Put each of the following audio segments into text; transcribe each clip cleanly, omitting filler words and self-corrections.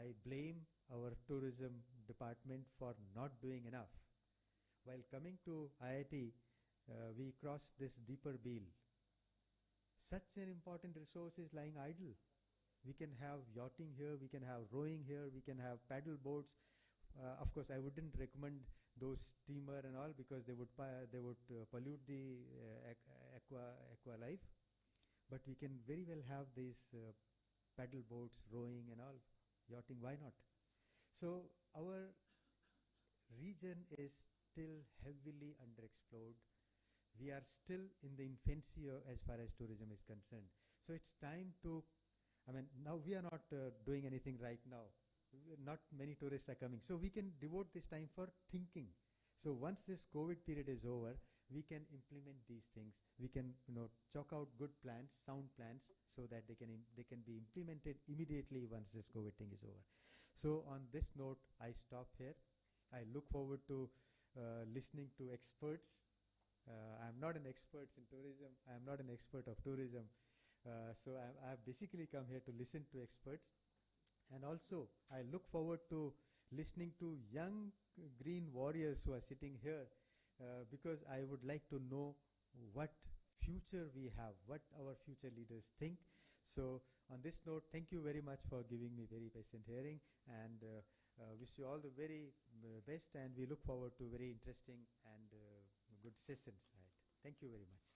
I blame our tourism department for not doing enough. While coming to IIT, we crossed this deeper Beel. Such an important resource is lying idle. We can have yachting here, we can have rowing here, we can have paddle boats. Of course, I wouldn't recommend those steamer and all, because they would pollute the aqua life. But we can very well have these paddle boats, rowing and all, yachting. Why not? So our region is still heavily underexplored. We are still in the infancy as far as tourism is concerned. So it's time to, now we are not doing anything right now. Not many tourists are coming. So we can devote this time for thinking. So once this COVID period is over, we can implement these things. We can, chalk out good plans, sound plans, so that they can be implemented immediately once this COVID thing is over. So on this note, I stop here. I look forward to listening to experts. I'm not an expert in tourism. I'm not an expert of tourism. So I've basically come here to listen to experts. And also, I look forward to listening to young green warriors who are sitting here, because I would like to know what future we have, what our future leaders think. So on this note, thank you very much for giving me very patient hearing, and wish you all the very best, and we look forward to very interesting and good sessions. Right. Thank you very much.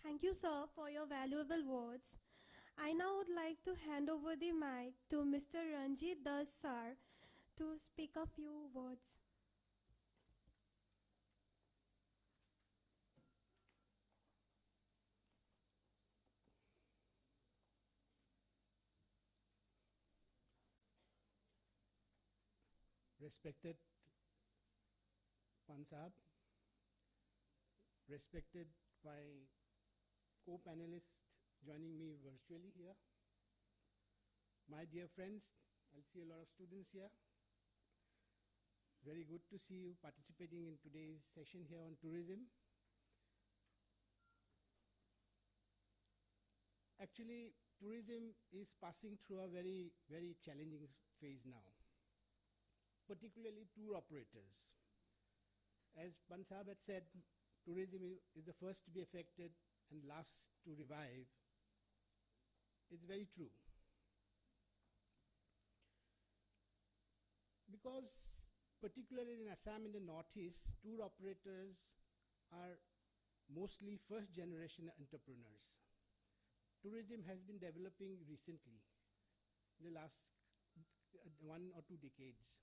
Thank you, sir, for your valuable words. I now would like to hand over the mic to Mr. Ranjit Das sir to speak a few words. Respected Pansab, respected my co-panelists joining me virtually here, my dear friends, I'll see a lot of students here. Very good to see you participating in today's session here on tourism. Actually, tourism is passing through a very, very challenging phase now, particularly tour operators. As Pansab had said, tourism is the first to be affected and last to revive. It's very true. Because particularly in Assam in the northeast, tour operators are mostly first generation entrepreneurs. Tourism has been developing recently, in the last 1 or 2 decades.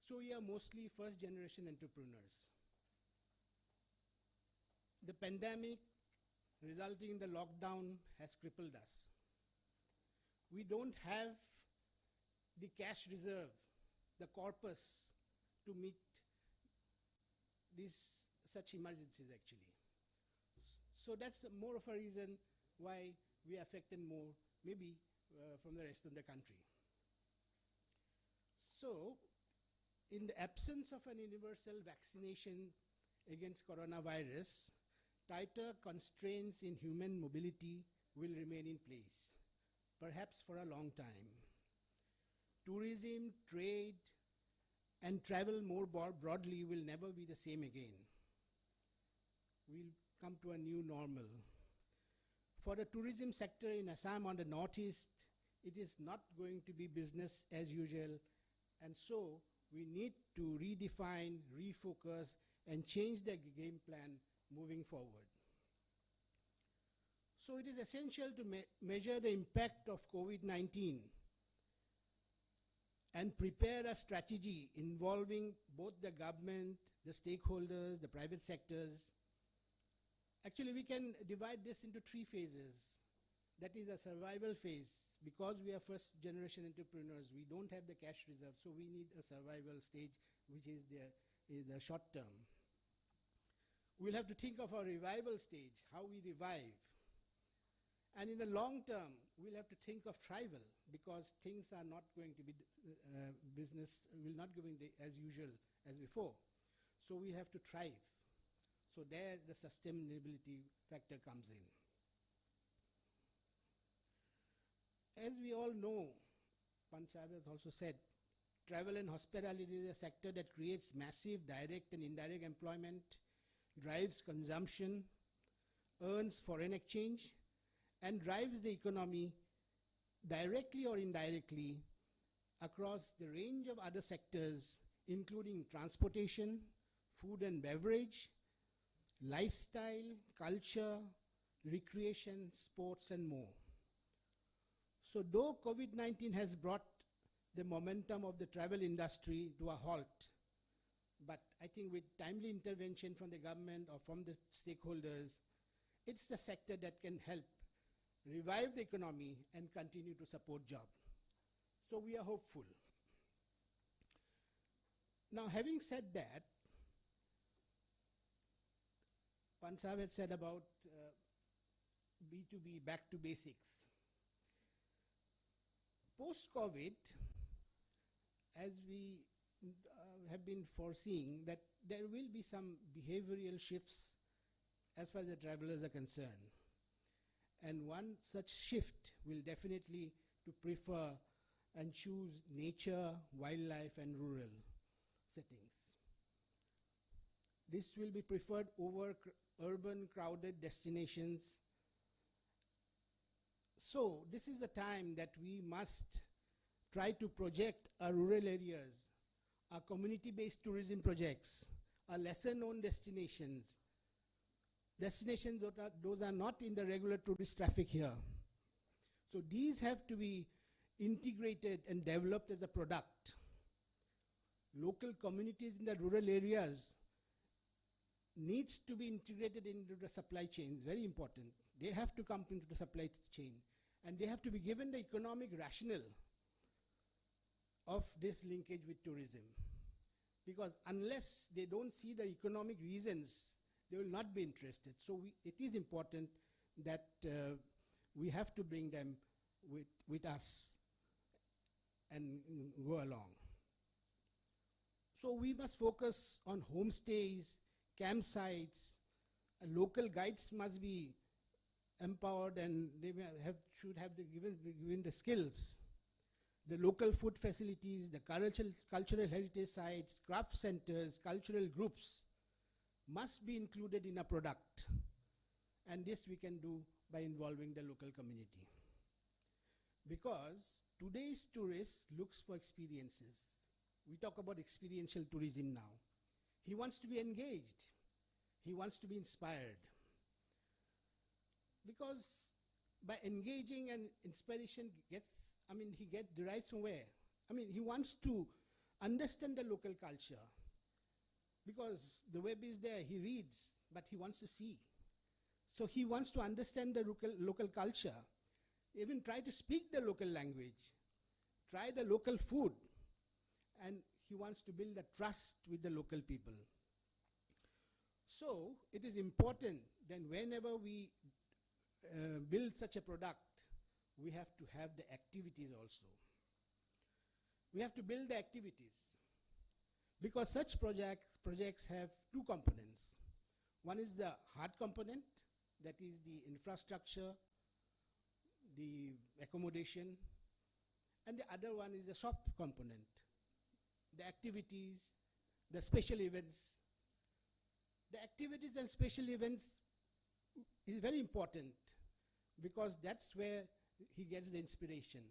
So we are mostly first generation entrepreneurs. The pandemic resulting in the lockdown has crippled us. We don't have the cash reserve, the corpus to meet such emergencies actually. So that's more of a reason why we are affected more, maybe from the rest of the country. So, in the absence of an universal vaccination against coronavirus, tighter constraints in human mobility will remain in place, perhaps for a long time. Tourism, trade, and travel more broadly will never be the same again. We'll come to a new normal. For the tourism sector in Assam on the northeast, it is not going to be business as usual, and so we need to redefine, refocus, and change the game plan moving forward. So it is essential to measure the impact of COVID-19 and prepare a strategy involving both the government, the stakeholders, the private sectors. Actually, we can divide this into 3 phases. That is a survival phase. Because we are first generation entrepreneurs, we don't have the cash reserve, so we need a survival stage, which is the short term. We'll have to think of a revival stage, how we revive. And in the long term, we'll have to think of thrival, because things are not going to be, business will not go as usual as before. So we have to thrive. So there the sustainability factor comes in. as we all know, Pan Sahib has also said, travel and hospitality is a sector that creates massive direct and indirect employment, drives consumption, earns foreign exchange, and drives the economy directly or indirectly across the range of other sectors, including transportation, food and beverage, lifestyle, culture, recreation, sports, and more. So though COVID-19 has brought the momentum of the travel industry to a halt, but I think with timely intervention from the government or from the stakeholders, it's the sector that can help revive the economy and continue to support jobs. So we are hopeful. Now, having said that, Pan Sahib had said about B2B, back to basics. Post-COVID, as we have been foreseeing, that there will be some behavioral shifts as far as the travelers are concerned. And one such shift will definitely to prefer and choose nature, wildlife, and rural settings. This will be preferred over urban crowded destinations. So this is the time that we must try to project our rural areas, our community-based tourism projects, our lesser-known destinations, those are not in the regular tourist traffic here. So these have to be integrated and developed as a product. Local communities in the rural areas needs to be integrated into the supply chain, very important. They have to come into the supply chain, and they have to be given the economic rationale of this linkage with tourism. Because unless they don't see the economic reasons, they will not be interested. So it is important that we have to bring them with us and go along. So we must focus on homestays, campsites. Local guides must be empowered, and they should have given the skills. The local food facilities, the cultural heritage sites, craft centers, cultural groups must be included in a product. And this we can do by involving the local community. Because today's tourist looks for experiences. We talk about experiential tourism now. He wants to be engaged. He wants to be inspired. Because by engaging, and inspiration derives from where? He wants to understand the local culture. Because the web is there, he reads, but he wants to see. So he wants to understand the local culture, even try to speak the local language, try the local food, and he wants to build a trust with the local people. So it is important that whenever we build such a product, we have to have the activities also. We have to build the activities, because such projects have two components. One is the hard component, that is the infrastructure, the accommodation, and the other one is the soft component, the activities, the special events. The activities and special events is very important, because that's where he gets the inspiration.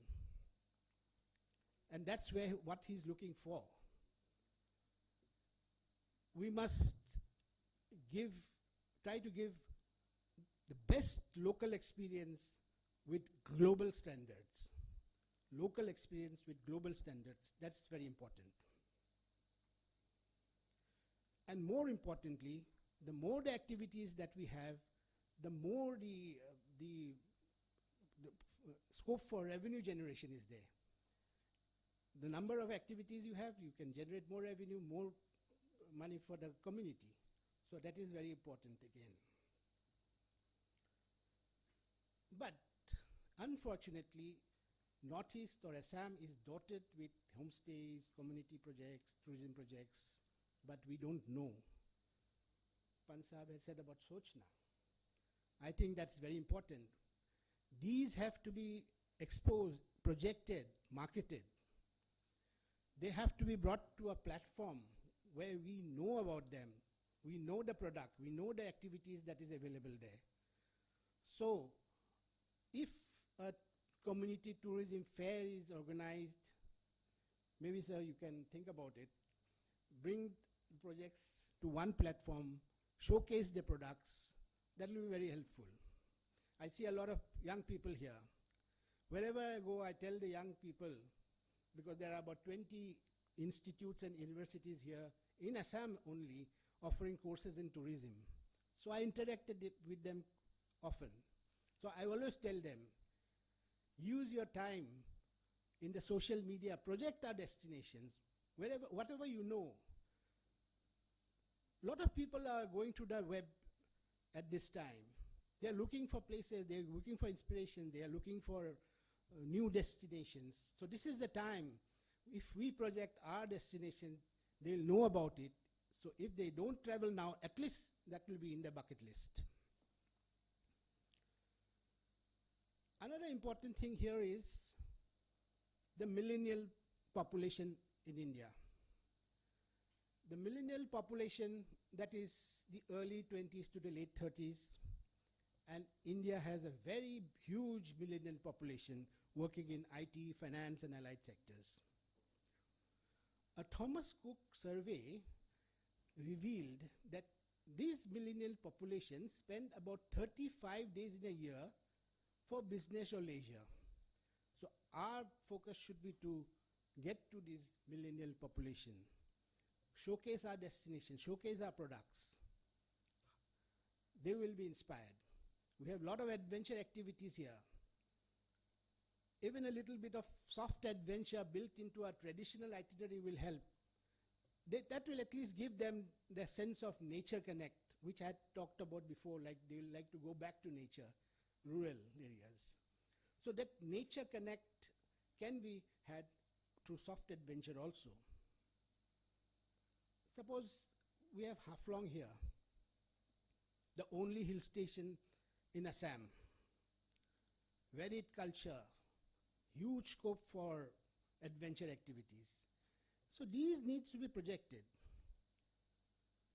And that's where what he's looking for. We must try to give the best local experience with global standards. Local experience with global standards, that's very important. And more importantly, the more the activities that we have, the more the scope for revenue generation is there. The number of activities you have, you can generate more revenue, more money for the community. So that is very important again. But unfortunately, Northeast or Assam is dotted with homestays, community projects, tourism projects, but we don't know. Pan Sahib has said about Sochna. I think that's very important. These have to be exposed, projected, marketed. They have to be brought to a platform where we know about them. We know the product. We know the activities that is available there. So, if a community tourism fair is organized, maybe, sir, you can think about it. Bring projects to one platform, showcase the products. That will be very helpful. I see a lot of young people here. Wherever I go, I tell the young people, because there are about 20 institutes and universities here in Assam only offering courses in tourism. So I interacted with them often. So I always tell them, use your time in the social media, project our destinations, whatever you know. A lot of people are going to the web at this time. They are looking for places, they are looking for inspiration, they are looking for new destinations. So this is the time. If we project our destination, they'll know about it. So if they don't travel now, at least that will be in the bucket list. Another important thing here is the millennial population in India. The millennial population, that is the early 20s to the late 30s, and India has a very huge millennial population working in IT, finance, and allied sectors. A Thomas Cook survey revealed that these millennial populations spend about 35 days in a year for business or leisure. So our focus should be to get to this millennial population, showcase our destination, showcase our products. They will be inspired. We have a lot of adventure activities here. Even a little bit of soft adventure built into our traditional itinerary will help. That will at least give them the sense of nature connect, which I had talked about before, like they will like to go back to nature, rural areas. So that nature connect can be had through soft adventure also. Suppose we have Haflong here, the only hill station in Assam. Varied culture, huge scope for adventure activities. So these needs to be projected.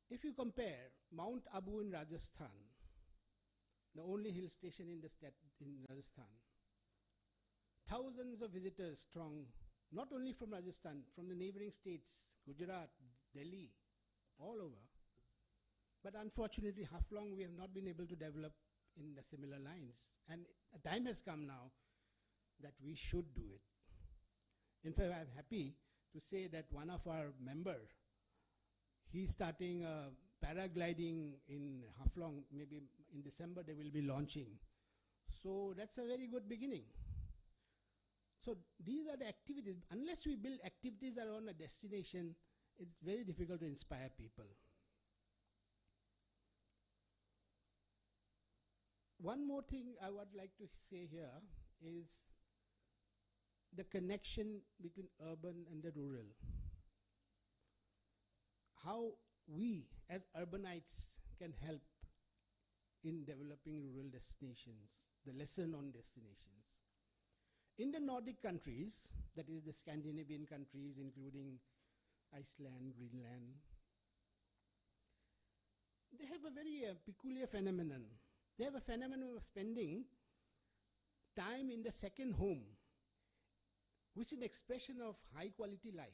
If you compare Mount Abu in Rajasthan, the only hill station in the state in Rajasthan, thousands of visitors strong, not only from Rajasthan, from the neighboring states, Gujarat, Delhi, all over. But unfortunately, Haflong we have not been able to develop in the similar lines. And a time has come now that we should do it. In fact, I'm happy to say that one of our members, he's starting paragliding in Haflong. Maybe in December they will be launching. So that's a very good beginning. So these are the activities. Unless we build activities around a destination, it's very difficult to inspire people. One more thing I would like to say here is the connection between urban and the rural. How we as urbanites can help in developing rural destinations, the lesson on destinations. In the Nordic countries, that is the Scandinavian countries, including Iceland, Greenland, they have a very peculiar phenomenon. They have a phenomenon of spending time in the second home, which is an expression of high quality life.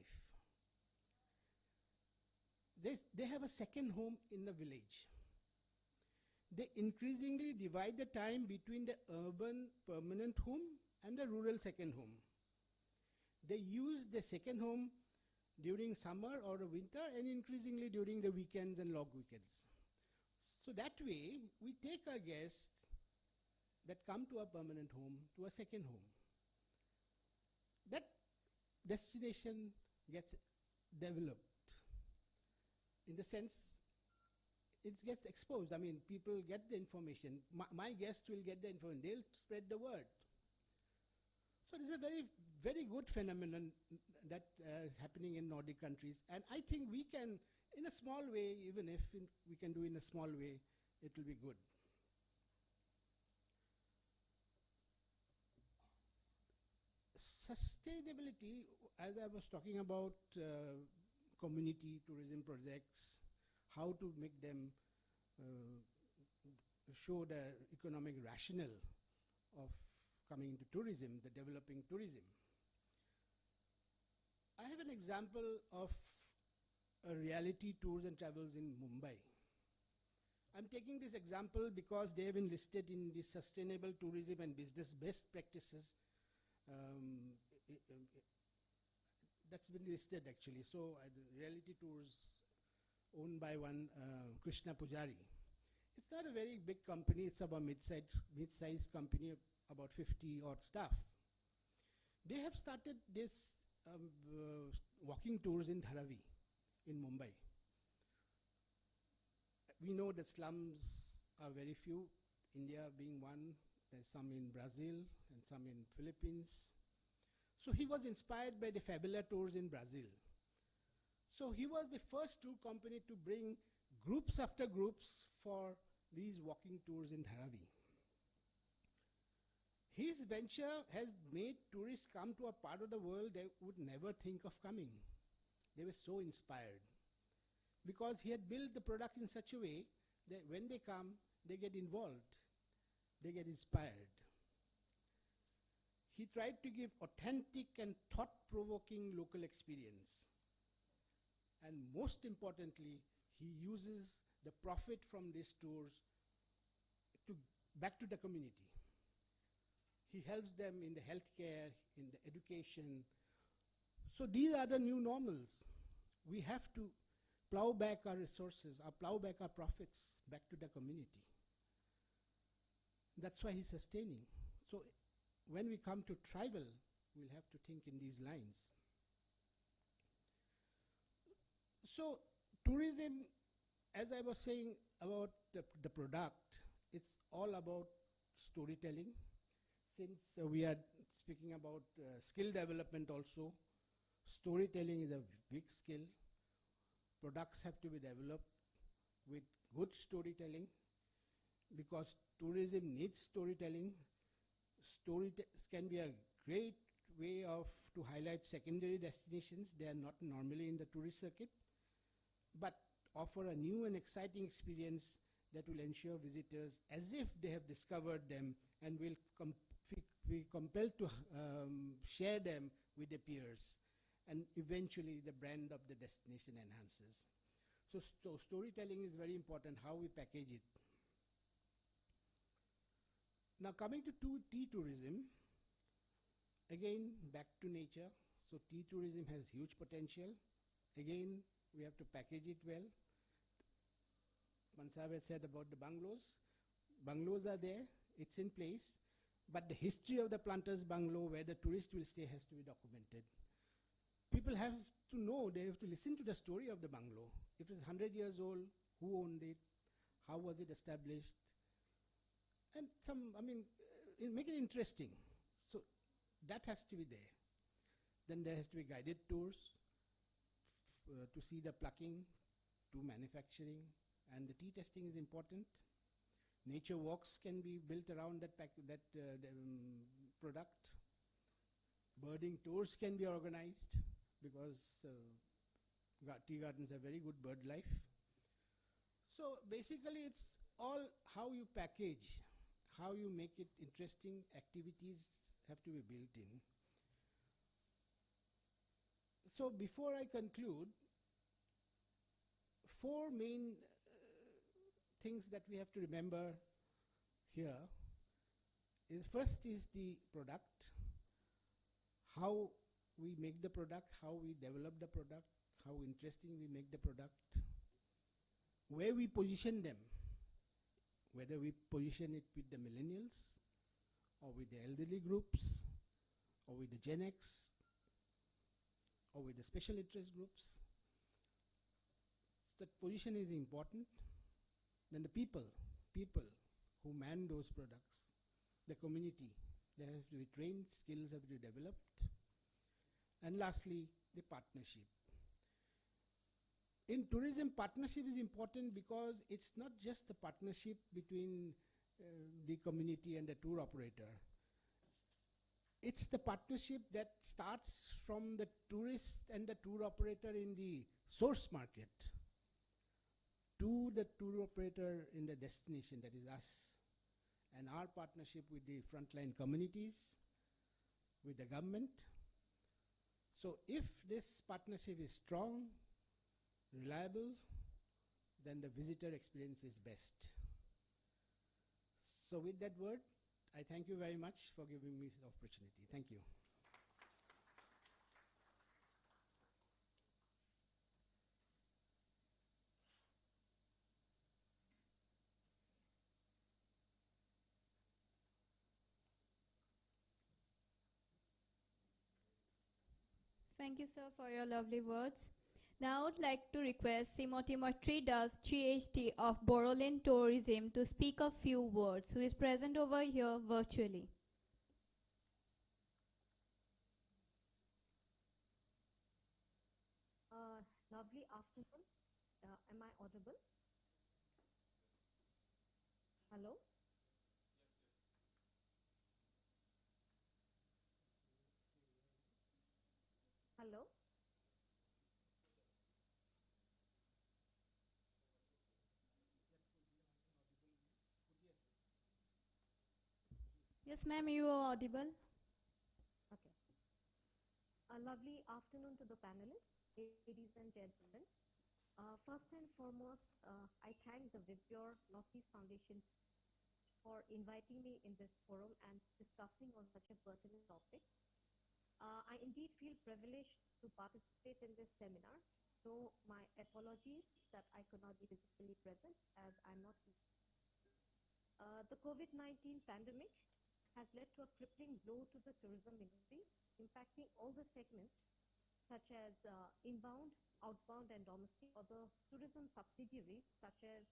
They have a second home in the village. They increasingly divide the time between the urban permanent home and the rural second home. They use the second home during summer or the winter and increasingly during the weekends and long weekends. So that way, we take our guests that come to a permanent home to a second home. That destination gets developed in the sense it gets exposed. I mean, people get the information. My guests will get the information. They'll spread the word. So this is a very, very good phenomenon that is happening in Nordic countries. And I think we can, in a small way, even if we can do in a small way, it will be good. sustainability, as I was talking about community tourism projects, how to make them show the economic rationale of coming into tourism, the developing tourism. I have an example of a reality tours and travels in Mumbai. I'm taking this example because they have been listed in the Sustainable Tourism and Business Best Practices. That's been listed actually. So reality tours owned by one Krishna Pujari. It's not a very big company. It's about mid-sized company, about 50 odd staff. They have started this walking tours in Dharavi, in Mumbai. We know the slums are very few, India being one. There's some in Brazil and some in Philippines. So he was inspired by the Fabula tours in Brazil. So he was the first tour company to bring groups after groups for these walking tours in Dharavi. His venture has made tourists come to a part of the world they would never think of coming. They were so inspired because he had built the product in such a way that when they come, they get involved, they get inspired. He tried to give authentic and thought-provoking local experience. And most importantly, he uses the profit from these tours back to the community. He helps them in the healthcare, in the education. So these are the new normals. We have to plow back our resources, plow back our profits back to the community. That's why he's sustaining. So when we come to travel, we'll have to think in these lines. So tourism, as I was saying about the product, it's all about storytelling. Since we are speaking about skill development also, storytelling is a big skill. Products have to be developed with good storytelling because tourism needs storytelling. Can be a great way to highlight secondary destinations. They are not normally in the tourist circuit, but offer a new and exciting experience that will ensure visitors as if they have discovered them and will be compelled to share them with their peers, and eventually the brand of the destination enhances. So storytelling is very important, how we package it. Now coming to tea tourism, again back to nature. So tea tourism has huge potential. Again, we have to package it well. Mansab had said about the bungalows. Bungalows are there, it's in place, but the history of the planter's bungalow where the tourist will stay has to be documented. People have to know, they have to listen to the story of the bungalow. If it's 100 years old, who owned it, how was it established, and make it interesting. So that has to be there. Then there has to be guided tours to see the plucking, to manufacturing, and the tea testing is important. Nature walks can be built around that product. Birding tours can be organized because tea gardens have very good bird life. So basically it's all how you package, how you make it interesting. Activities have to be built in. So before I conclude, 4 main things that we have to remember here is first is the product, how we make the product, how we develop the product, how interesting we make the product, where we position them, whether we position it with the millennials or with the elderly groups or with the Gen X or with the special interest groups. That position is important. Then the people who man those products, the community, they have to be trained, skills have to be developed. And lastly, the partnership. In tourism, partnership is important because it's not just a partnership between the community and the tour operator. It it's the partnership that starts from the tourist and the tour operator in the source market to the tour operator in the destination, that is us, and our partnership with the frontline communities, with the government. So if this partnership is strong, reliable, then the visitor experience is best. So with that word, I thank you very much for giving me this opportunity. Thank you. Thank you, sir, for your lovely words. Now I would like to request Simoti Matridas, GHT of Boroland Tourism, to speak a few words, who is present over here virtually. Lovely afternoon. Am I audible? Hello? Hello? Yes, ma'am, you are audible. Okay. A lovely afternoon to the panelists, ladies and gentlemen. First and foremost, I thank the Vibgyor Northeast Foundation for inviting me in this forum and discussing on such a pertinent topic. I indeed feel privileged to participate in this seminar, so my apologies that I could not be physically present as I'm not. The COVID-19 pandemic has led to a crippling blow to the tourism industry, impacting all the segments such as inbound, outbound, and domestic, or the tourism subsidiaries such as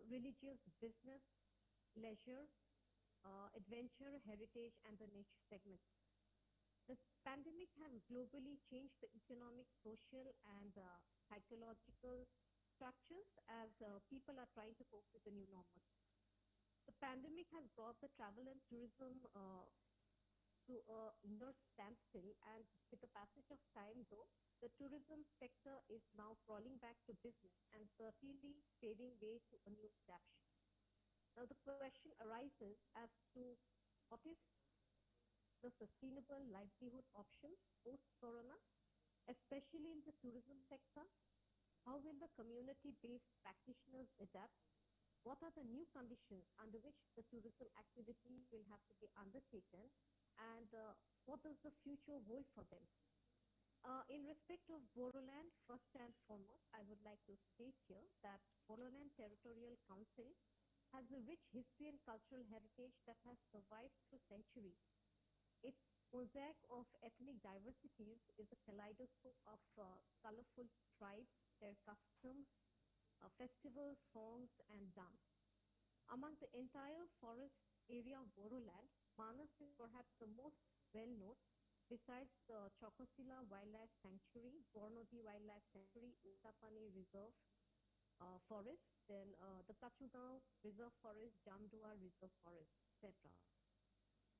religious, business, leisure, adventure, heritage, and the nature segments. The pandemic has globally changed the economic, social, and psychological structures as people are trying to cope with the new normal. The pandemic has brought the travel and tourism to a near standstill, and with the passage of time, though, the tourism sector is now crawling back to business and certainly paving way to a new adaptation. Now, the question arises as to what is the sustainable livelihood options post-corona, especially in the tourism sector. How will the community-based practitioners adapt? What are the new conditions under which the tourism activity will have to be undertaken, and what does the future hold for them? In respect of Boroland, first and foremost, I would like to state here that Boroland Territorial Council has a rich history and cultural heritage that has survived through centuries. Its mosaic of ethnic diversities is a kaleidoscope of colorful tribes, their customs, festivals, songs, and dance. Among the entire forest area of Boroland, Manas is perhaps the most well-known, besides the Chokosila Wildlife Sanctuary, Bornodi Wildlife Sanctuary, Uttapani Reserve Forest, then the Kachugao Reserve Forest, Jamdua Reserve Forest, etc.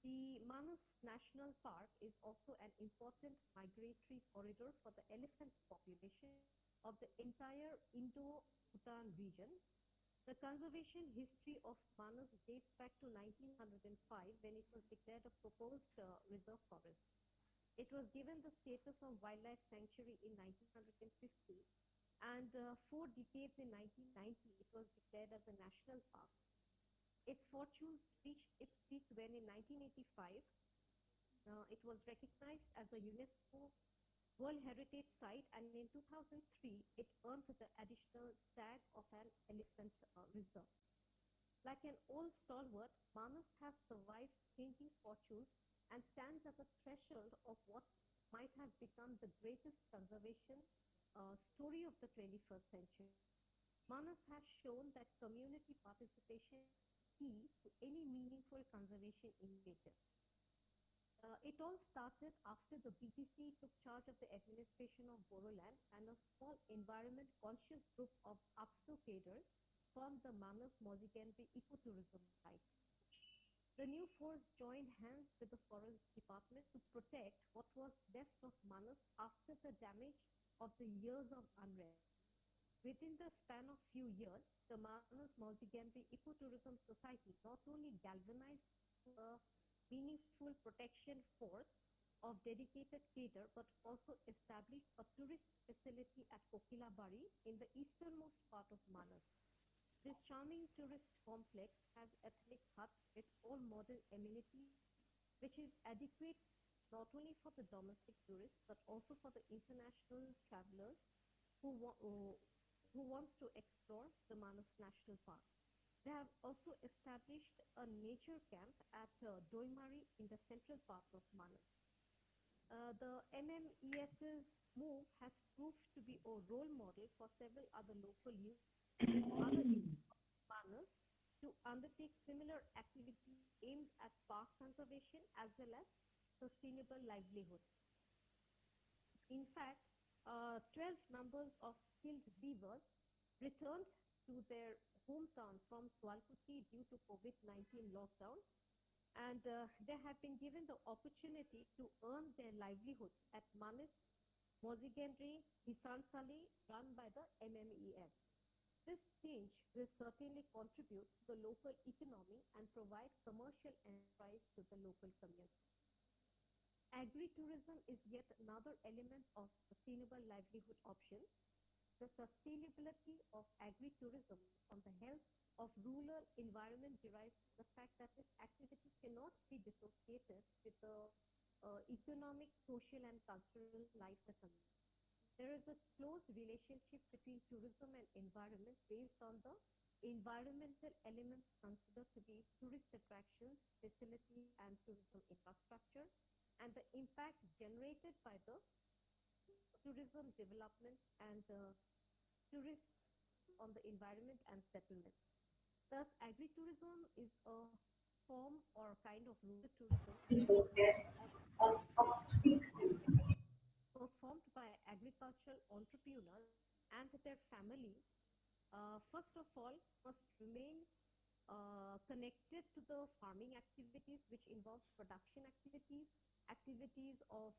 The Manas National Park is also an important migratory corridor for the elephant population of the entire Indo-Bhutan region. The conservation history of Manas dates back to 1905 when it was declared a proposed reserve forest. It was given the status of wildlife sanctuary in 1950, and 4 decades in 1990 it was declared as a national park. Its fortunes reached its peak when in 1985 it was recognized as a UNESCO World Heritage Site, and in 2003 it earned the additional tag of an elephant reserve. Like an old stalwart, Manas has survived changing fortunes and stands at the threshold of what might have become the greatest conservation story of the 21st century. Manas has shown that community participation is key to any meaningful conservation initiative. It all started after the BTC took charge of the administration of Boroland, and a small environment-conscious group of APSU cadres formed the Manas Mozigenri Ecotourism Site. The new force joined hands with the Forest Department of the years of unrest. Within the span of few years, the Manas Mausigandhi Ecotourism Society not only galvanized a meaningful protection force of dedicated cater but also established a tourist facility at Kokilabari in the easternmost part of Manas. This charming tourist complex has ethnic huts with all modern amenities, which is adequate not only for the domestic tourists but also for the international travelers who wants to explore the Manas National Park. They have also established a nature camp at Doimari in the central part of Manas. The MMES's move has proved to be a role model for several other local youth in other areas of Manas to undertake similar activities aimed at park conservation as well as sustainable livelihood. In fact, 12 numbers of skilled weavers returned to their hometown from Swalkuti due to COVID-19 lockdown, and they have been given the opportunity to earn their livelihood at Manis, Mozigendri, Hisansali, run by the MMES. This change will certainly contribute to the local economy and provide commercial enterprise to the local community. Agri-tourism is yet another element of sustainable livelihood options. The sustainability of agri-tourism on the health of rural environment derives from the fact that this activity cannot be dissociated with the economic, social, and cultural life of the community. There is a close relationship between tourism and environment based on the environmental elements considered to be tourist attractions, facilities, and tourism infrastructure, and the impact generated by the tourism development and tourists on the environment and settlements. Thus, agri-tourism is a form or kind of rural tourism performed by agricultural entrepreneurs and their families. First of all, must remain connected to the farming activities, which involves production activities, activities of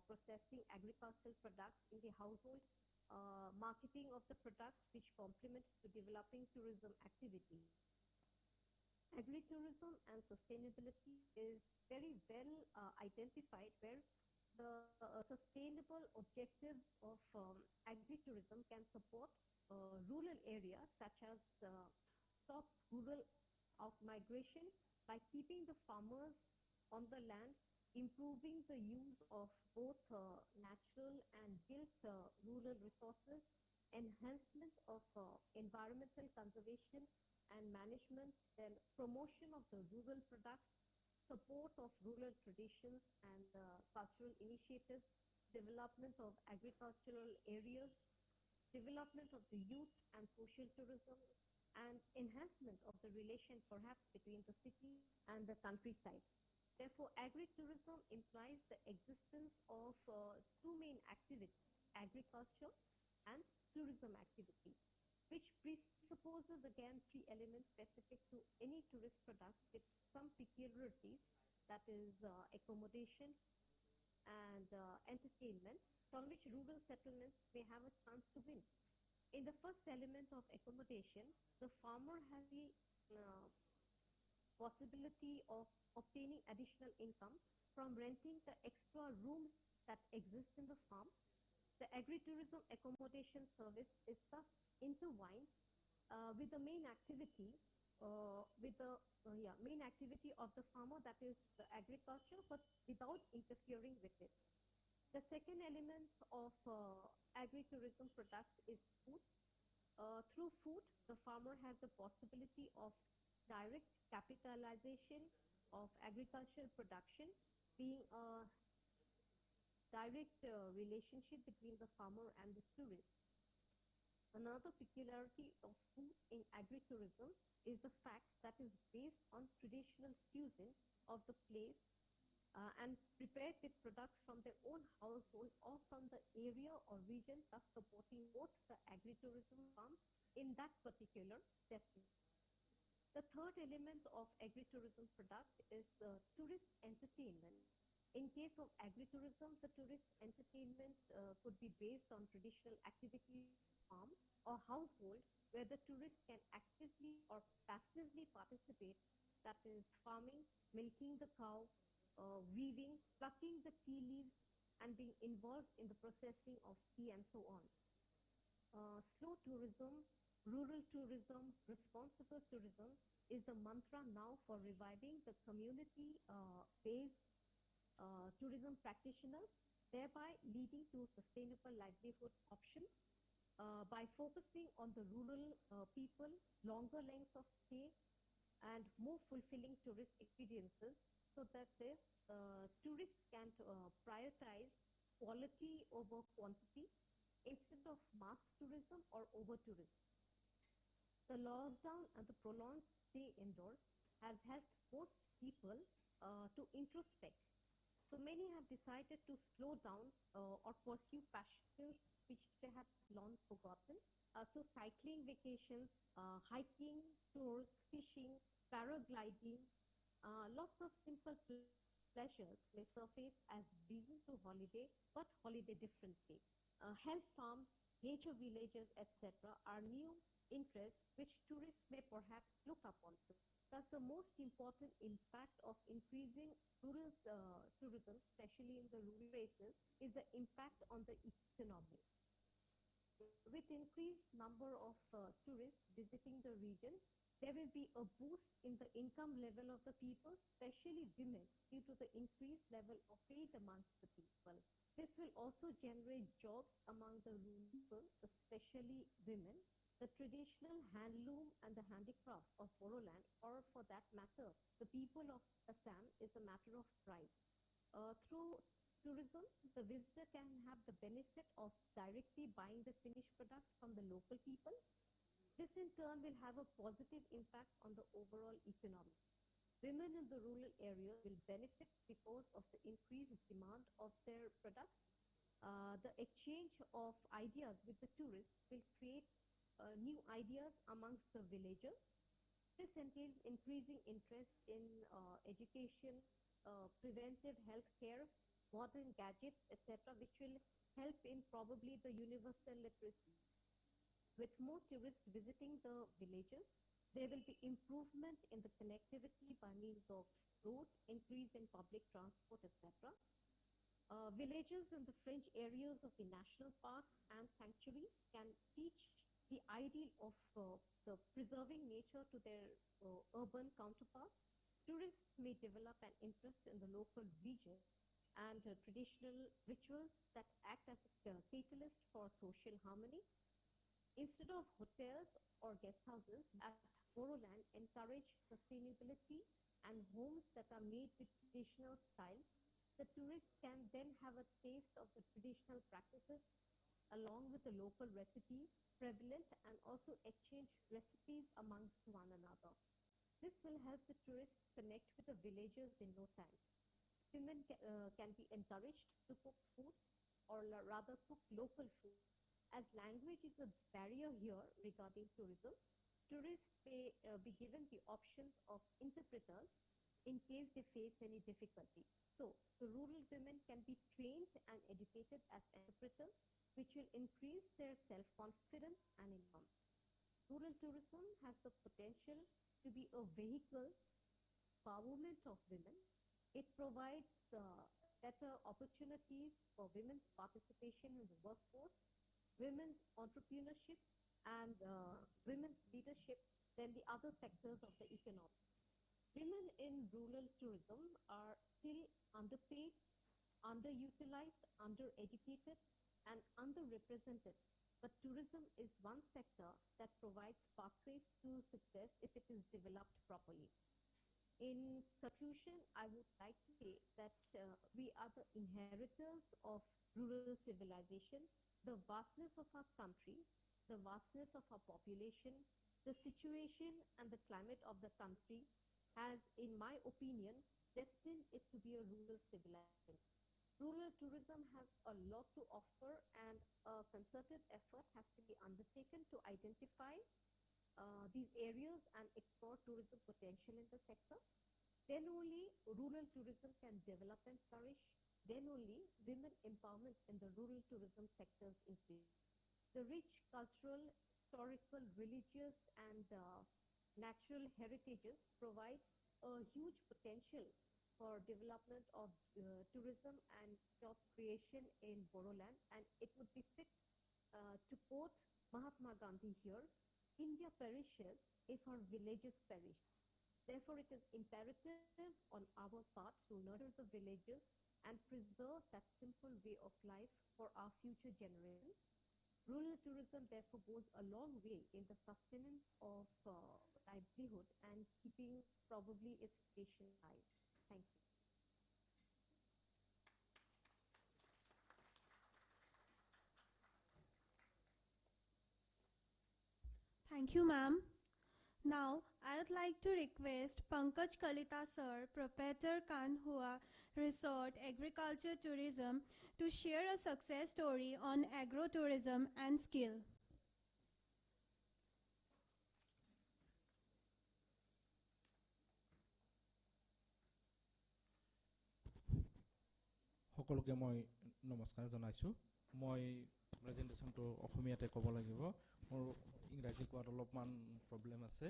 processing agricultural products in the household, marketing of the products which complement to developing tourism activities. Agri-tourism and sustainability is very well identified, where the sustainable objectives of agri-tourism can support rural areas such as stop rural out-migration by keeping the farmers on the land, improving the use of both natural and built rural resources, enhancement of environmental conservation and management, then promotion of the rural products, support of rural traditions and cultural initiatives, development of agricultural areas, development of the youth and social tourism, and enhancement of the relation perhaps between the city and the countryside. Therefore, agri-tourism implies the existence of two main activities, agriculture and tourism activity, which presupposes again three elements specific to any tourist product with some peculiarities, that is accommodation and entertainment, from which rural settlements may have a chance to win. In the first element of accommodation, the farmer has the possibility of obtaining additional income from renting the extra rooms that exist in the farm. The agri-tourism accommodation service is thus intertwined with the main activity, main activity of the farmer, that is the agriculture, but without interfering with it. The second element of agri-tourism products is food. Through food, the farmer has the possibility of direct capitalization of agricultural production, being a direct relationship between the farmer and the tourist. Another peculiarity of food in agri-tourism is the fact that is based on traditional cuisine of the place and prepared with products from their own household or from the area or region, thus supporting both the agri-tourism farm in that particular destination. The third element of agri-tourism product is tourist entertainment. In case of agri-tourism, the tourist entertainment could be based on traditional activities of farm or household where the tourist can actively or passively participate, that is farming, milking the cow, weaving, plucking the tea leaves, and being involved in the processing of tea and so on. Slow tourism, rural tourism, responsible tourism is the mantra now for reviving the community-based tourism practitioners, thereby leading to sustainable livelihood options. By focusing on the rural people, longer lengths of stay, and more fulfilling tourist experiences, so that tourists can prioritize quality over quantity instead of mass tourism or over tourism. The lockdown and the prolonged stay indoors has helped most people to introspect. So many have decided to slow down or pursue passions which they had long forgotten. So cycling vacations, hiking tours, fishing, paragliding, lots of simple pleasures may surface as reason to holiday, but holiday differently. Health farms, nature villages, etc. are new interests which tourists may perhaps look upon to. Thus, the most important impact of increasing rural tourism, especially in the rural places, is the impact on the economy. With increased number of tourists visiting the region, there will be a boost in the income level of the people, especially women, due to the increased level of trade amongst the people. This will also generate jobs among the rural people, especially women. The traditional handloom and the handicrafts of Boroland, or for that matter, the people of Assam, is a matter of pride. Through tourism, the visitor can have the benefit of directly buying the finished products from the local people. This in turn will have a positive impact on the overall economy. Women in the rural areas will benefit because of the increased demand of their products. The exchange of ideas with the tourists will create new ideas amongst the villagers. This entails increasing interest in education, preventive health care, modern gadgets, etc., which will help in probably the universal literacy. With more tourists visiting the villages, there will be improvement in the connectivity by means of road, increase in public transport, etc. Villages in the fringe areas of the national parks and sanctuaries can teach the ideal of the preserving nature to their urban counterparts. Tourists may develop an interest in the local region and traditional rituals that act as a catalyst for social harmony. Instead of hotels or guest houses at Boroland encourage sustainability and homes that are made with traditional styles, the tourists can then have a taste of the traditional practices along with the local recipes prevalent and also exchange recipes amongst one another. This will help the tourists connect with the villagers in no time. Women can be encouraged to cook food or rather cook local food. As language is a barrier here regarding tourism, tourists may be given the options of interpreters in case they face any difficulty. So, the rural women can be trained and educated as interpreters, which will increase their self-confidence and income. Rural tourism has the potential to be a vehicle empowerment of women. It provides better opportunities for women's participation in the workforce, women's entrepreneurship, and women's leadership than the other sectors of the economy. Women in rural tourism are still underpaid, underutilized, undereducated, and underrepresented. But tourism is one sector that provides pathways to success if it is developed properly. In conclusion, I would like to say that we are the inheritors of rural civilization, the vastness of our country, the vastness of our population, the situation and the climate of the country has, in my opinion, destined it to be a rural civilization. Rural tourism has a lot to offer, and a concerted effort has to be undertaken to identify these areas and explore tourism potential in the sector. Then only rural tourism can develop and flourish. Then only women empowerment in the rural tourism sectors increase. The rich cultural, historical, religious, and natural heritages provide a huge potential for development of tourism and job creation in Boroland, and it would be fit to quote Mahatma Gandhi here: India perishes if her villages perish. Therefore, it is imperative on our part to nurture the villages and preserve that simple way of life for our future generations. Rural tourism therefore goes a long way in the sustenance of livelihood and keeping probably its tradition alive. Thank you. Thank you, ma'am. Now, I would like to request Pankaj Kalita sir, proprietor Kanhua Resort Agriculture Tourism, to share a success story on agro-tourism and skill. সকলোকে মই নমস্কাৰ জনাইছোঁ। মই প্ৰেজেণ্টেশ্যনটো অসমীয়াতে ক'ব লাগিব, মোৰ ইংৰাজী কোৱাত অলপমান প্ৰব্লেম আছে।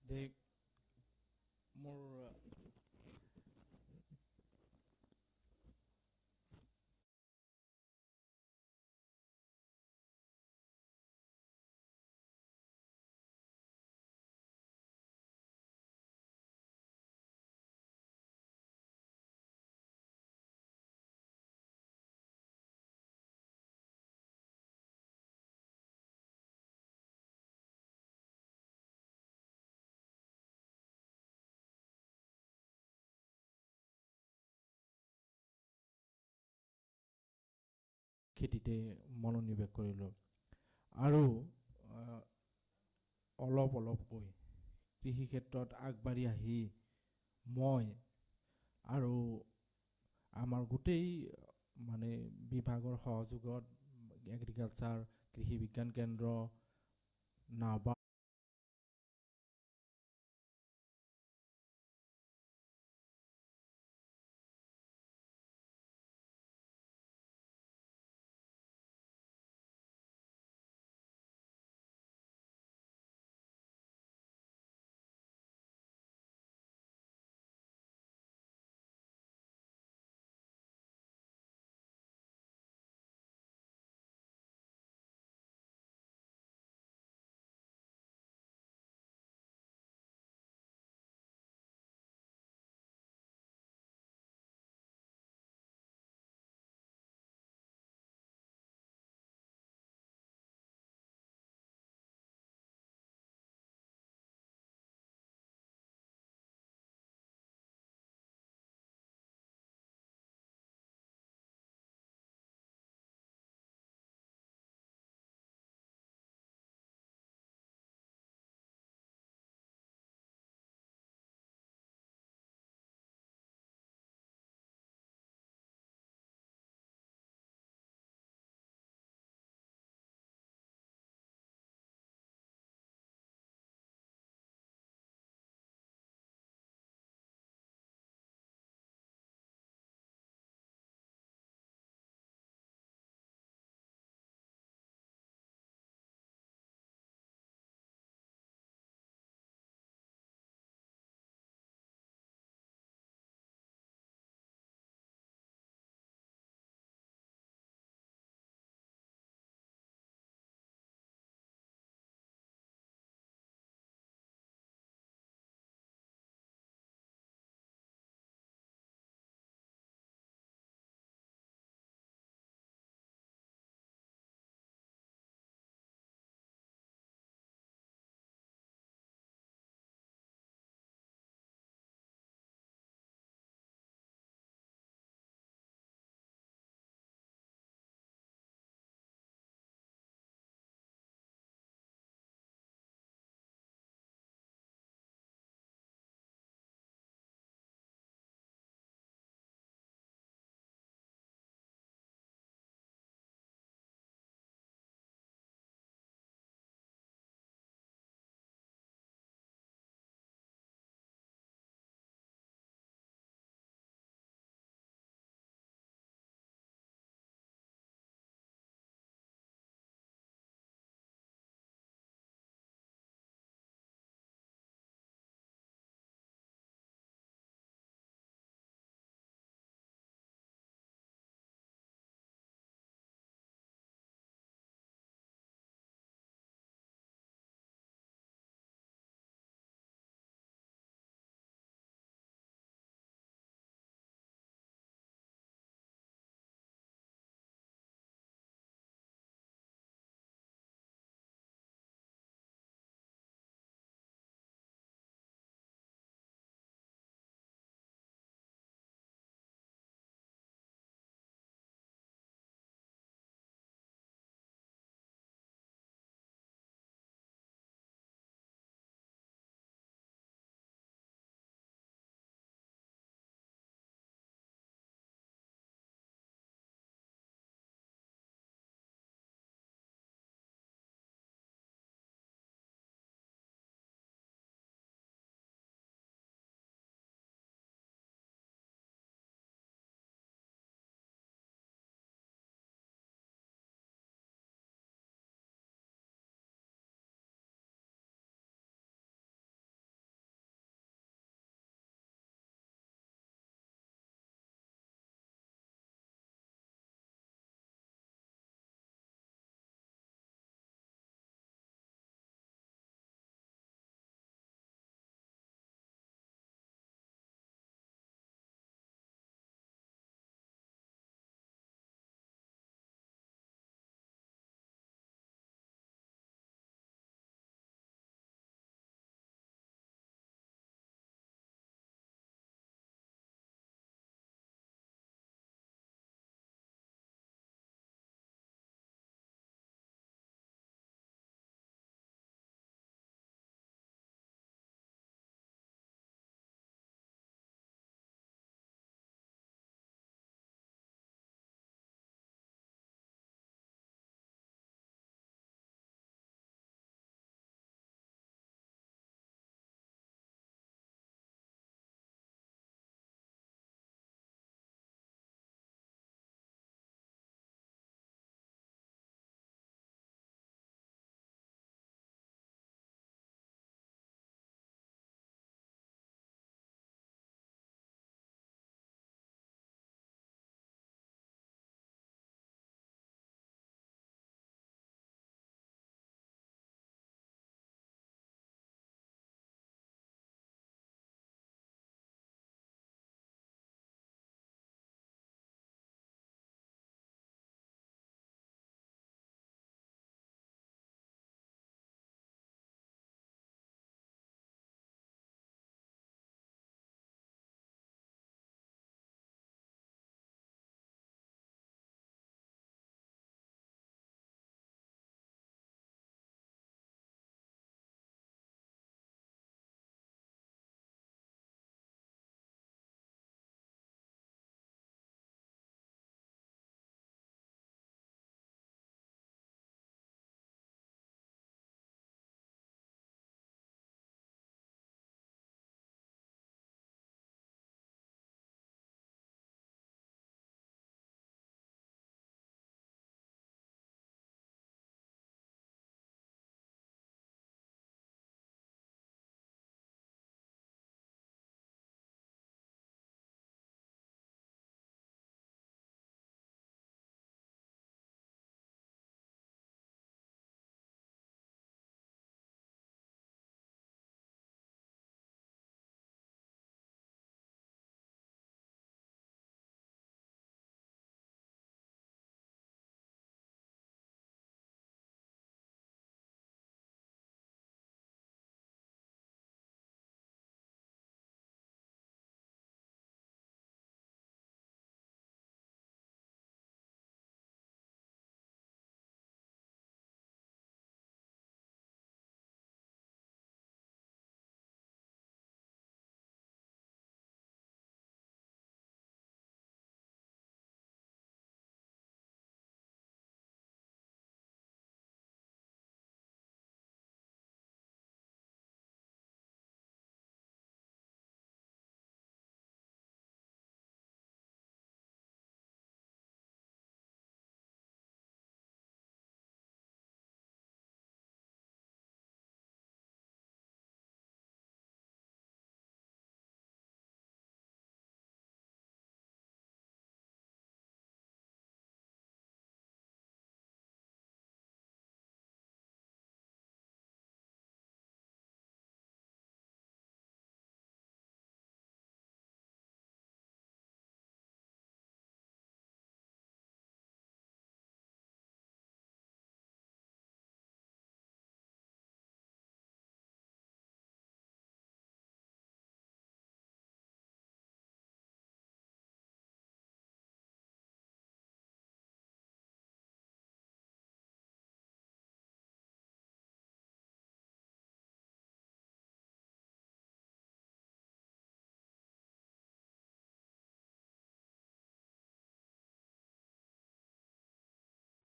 যে মোৰ খেতিতে মনোনিৱেশ কৰিলোঁ আৰু অলপকৈ কৃষি ক্ষেত্ৰত আগবাঢ়ি আহি মই আৰু আমাৰ গোটেই মানে বিভাগৰ সহযোগত এগ্ৰিকালচাৰ, কৃষি বিজ্ঞান কেন্দ্ৰ, নাবা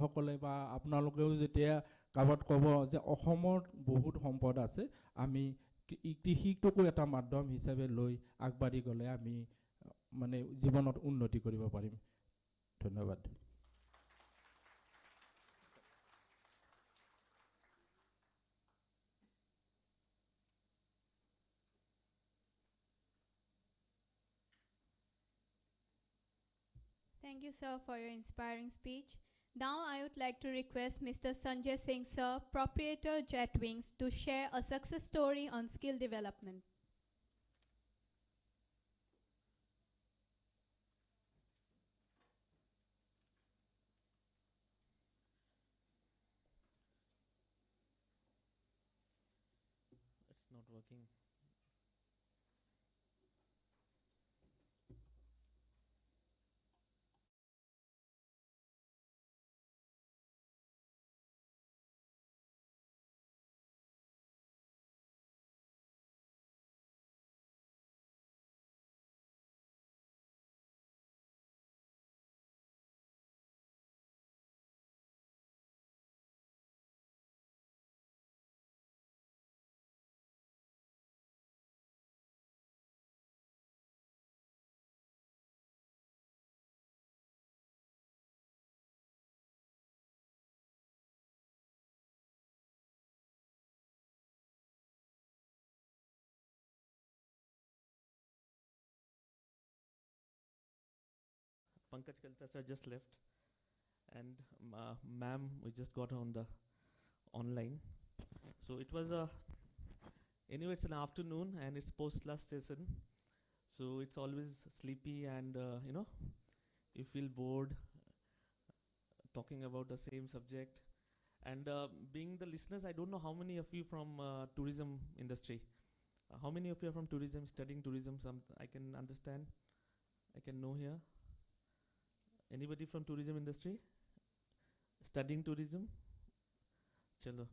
সকলে বা আপোনালোকেও যেতিয়া কাবাত ক'ব যে অসমত বহুত সম্পদ আছে, আমি কৃষিটোকো এটা মাধ্যম হিচাপে লৈ আগবাঢ়ি গ'লে আমি মানে জীৱনত উন্নতি কৰিব পাৰিম। ধন্যবাদ। Thank you, sir, for your inspiring speech. Now I would like to request Mr. Sanjay Singh, sir, proprietor Jetwings, to share a success story on skill development. It's not working. Pankaj Kalta sir just left, and ma'am, we just got on the online. So it was a anyway. It's an afternoon and it's post last session, so it's always sleepy and you feel bored talking about the same subject. And being the listeners, I don't know how many of you from tourism industry. How many of you are from tourism, studying tourism? Some I can understand. I can know here. Anybody from tourism industry? Studying tourism? Chalo.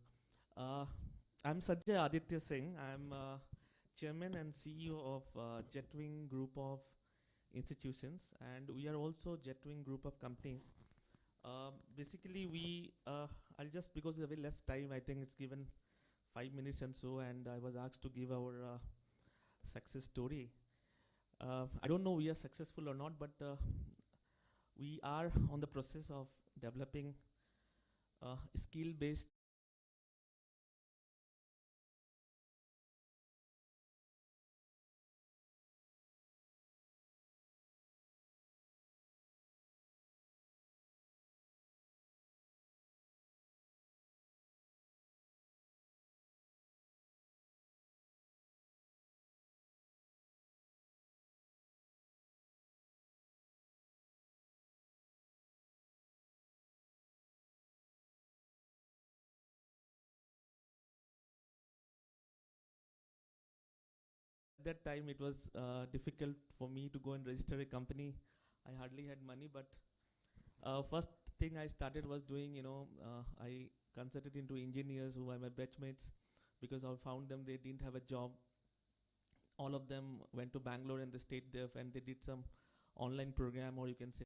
I'm Sanjay Aditya Singh. I'm chairman and CEO of Jetwing Group of Institutions, and we are also Jetwing Group of companies. Basically, I'll just, because of very less time, I think it's given 5 minutes and so, and I was asked to give our success story. I don't know we are successful or not, but we are on the process of developing skill-based At that time it was difficult for me to go and register a company. I hardly had money, but first thing I started was doing, I consulted into engineers who were my batchmates, because I found them, they didn't have a job. All of them went to Bangalore and they stayed there and they did some online program, or you can say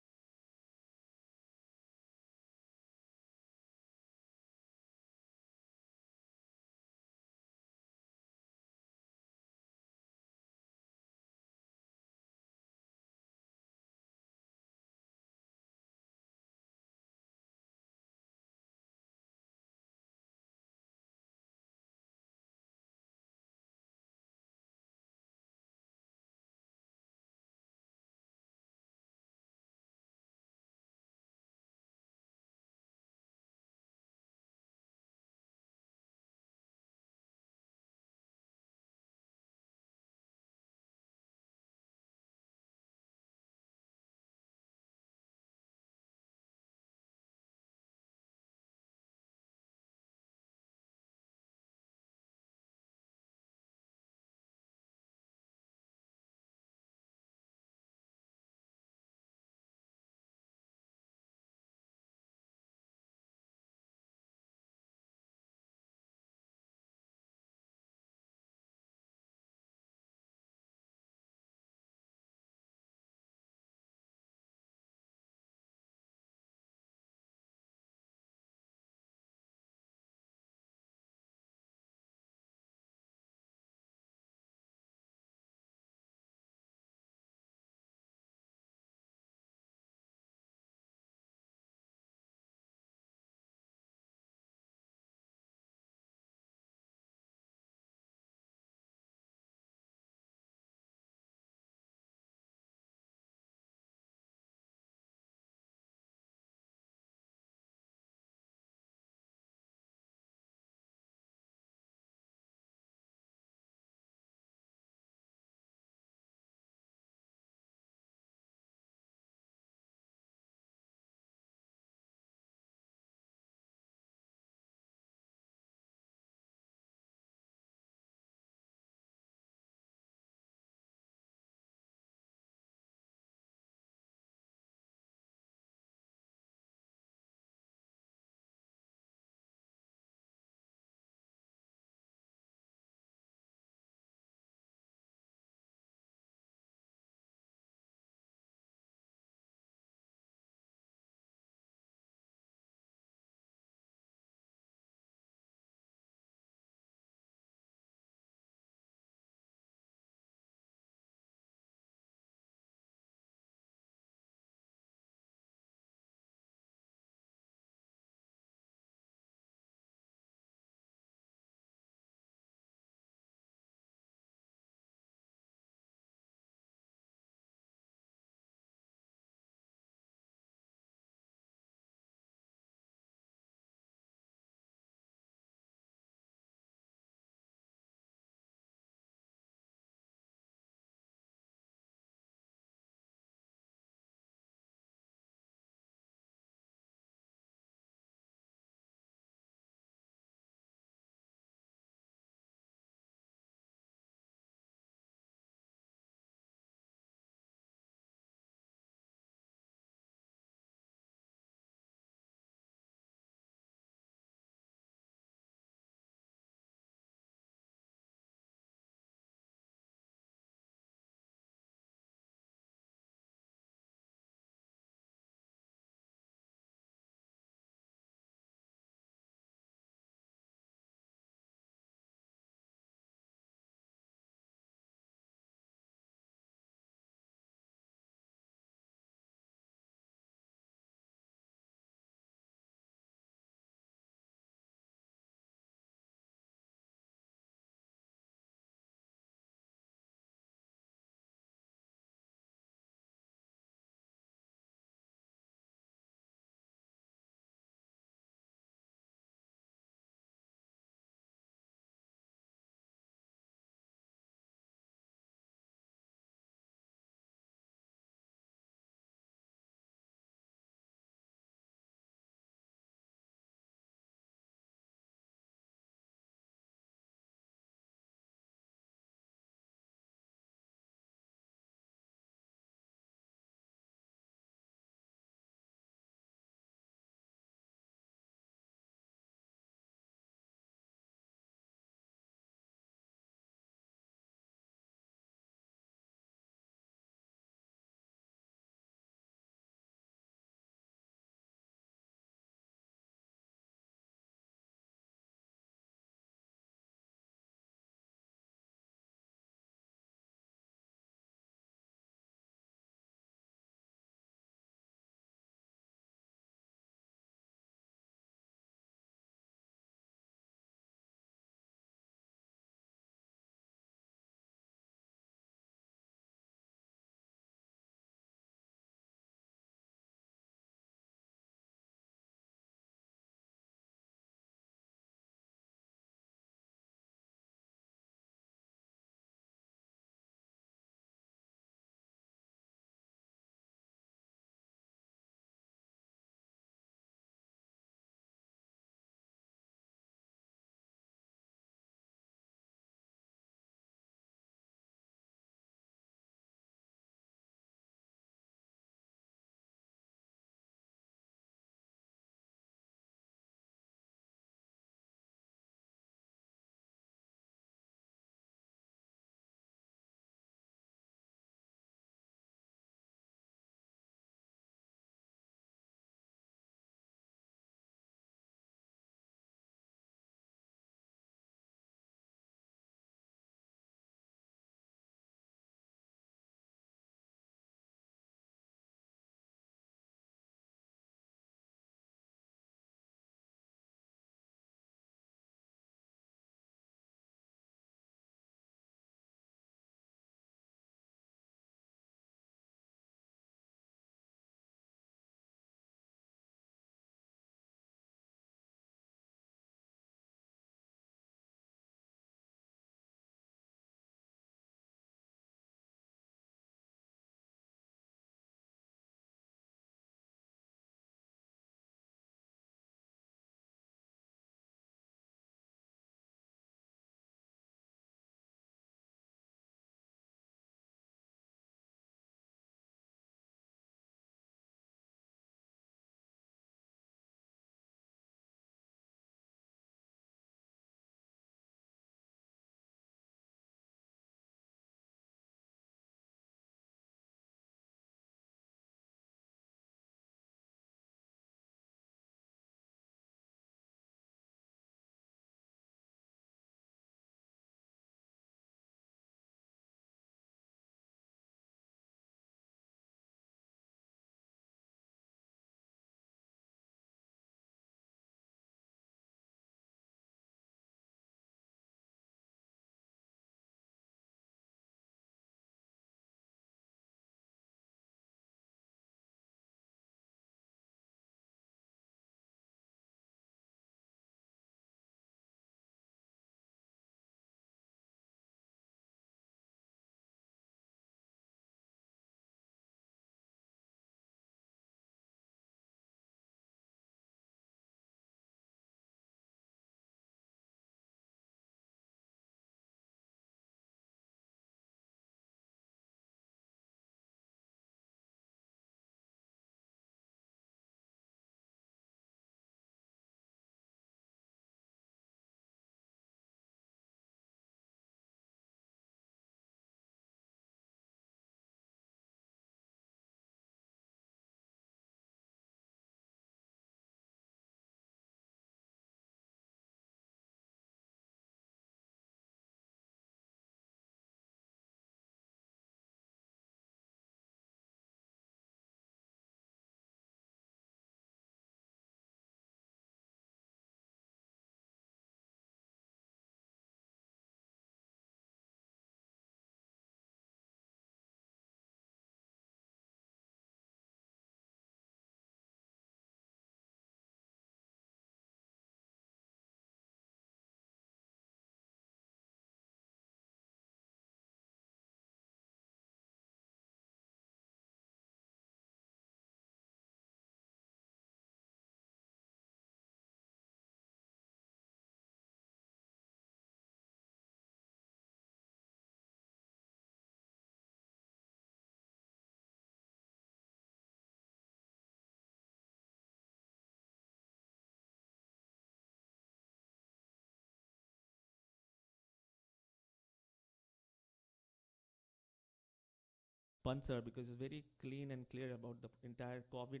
Pansar, because it's very clean and clear about the entire COVID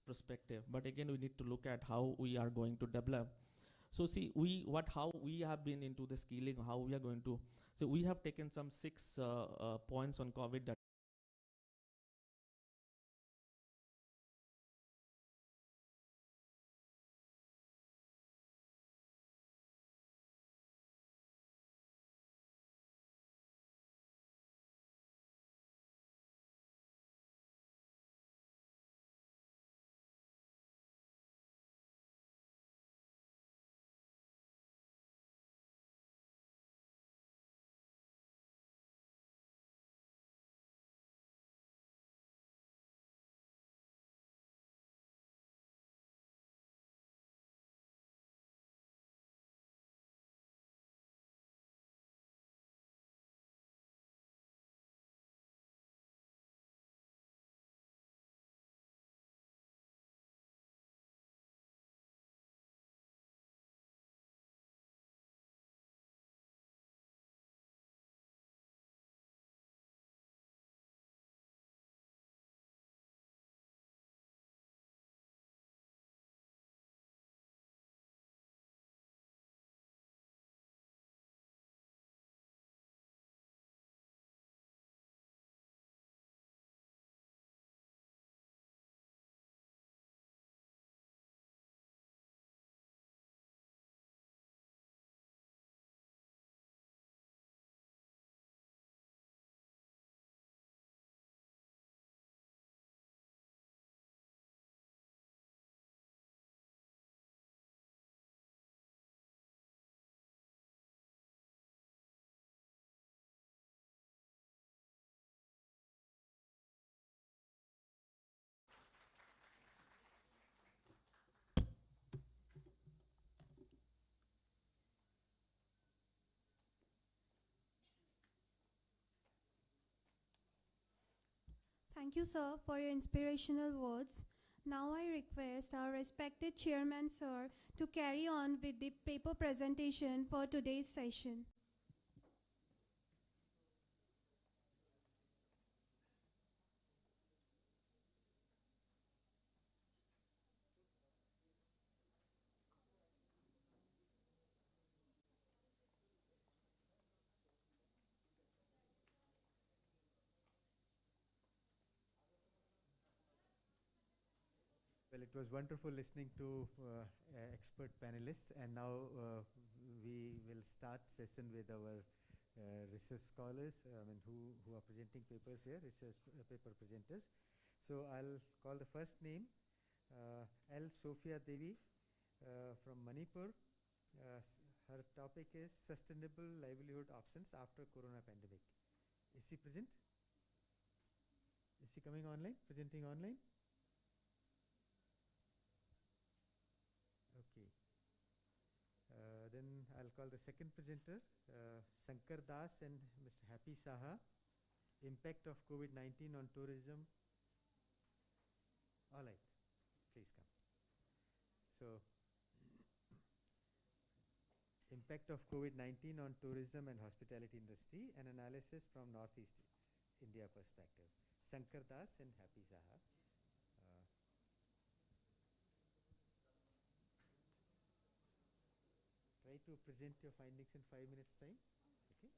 perspective. But again, we need to look at how we are going to develop. So see, how we have been into the skilling, how we are going to. So we have taken some 6 points on COVID that Thank you, sir, for your inspirational words. Now I request our respected chairman, sir, to carry on with the paper presentation for today's session. Well, it was wonderful listening to expert panelists, and now we will start session with our research scholars, who are presenting papers here, research paper presenters. So I'll call the first name, L. Sophia Devi from Manipur. Her topic is Sustainable Livelihood Options After Corona Pandemic. Is she present? Is she coming online, presenting online? Okay. Then I'll call the second presenter, Shankar Das and Mr. Happy Saha. Impact of COVID-19 on tourism. All right, please come. So, impact of COVID-19 on tourism and hospitality industry, an analysis from Northeast India perspective. Shankar Das and Happy Saha. Try to present your findings in 5 minutes time. Okay.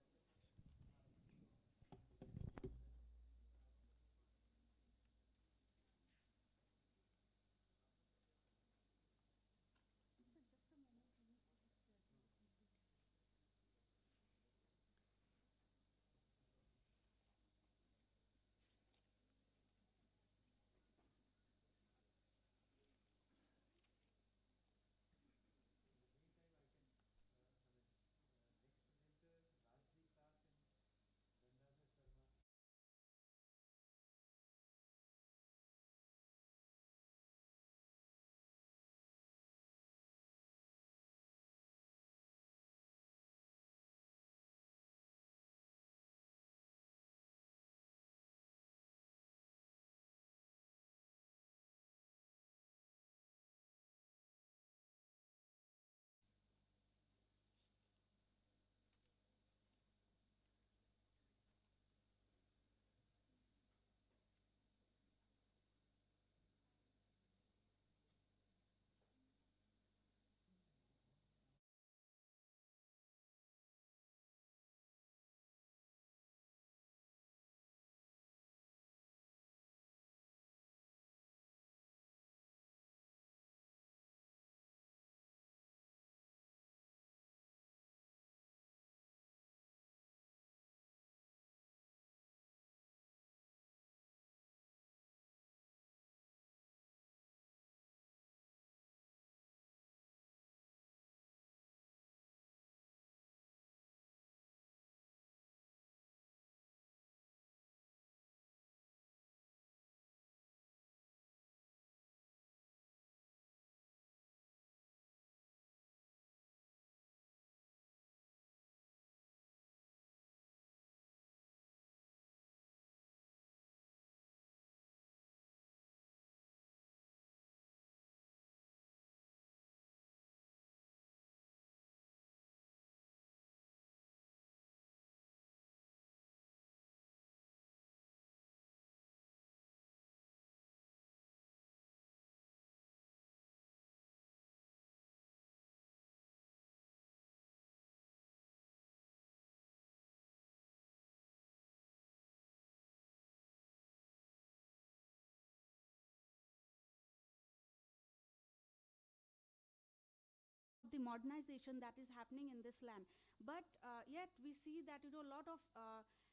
the modernization that is happening in this land. But yet we see that, a lot of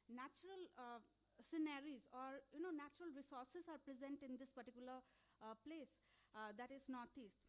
natural sceneries or, natural resources are present in this particular place, that is Northeast.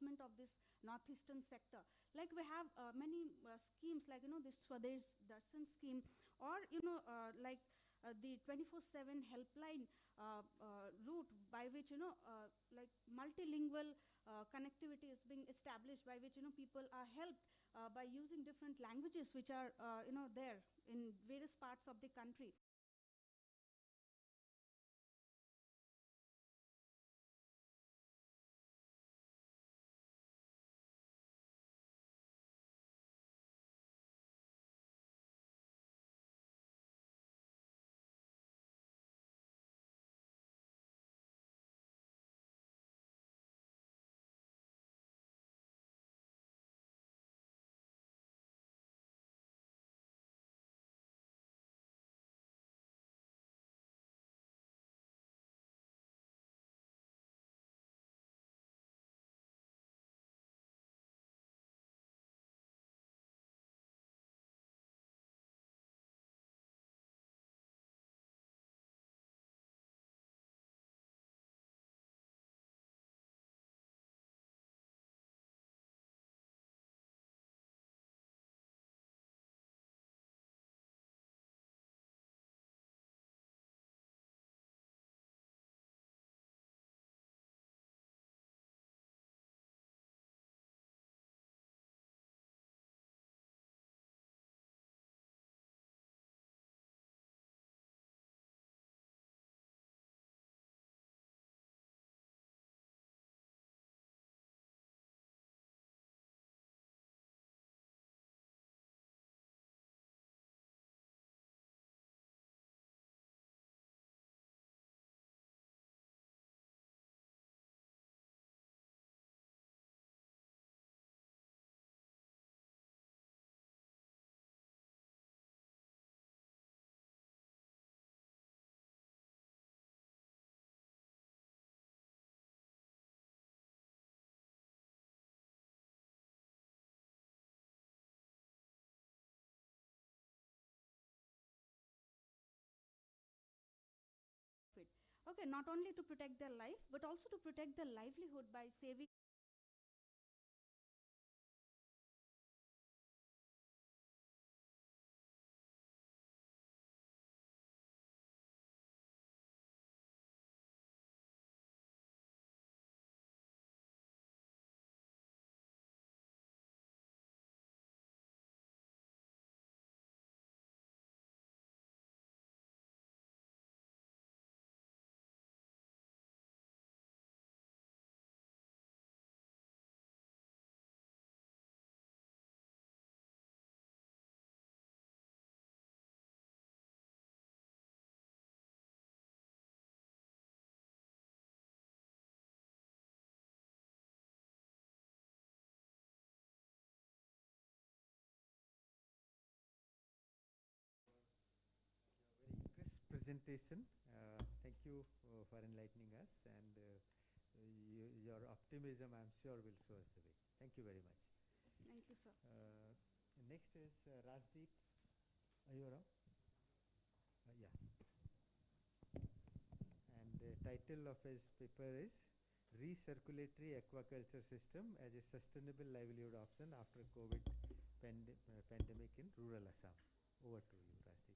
of this northeastern sector. Like we have many schemes, like this Swadesh Darshan scheme, or like the 24/7 helpline route, by which like multilingual connectivity is being established, by which people are helped by using different languages which are there in various parts of the country. Okay, not only to protect their life, but also to protect their livelihood by saving. Very crisp presentation. Thank you for enlightening us, and your optimism, I'm sure, will show us the way. Thank you very much. Thank you, sir. Next is Rajdeep. Are you around? Yeah. And the title of his paper is Recirculatory Aquaculture System as a Sustainable Livelihood Option After COVID Pandemic in Rural Assam. Over to you, Rajdeep.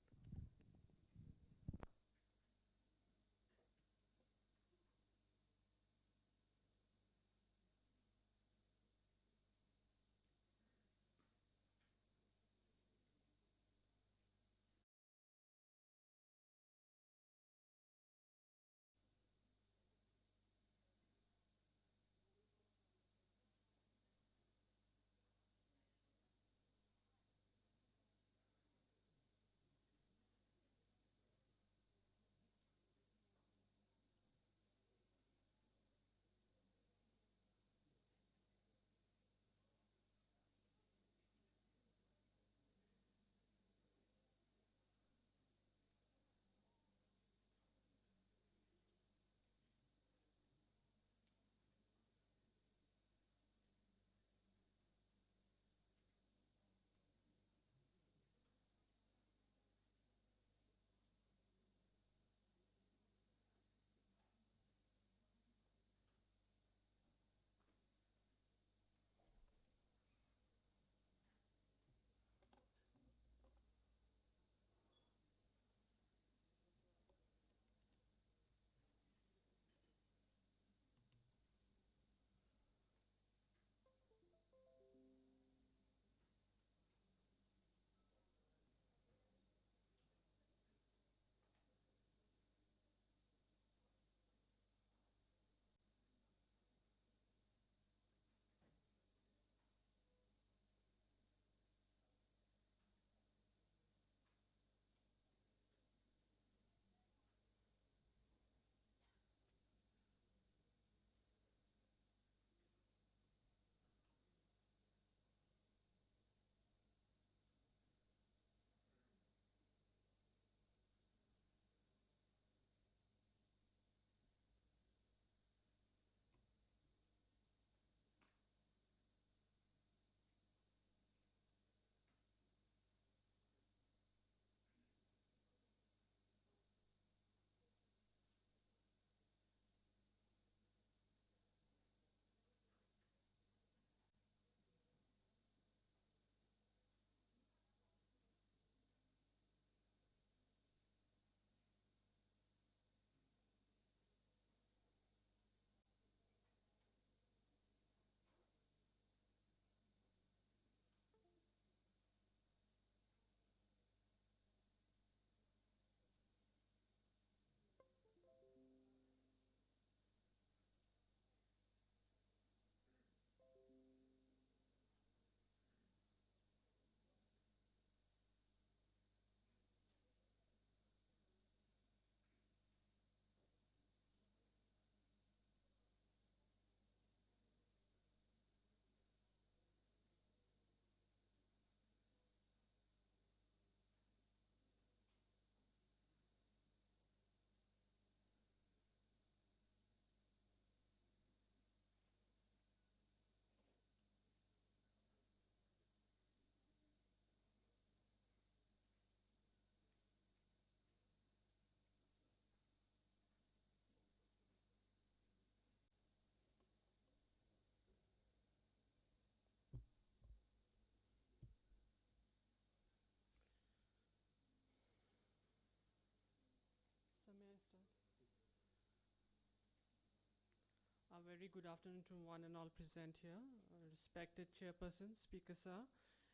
very good afternoon to one and all present here, respected chairperson, speaker sir,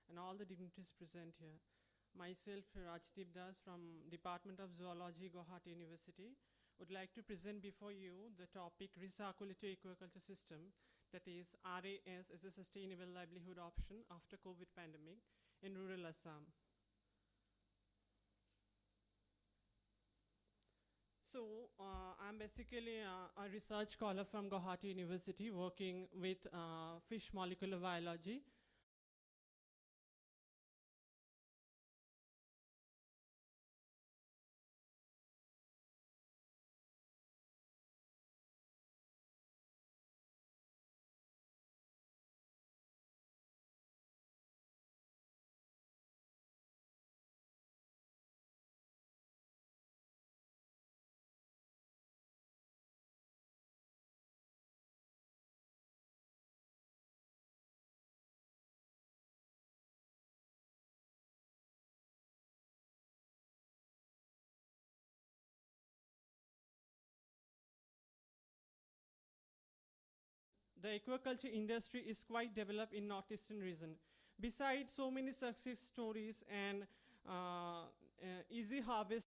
and all the dignitaries present here. Myself, Rajdeep Das from Department of Zoology, Guwahati University, would like to present before you the topic Recirculatory Aquaculture System, that is RAS as a sustainable livelihood option after COVID pandemic in rural Assam. So I'm basically a research scholar from Guwahati University working with fish molecular biology. The aquaculture industry is quite developed in northeastern region. Besides so many success stories and easy harvest,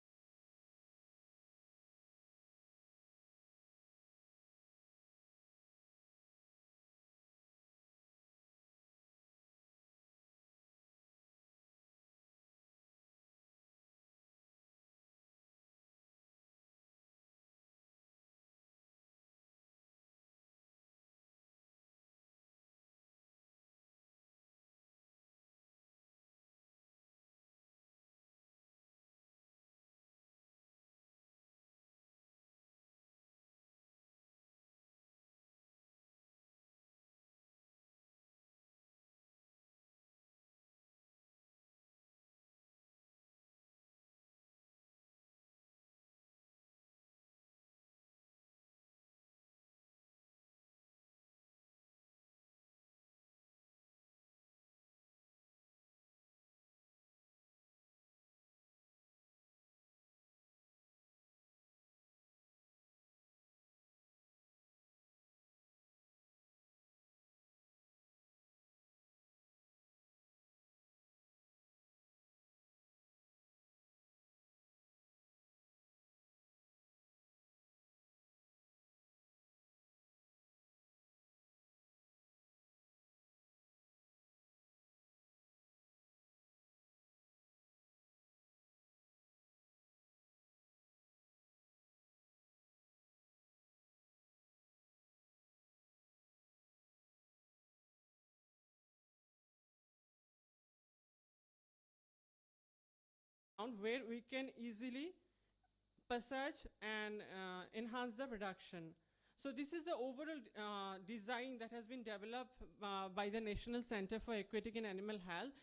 where we can easily passage and enhance the production. So this is the overall design that has been developed by the National Center for Aquatic and Animal Health.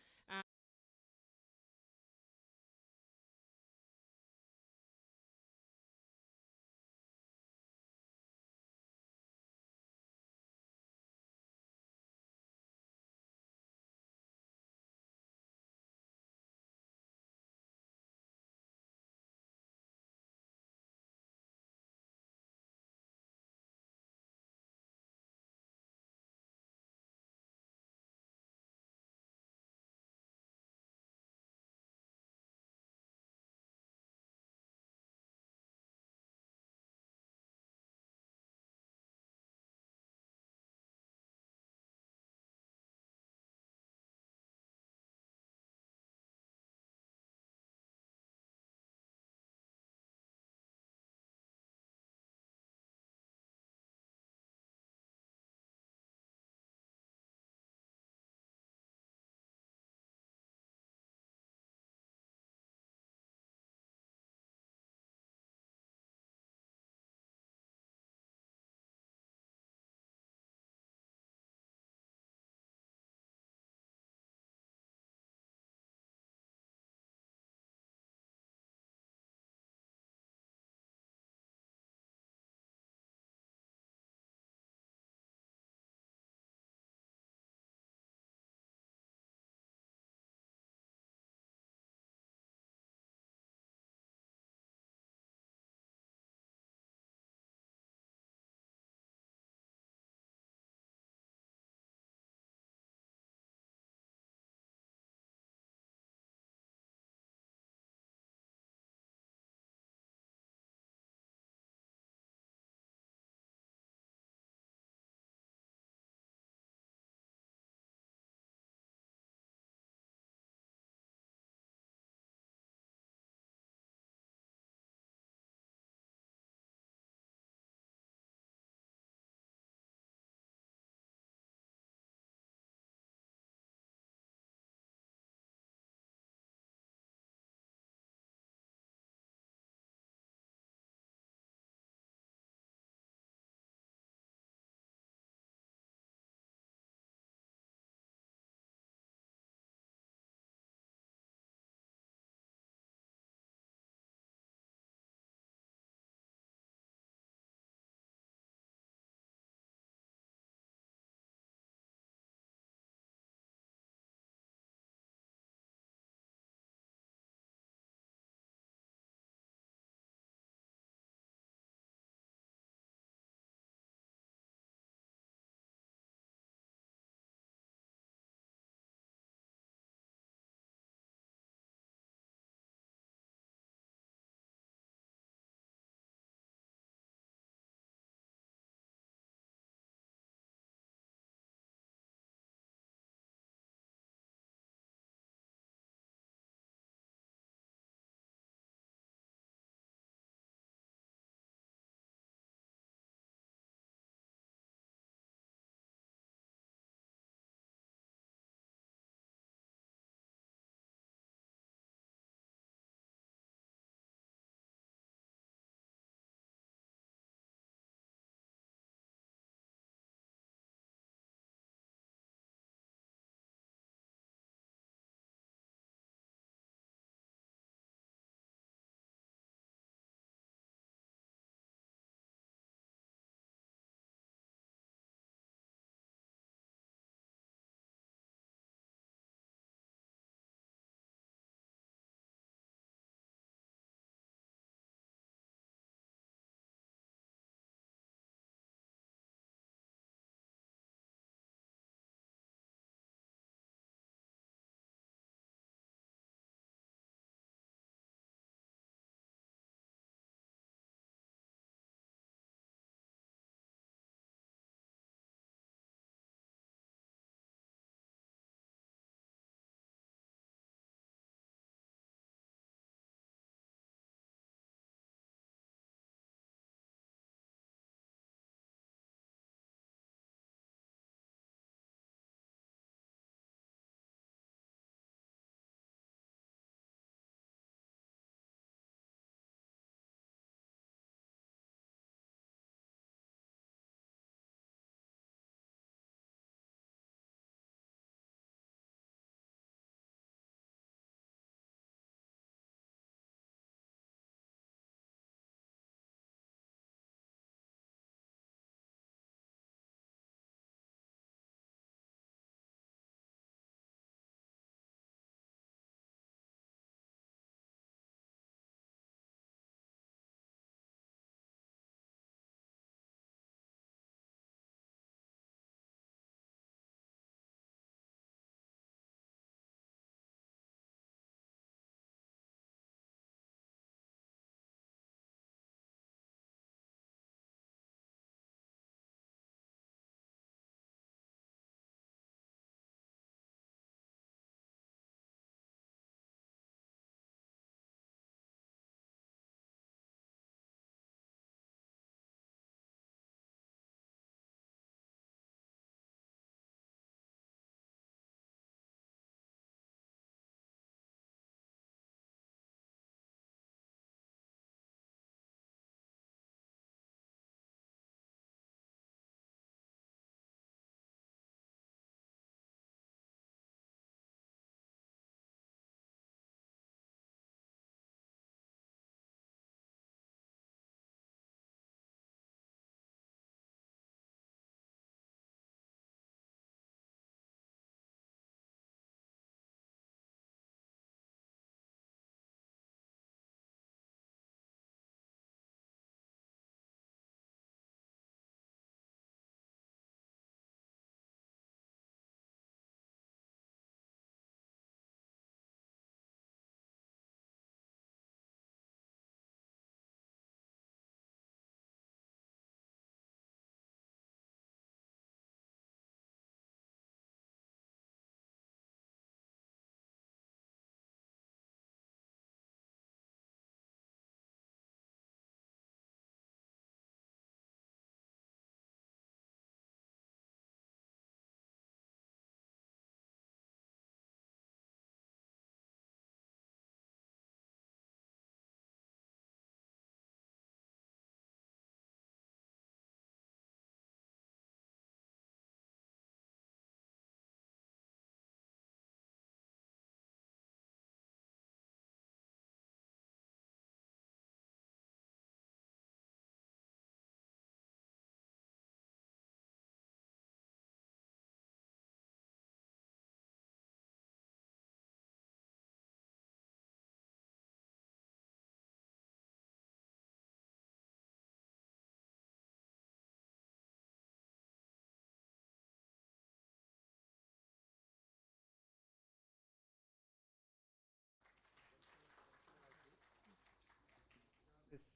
this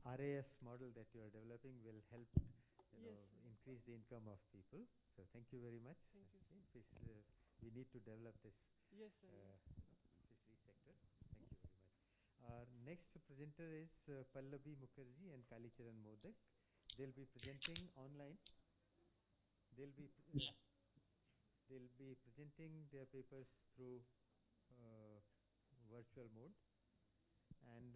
RAS model that you are developing will help, Yes, sir. increase the income of people. So thank you very much. Thank you, sir. Please, we need to develop this Yes, sir. fishery sector. Thank you very much. Our next presenter is Pallavi Mukherjee and Kalicharan Modak. They'll be presenting online. They'll be presenting their papers through virtual mode. And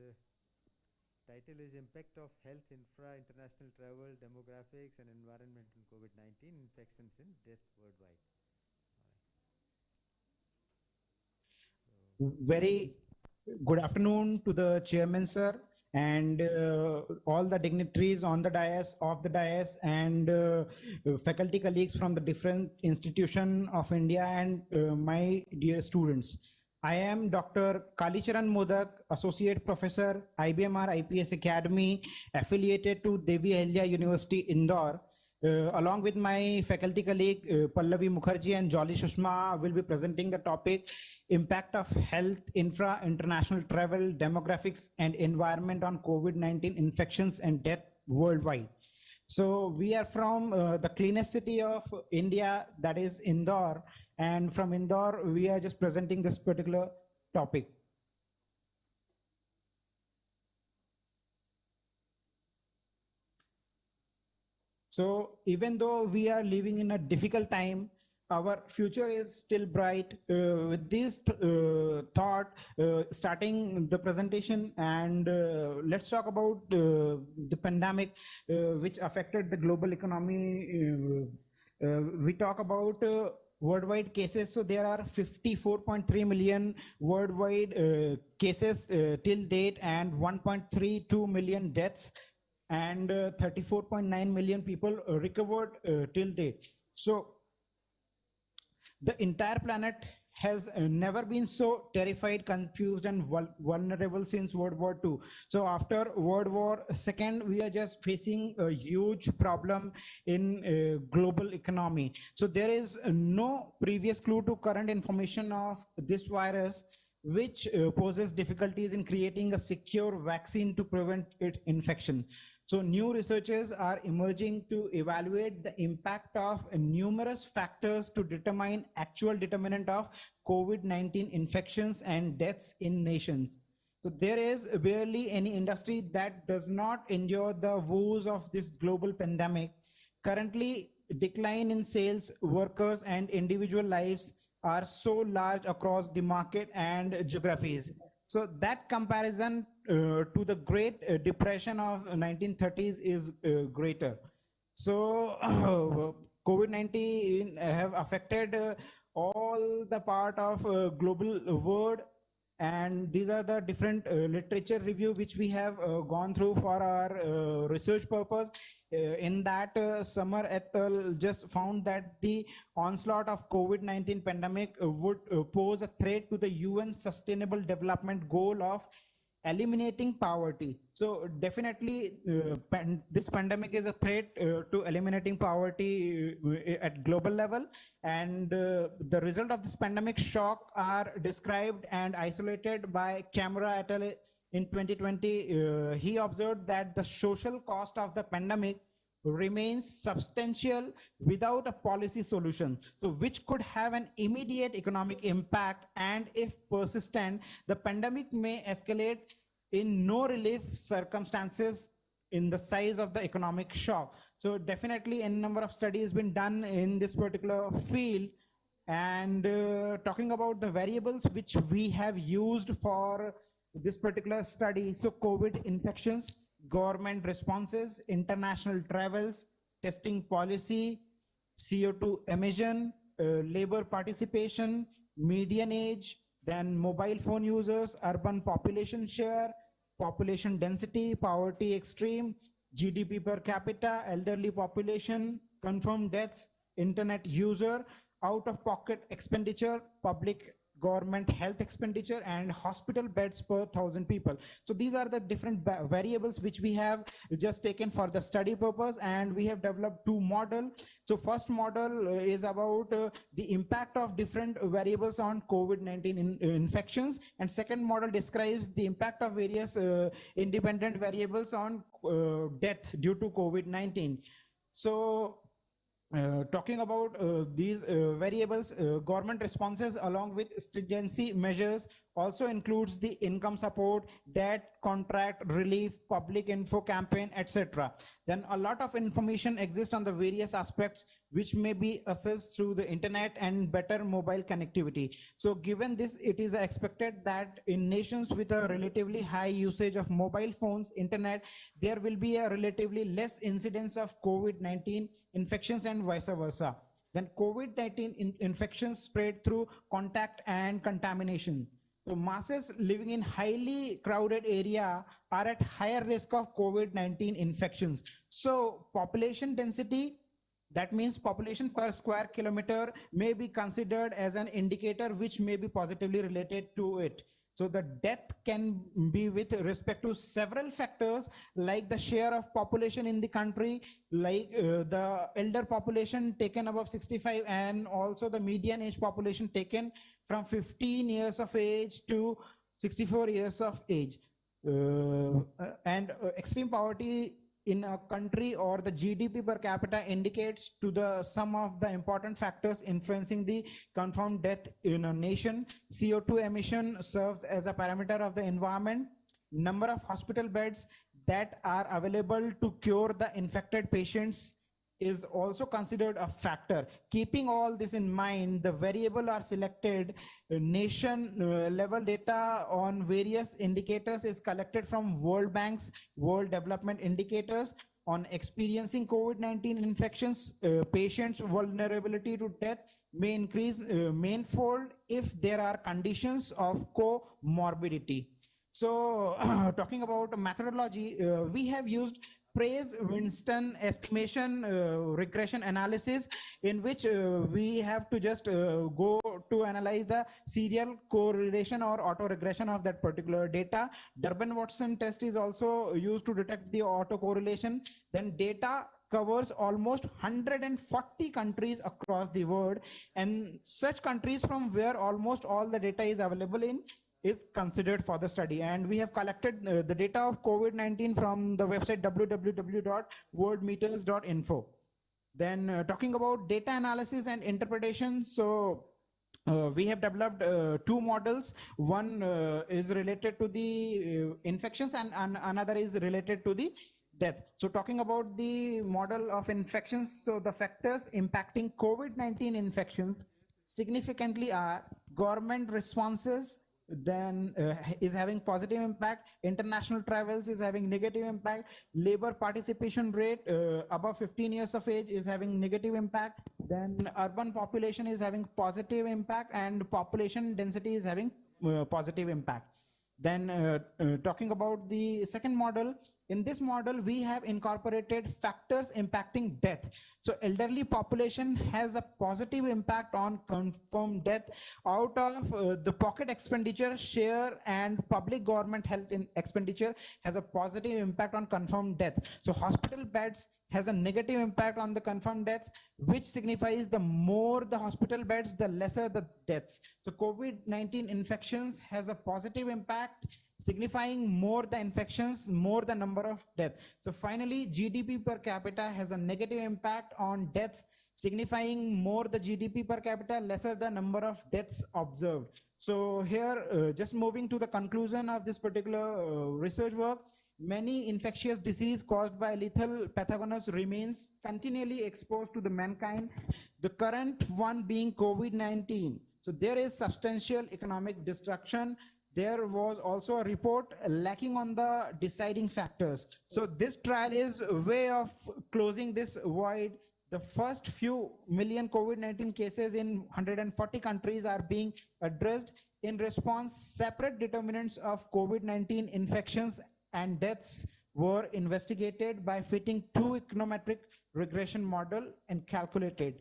title is Impact of Health Infra, International Travel, Demographics and Environment in COVID-19 Infections in Death Worldwide. Very good afternoon to the chairman, sir, and all the dignitaries on the dais, off the dais, and faculty colleagues from the different institution of India, and my dear students. I am Dr. Kalicharan Modak, Associate Professor, IBMR IPS Academy, affiliated to Devi Ahalya University, Indore. Along with my faculty colleague Pallavi Mukherjee and Jolly Shushma will be presenting the topic Impact of Health, Infra, International Travel, Demographics and Environment on COVID-19 Infections and Death Worldwide. So we are from the cleanest city of India, that is Indore, and from Indore we are just presenting this particular topic. So even though we are living in a difficult time, our future is still bright. With this thought, starting the presentation, and let's talk about the pandemic which affected the global economy. We talk about worldwide cases. So there are 54.3 million worldwide cases till date, and 1.32 million deaths, and 34.9 million people recovered till date. So the entire planet has never been so terrified, confused, and vulnerable since World War II. So after World War II, we are just facing a huge problem in global economy. So there is no previous clue to current information of this virus, which poses difficulties in creating a secure vaccine to prevent its infection. So new researches are emerging to evaluate the impact of numerous factors to determine actual determinant of COVID-19 infections and deaths in nations. So there is barely any industry that does not endure the woes of this global pandemic. Currently, decline in sales, workers, and individual lives are so large across the market and geographies. So that comparison to the Great Depression of 1930s is greater. So COVID-19 have affected all the part of global world, and these are the different literature review which we have gone through for our research purpose. In that, Summer et al. Just found that the onslaught of COVID-19 pandemic would pose a threat to the UN Sustainable Development Goal of eliminating poverty. So definitely this pandemic is a threat to eliminating poverty at global level, and the result of this pandemic shock are described and isolated by Camera et al. In 2020. He observed that the social cost of the pandemic remains substantial without a policy solution, so which could have an immediate economic impact, and if persistent, the pandemic may escalate in no relief circumstances in the size of the economic shock. So definitely a number of studies been done in this particular field, and talking about the variables which we have used for this particular study. So COVID infections, government responses, international travels, testing policy, CO2 emission, labor participation, median age, then mobile phone users, urban population share, population density, poverty extreme, GDP per capita, elderly population, confirmed deaths, internet user, out-of-pocket expenditure, public government health expenditure, and hospital beds per 1,000 people. So these are the different variables which we have just taken for the study purpose, and we have developed two models. So first model is about the impact of different variables on COVID-19 infections, and second model describes the impact of various independent variables on death due to COVID-19. So talking about these variables, government responses along with stringency measures also includes the income support, debt, contract, relief, public info campaign, etc. Then a lot of information exists on the various aspects which may be assessed through the internet and better mobile connectivity. So given this, it is expected that in nations with a relatively high usage of mobile phones, internet, there will be a relatively less incidence of COVID-19 infections and vice versa. Then COVID-19 infections spread through contact and contamination. So masses living in highly crowded area are at higher risk of COVID-19 infections. So population density, that means population per square kilometer, may be considered as an indicator which may be positively related to it. So the death can be with respect to several factors, like the share of population in the country, like the elder population taken above 65, and also the median age population taken from 15 years of age to 64 years of age. And extreme poverty in a country or the GDP per capita indicates to the some of the important factors influencing the confirmed death in a nation. CO2 emission serves as a parameter of the environment. Number of hospital beds that are available to cure the infected patients is also considered a factor. Keeping all this in mind, the variable are selected. Nation level data on various indicators is collected from World Bank's World Development Indicators on experiencing COVID-19 infections. Patients' vulnerability to death may increase manifold if there are conditions of comorbidity. So talking about methodology, we have used Praise-Winston estimation regression analysis, in which we have to just go to analyze the serial correlation or autoregression of that particular data. Durbin-Watson test is also used to detect the autocorrelation. Then data covers almost 140 countries across the world, and such countries from where almost all the data is available in is considered for the study. And we have collected the data of COVID-19 from the website www.worldmeters.info. Then talking about data analysis and interpretation, so we have developed two models. One is related to the infections, and another is related to the death. So talking about the model of infections, so the factors impacting COVID-19 infections significantly are government responses, then is having positive impact, international travels is having negative impact, labor participation rate above 15 years of age is having negative impact, then urban population is having positive impact, and population density is having positive impact. Then talking about the second model, in this model we have incorporated factors impacting death. So elderly population has a positive impact on confirmed death out of the pocket expenditure share, and public government health expenditure has a positive impact on confirmed death. So hospital beds has a negative impact on the confirmed deaths, which signifies the more the hospital beds, the lesser the deaths. So COVID-19 infections has a positive impact, signifying more the infections, more the number of deaths. So finally, GDP per capita has a negative impact on deaths, signifying more the GDP per capita, lesser the number of deaths observed. So here, just moving to the conclusion of this particular research work, many infectious disease caused by lethal pathogens remains continually exposed to the mankind, the current one being COVID-19. So there is substantial economic destruction. There was also a report lacking on the deciding factors. So this trial is a way of closing this void. The first few million COVID-19 cases in 140 countries are being addressed. In response, separate determinants of COVID-19 infections and deaths were investigated by fitting two econometric regression model and calculated.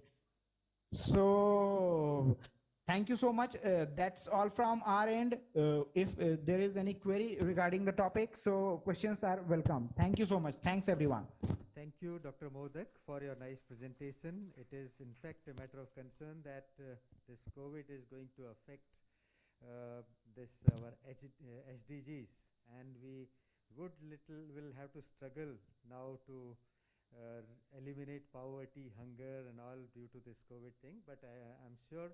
So Thank you so much. That's all from our end. If there is any query regarding the topic, so questions are welcome. Thank you so much. Thanks, everyone. Thank you, Dr. Modak, for your nice presentation. It is, in fact, a matter of concern that this COVID is going to affect this our SDGs, and we will have to struggle now to eliminate poverty, hunger, and all due to this COVID thing. But I'm sure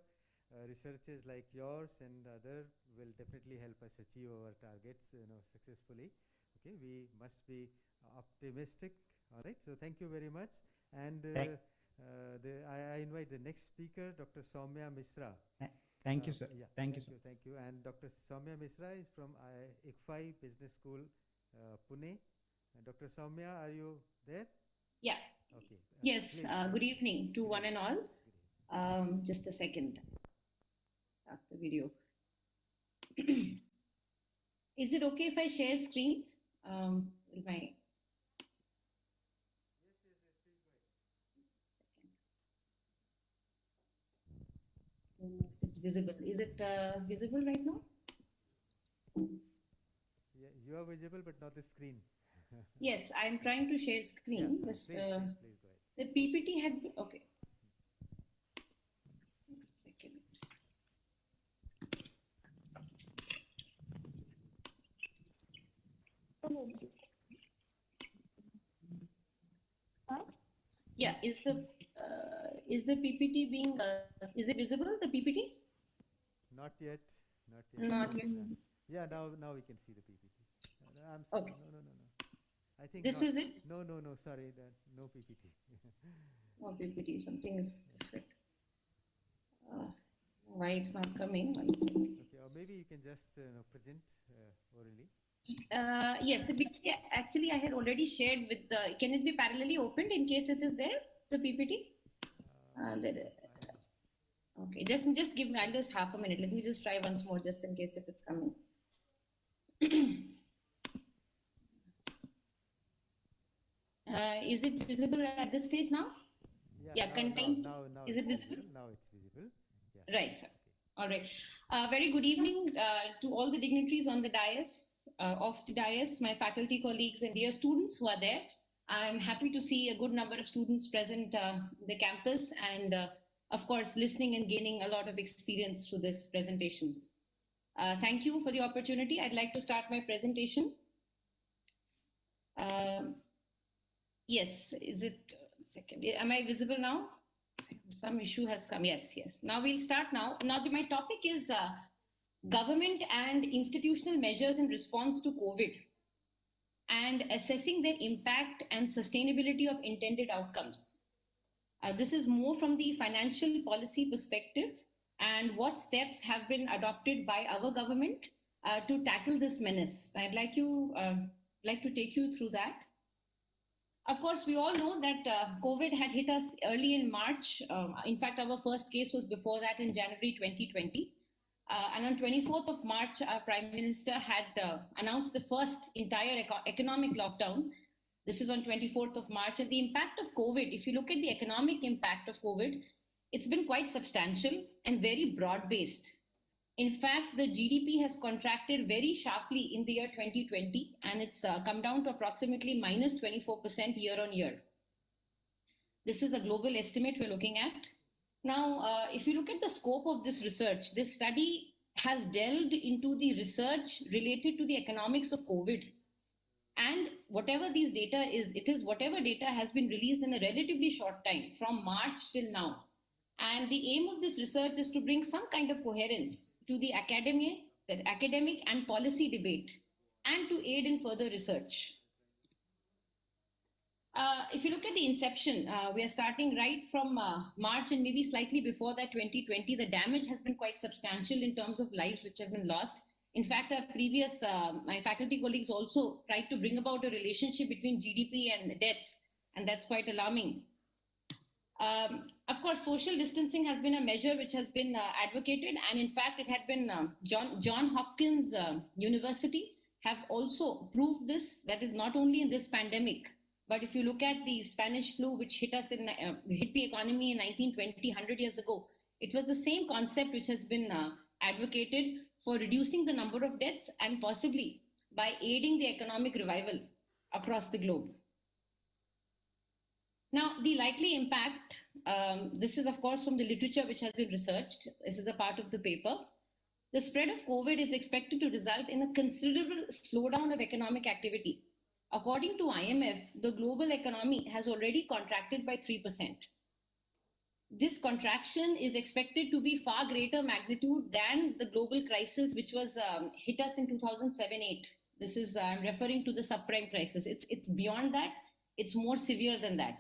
researches like yours and other will definitely help us achieve our targets, successfully. Okay, we must be optimistic. All right. So thank you very much. And I invite the next speaker, Dr. Soumya Misra. Thank you, sir. Yeah, thank you, sir. Thank you. And Dr. Soumya Misra is from ICFI Business School, Pune. Dr. Soumya, are you there? Yeah. Okay. Yes. Good evening to one and all. Just a second. Start the video. Is it okay if I share screen? Will my it's visible. Is it visible right now? Yeah, you are visible, but not the screen. Yes, I'm trying to share screen. Yeah, Just please go ahead. the PPT had been okay. Second. Yeah, is the PPT being is it visible, the PPT? Not yet. Not yet. Not yet. Yeah, now we can see the PPT. I'm Okay. No. I think This not. is it? No. Sorry, no PPT. No PPT. Something is different. Why it's not coming? One second. Okay, or maybe you can just present orally. Yes, the PPT, actually I had already shared with the, can it be parallelly opened in case it is there, the PPT? Okay, just give me, I'll just half a minute. Let me just try once more just in case if it's coming. Is it visible at this stage now? Yeah, content. Now is it visible? Now it's visible. Yeah. Right, sir. All right. Very good evening to all the dignitaries on the dais, my faculty colleagues and dear students who are there. I'm happy to see a good number of students present in the campus and of course, listening and gaining a lot of experience through these presentations. Thank you for the opportunity. I'd like to start my presentation. Yes, is it, second, am I visible now? Some issue has come, yes. Now we'll start now. Now my topic is government and institutional measures in response to COVID and assessing their impact and sustainability of intended outcomes. This is more from the financial policy perspective and what steps have been adopted by our government to tackle this menace. I'd like to take you through that. Of course, we all know that COVID had hit us early in March. In fact, our first case was before that in January 2020. And on 24th of March, our Prime Minister had announced the first entire economic lockdown. This is on 24th of March. And the impact of COVID, if you look at the economic impact of COVID, it's been quite substantial and very broad-based. In fact, the GDP has contracted very sharply in the year 2020, and it's come down to approximately minus 24% year on year. This is a global estimate we're looking at. Now, if you look at the scope of this research, this study has delved into the research related to the economics of COVID. And whatever these data is, it is whatever data has been released in a relatively short time from March till now. And the aim of this research is to bring some kind of coherence to the academic and policy debate and to aid in further research. If you look at the inception, we are starting right from March and maybe slightly before that 2020, the damage has been quite substantial in terms of lives which have been lost. In fact, our previous, my faculty colleagues also tried to bring about a relationship between GDP and deaths, and that's quite alarming. Of course, social distancing has been a measure which has been advocated, and in fact, it had been John Hopkins University have also proved this, that is not only in this pandemic, but if you look at the Spanish flu, which hit us in hit the economy in 1920, 100 years ago, It was the same concept which has been advocated for reducing the number of deaths and possibly by aiding the economic revival across the globe. Now, the likely impact, this is of course from the literature which has been researched. This is a part of the paper. The spread of COVID is expected to result in a considerable slowdown of economic activity. According to IMF, the global economy has already contracted by 3%. This contraction is expected to be far greater magnitude than the global crisis which was hit us in 2007-8. This is, I'm referring to the subprime crisis. It's beyond that. It's more severe than that.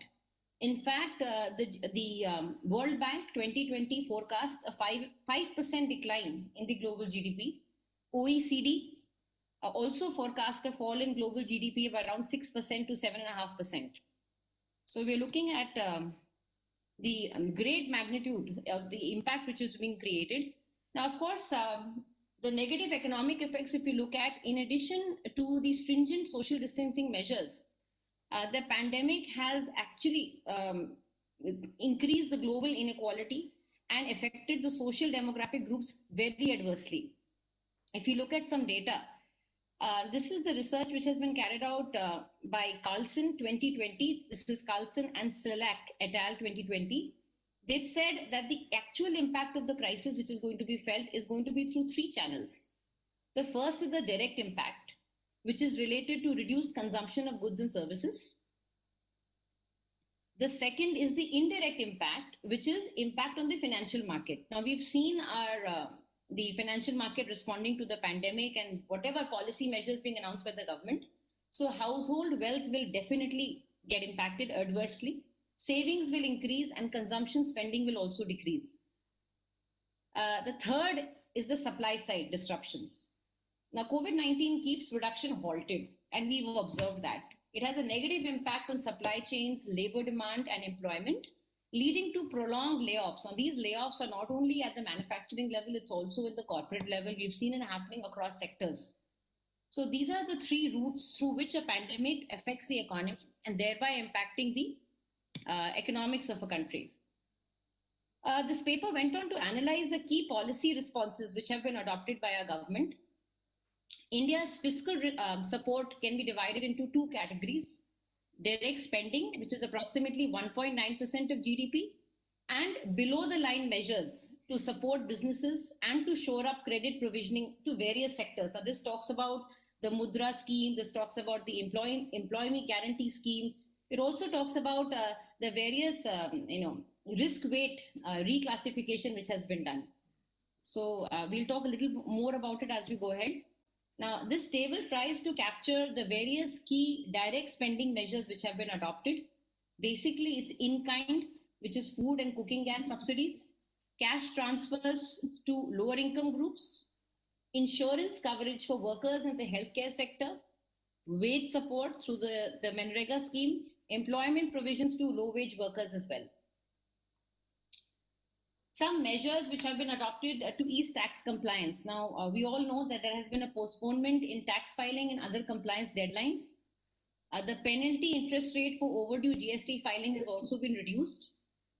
In fact, the World Bank 2020 forecasts a 5% decline in the global GDP. OECD also forecast a fall in global GDP of around 6% to 7.5%. So we're looking at the great magnitude of the impact which is being created. Now, of course, the negative economic effects, if you look at, in addition to the stringent social distancing measures, the pandemic has actually increased the global inequality and affected the social demographic groups very adversely. If you look at some data, this is the research which has been carried out by Carlson 2020. This is Carlson and Selak et al. 2020. They've said that the actual impact of the crisis which is going to be felt is going to be through 3 channels. The first is the direct impact, which is related to reduced consumption of goods and services. The second is the indirect impact, which is impact on the financial market. Now, we've seen the financial market responding to the pandemic and whatever policy measures being announced by the government. So household wealth will definitely get impacted adversely. Savings will increase and consumption spending will also decrease. The third is the supply side disruptions. Now, COVID-19 keeps production halted, and we've observed that. It has a negative impact on supply chains, labor demand, and employment, leading to prolonged layoffs. Now, these layoffs are not only at the manufacturing level, it's also in the corporate level. We've seen it happening across sectors. So these are the 3 routes through which a pandemic affects the economy and thereby impacting the economics of a country. This paper went on to analyze the key policy responses which have been adopted by our government. India's fiscal support can be divided into 2 categories: direct spending, which is approximately 1.9% of GDP, and below the line measures to support businesses and to shore up credit provisioning to various sectors. Now, this talks about the Mudra scheme, this talks about the employment guarantee scheme. It also talks about the various, risk weight reclassification which has been done. So we'll talk a little more about it as we go ahead. Now, this table tries to capture the various key direct spending measures which have been adopted. Basically, it's in-kind, which is food and cooking gas subsidies, cash transfers to lower income groups, insurance coverage for workers in the healthcare sector, wage support through the Manrega scheme, employment provisions to low-wage workers as well. Some measures which have been adopted to ease tax compliance. Now, we all know that there has been a postponement in tax filing and other compliance deadlines. The penalty interest rate for overdue GST filing has also been reduced.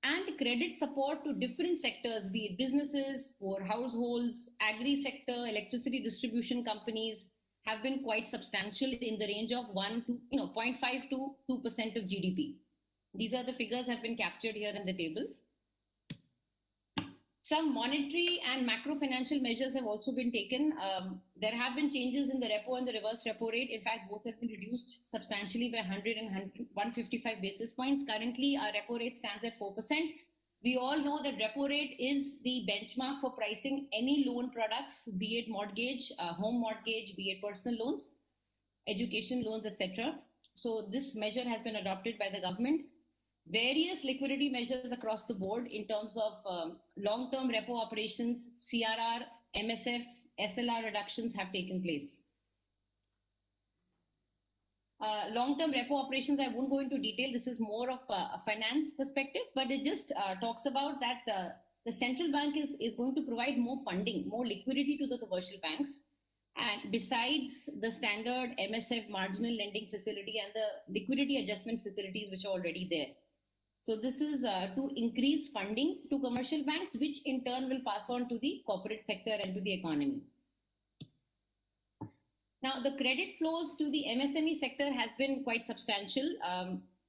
And credit support to different sectors, be it businesses, poor households, agri-sector, electricity distribution companies, have been quite substantial in the range of 0.5 to 2% of GDP. These are the figures have been captured here in the table. Some monetary and macro financial measures have also been taken. There have been changes in the repo and the reverse repo rate. In fact, both have been reduced substantially by 100 and 155 basis points. Currently, our repo rate stands at 4%. We all know that repo rate is the benchmark for pricing any loan products, be it mortgage, home mortgage, be it personal loans, education loans, etc. So this measure has been adopted by the government. Various liquidity measures across the board in terms of long-term repo operations, CRR, MSF, SLR reductions have taken place. Long-term repo operations, I won't go into detail. This is more of a finance perspective, but it just talks about that the central bank is going to provide more funding, more liquidity to the commercial banks. And besides the standard MSF marginal lending facility and the liquidity adjustment facilities which are already there. So this is to increase funding to commercial banks, which in turn will pass on to the corporate sector and to the economy. Now, the credit flows to the MSME sector has been quite substantial.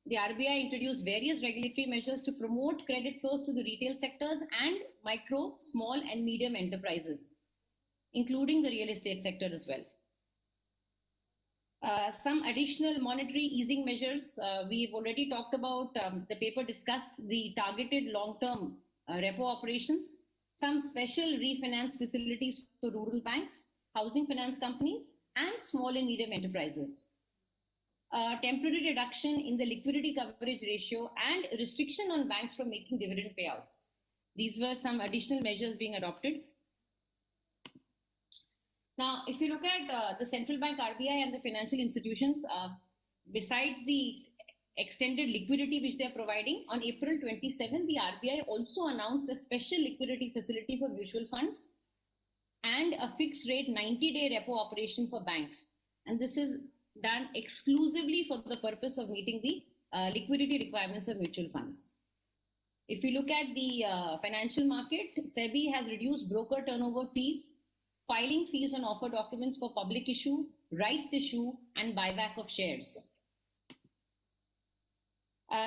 The RBI introduced various regulatory measures to promote credit flows to the retail sectors and micro, small and medium enterprises, including the real estate sector as well. Some additional monetary easing measures. We've already talked about, the paper discussed the targeted long-term repo operations, some special refinance facilities for rural banks, housing finance companies, and small and medium enterprises. Temporary reduction in the liquidity coverage ratio and restriction on banks from making dividend payouts. These were some additional measures being adopted. Now, if you look at the central bank, RBI and the financial institutions, besides the extended liquidity which they are providing, on April 27, the RBI also announced a special liquidity facility for mutual funds and a fixed rate 90-day repo operation for banks. And this is done exclusively for the purpose of meeting the liquidity requirements of mutual funds. If you look at the financial market, SEBI has reduced broker turnover fees, filing fees on offer documents for public issue, rights issue, and buyback of shares.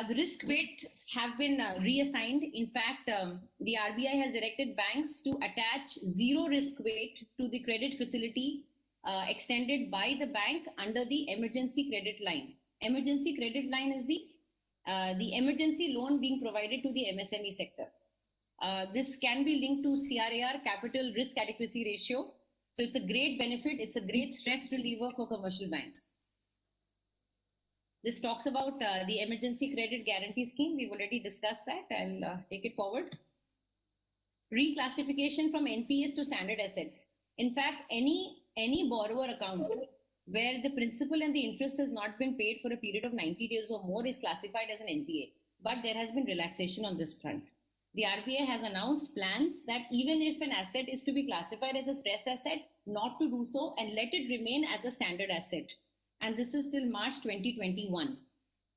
The risk weights have been reassigned. In fact, the RBI has directed banks to attach zero risk weight to the credit facility extended by the bank under the emergency credit line. Emergency credit line is the emergency loan being provided to the MSME sector. This can be linked to CRAR, capital risk adequacy ratio. So it's a great benefit. It's a great stress reliever for commercial banks. This talks about the emergency credit guarantee scheme. We've already discussed that. I'll take it forward. Reclassification from NPAs to standard assets. In fact, any borrower account where the principal and the interest has not been paid for a period of 90 days or more is classified as an NPA. But there has been relaxation on this front. The RBI has announced plans that even if an asset is to be classified as a stressed asset, not to do so and let it remain as a standard asset. And this is till March 2021.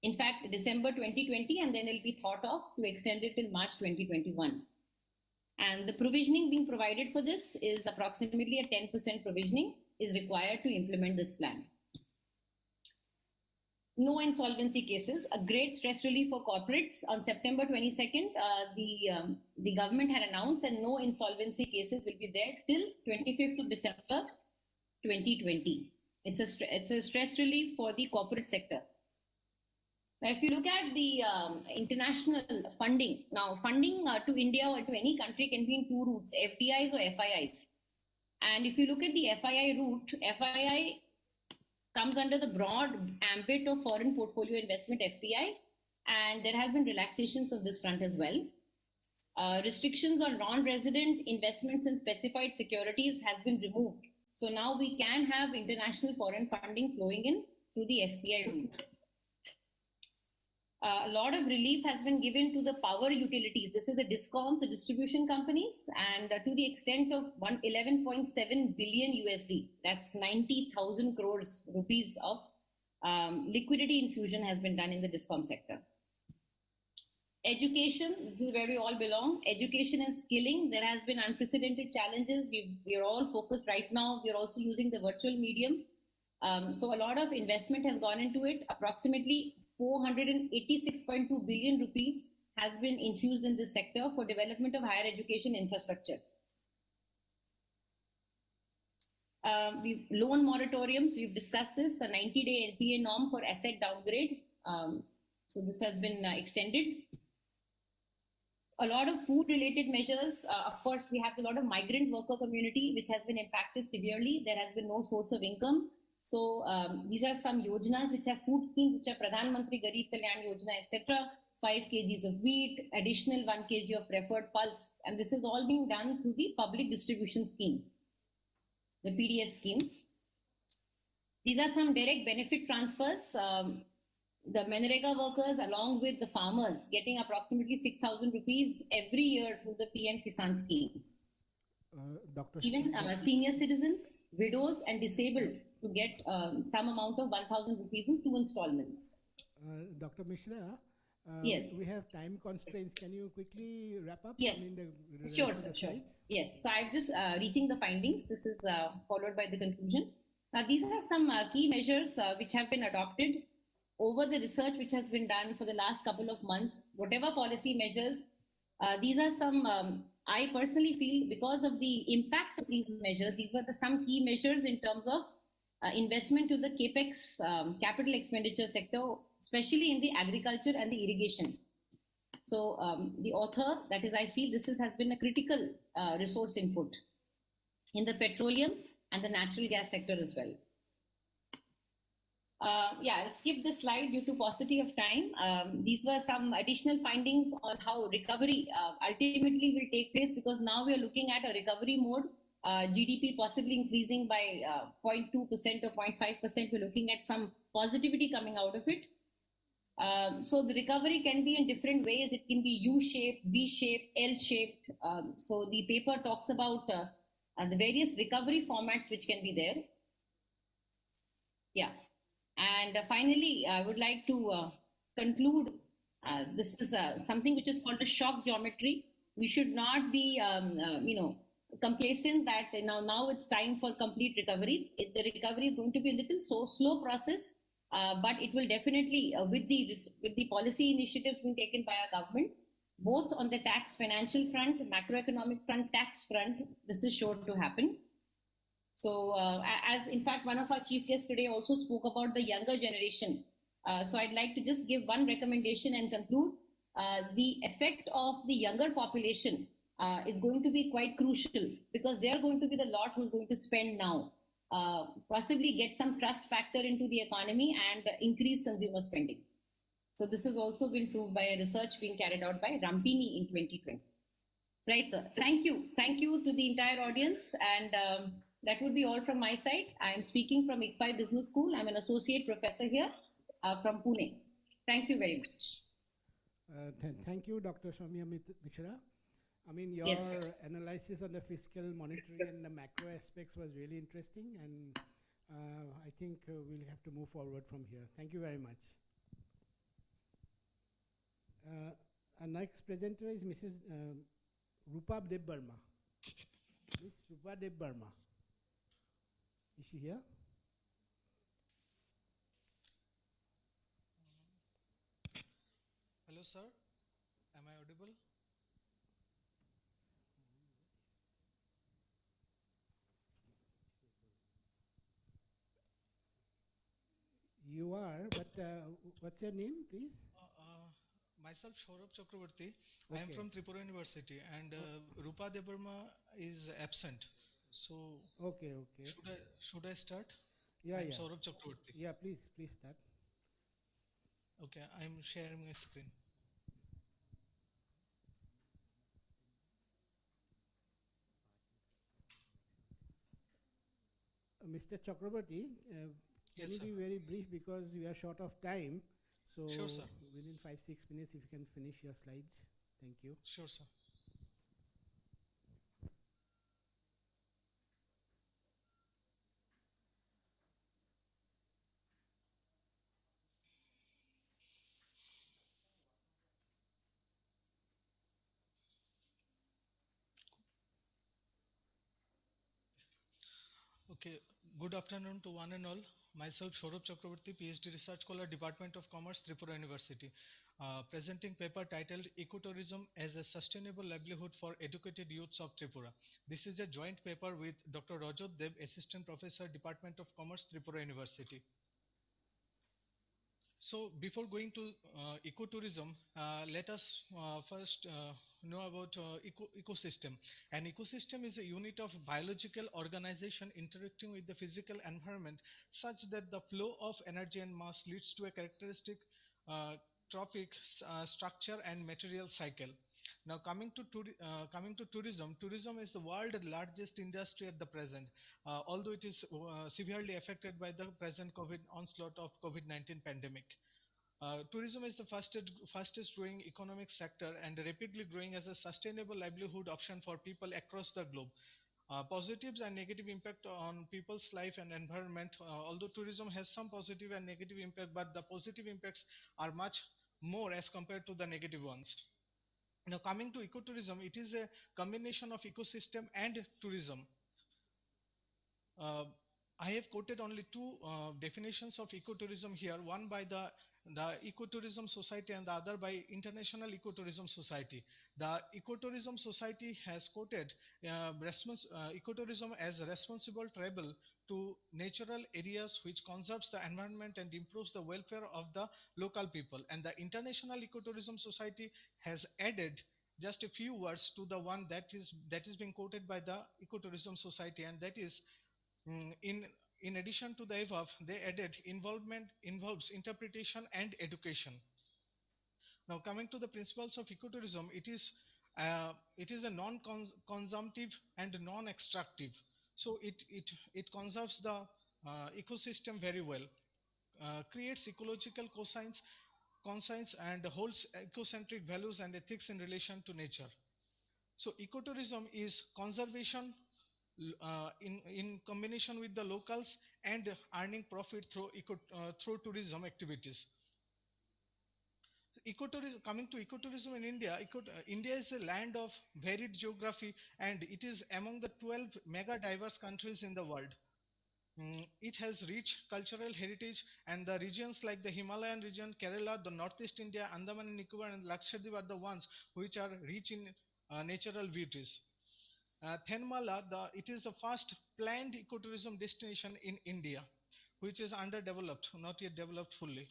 In fact, December 2020, and then it'll be thought of to extend it till March 2021. And the provisioning being provided for this is approximately a 10% provisioning is required to implement this plan. No insolvency cases, a great stress relief for corporates. On September 22nd, the government had announced that no insolvency cases will be there till 25th of December 2020. It's a stress relief for the corporate sector. Now, if you look at the international funding, now funding to India or to any country can be in two routes, FDIs or FIIs. And if you look at the FII route, FII comes under the broad ambit of foreign portfolio investment, FPI, and there have been relaxations on this front as well. Restrictions on non-resident investments in specified securities has been removed. So now we can have international foreign funding flowing in through the FPI route. A lot of relief has been given to the power utilities. This is the DISCOMs, the distribution companies, and to the extent of 11.7 billion USD. That's 90,000 crores rupees of liquidity infusion has been done in the DISCOM sector. Education, this is where we all belong. Education and skilling, there has been unprecedented challenges. We're all focused right now. We're also using the virtual medium. So a lot of investment has gone into it. Approximately 486.2 billion rupees has been infused in this sector for development of higher education infrastructure. Loan moratoriums, we've discussed this, a 90-day NPA norm for asset downgrade. So this has been extended. A lot of food-related measures. Of course, we have a lot of migrant worker community which has been impacted severely. There has been no source of income. So these are some yojanas which have food schemes, which are Pradhan Mantri Garib Kalyan Yojana, etc. 5 kgs of wheat, additional 1 kg of preferred pulse, and this is all being done through the public distribution scheme, the PDF scheme. These are some direct benefit transfers. The Manrega workers along with the farmers getting approximately 6,000 rupees every year through the PM Kisan scheme. Dr. Even senior citizens, widows and disabled to get some amount of 1,000 rupees in 2 installments. Dr. Mishra, Yes. We have time constraints. Can you quickly wrap up? Yes. Sure, sir, sure. Yes. So I've just reaching the findings. This is followed by the conclusion. These are some key measures which have been adopted over the research which has been done for the last couple of months. Whatever policy measures, these are some. I personally feel because of the impact of these measures, these were some key measures in terms of investment to the capex capital expenditure sector, especially in the agriculture and the irrigation. So the author, that is, I feel has been a critical resource input in the petroleum and the natural gas sector as well. Yeah, I'll skip this slide due to paucity of time. These were some additional findings on how recovery ultimately will take place, because now we are looking at a recovery mode, GDP possibly increasing by 0.2% or 0.5%. We're looking at some positivity coming out of it. So the recovery can be in different ways. It can be U-shaped, V-shaped, L-shaped. So the paper talks about the various recovery formats which can be there. Yeah. And finally, I would like to conclude. This is something which is called a shock geometry. We should not be, complacent that now it's time for complete recovery. The recovery is going to be a little slow process, but it will definitely, with the policy initiatives being taken by our government, both on the tax financial front, macroeconomic front, tax front, this is sure to happen. So as in fact, one of our chief guests today also spoke about the younger generation. So I'd like to just give one recommendation and conclude. The effect of the younger population is going to be quite crucial, because they're going to be the lot who's going to spend now, possibly get some trust factor into the economy and increase consumer spending. So this has also been proved by a research being carried out by Rampini in 2020. Right, sir. Thank you. Thank you to the entire audience. And that would be all from my side. I am speaking from ICFI Business School. I'm an associate professor here from Pune. Thank you very much. Thank you, Dr. Soumya Mishra. I mean, your analysis on the fiscal, monetary, and the macro aspects was really interesting, and I think we'll have to move forward from here. Thank you very much. Our next presenter is Mrs. Rupa Deb Burma. Miss Rupa Deb Burma. Is she here? Hello, sir. Am I audible? You are, but what's your name, please? Myself, Saurabh Chakravarti. Okay. I am from Tripura University, and Rupa Debarma is absent. So, okay. Should I start? Yeah, I'm Saurabh Chakravarti. Yeah, please start. Okay, I'm sharing my screen. Mr. Chakravarti, can you be very brief, because we are short of time? So sure, sir. Within 5-6 minutes, if you can finish your slides. Thank you. Sure, sir. Okay, good afternoon to one and all. Myself, Saurabh Chakravarti, PhD Research Scholar, Department of Commerce, Tripura University, presenting paper titled Ecotourism as a Sustainable Livelihood for Educated Youths of Tripura. This is a joint paper with Dr. Rajat Deb, Assistant Professor, Department of Commerce, Tripura University. So before going to ecotourism, let us first know about ecosystem. An ecosystem is a unit of biological organization interacting with the physical environment such that the flow of energy and mass leads to a characteristic trophic structure and material cycle. Now coming to tourism, tourism is the world's largest industry at the present, although it is severely affected by the present onslaught of COVID-19 pandemic. Tourism is the fastest growing economic sector and rapidly growing as a sustainable livelihood option for people across the globe. Positives and negative impact on people's life and environment. Although tourism has some positive and negative impact, but the positive impacts are much more as compared to the negative ones. Now, coming to ecotourism, it is a combination of ecosystem and tourism. Uh, I have quoted only two definitions of ecotourism here, one by the Ecotourism Society and the other by International Ecotourism Society. The Ecotourism Society has quoted ecotourism as responsible travel to natural areas which conserves the environment and improves the welfare of the local people. And the International Ecotourism Society has added just a few words to the one that is being quoted by the Ecotourism Society, and that is in addition to the above, they added involvement involves interpretation and education. Now, coming to the principles of ecotourism, it is a non-consumptive and non-extractive. So it conserves the ecosystem very well, creates ecological conscience and holds ecocentric values and ethics in relation to nature. So ecotourism is conservation in combination with the locals and earning profit through tourism activities. Ecotourism, coming to ecotourism in India, India is a land of varied geography and it is among the 12 mega diverse countries in the world. It has rich cultural heritage, and the regions like the Himalayan region, Kerala, the Northeast India, Andaman and Nicobar, and Lakshadweep are the ones which are rich in natural beauties. Thenmala, it is the first planned ecotourism destination in India, which is underdeveloped, not yet developed fully.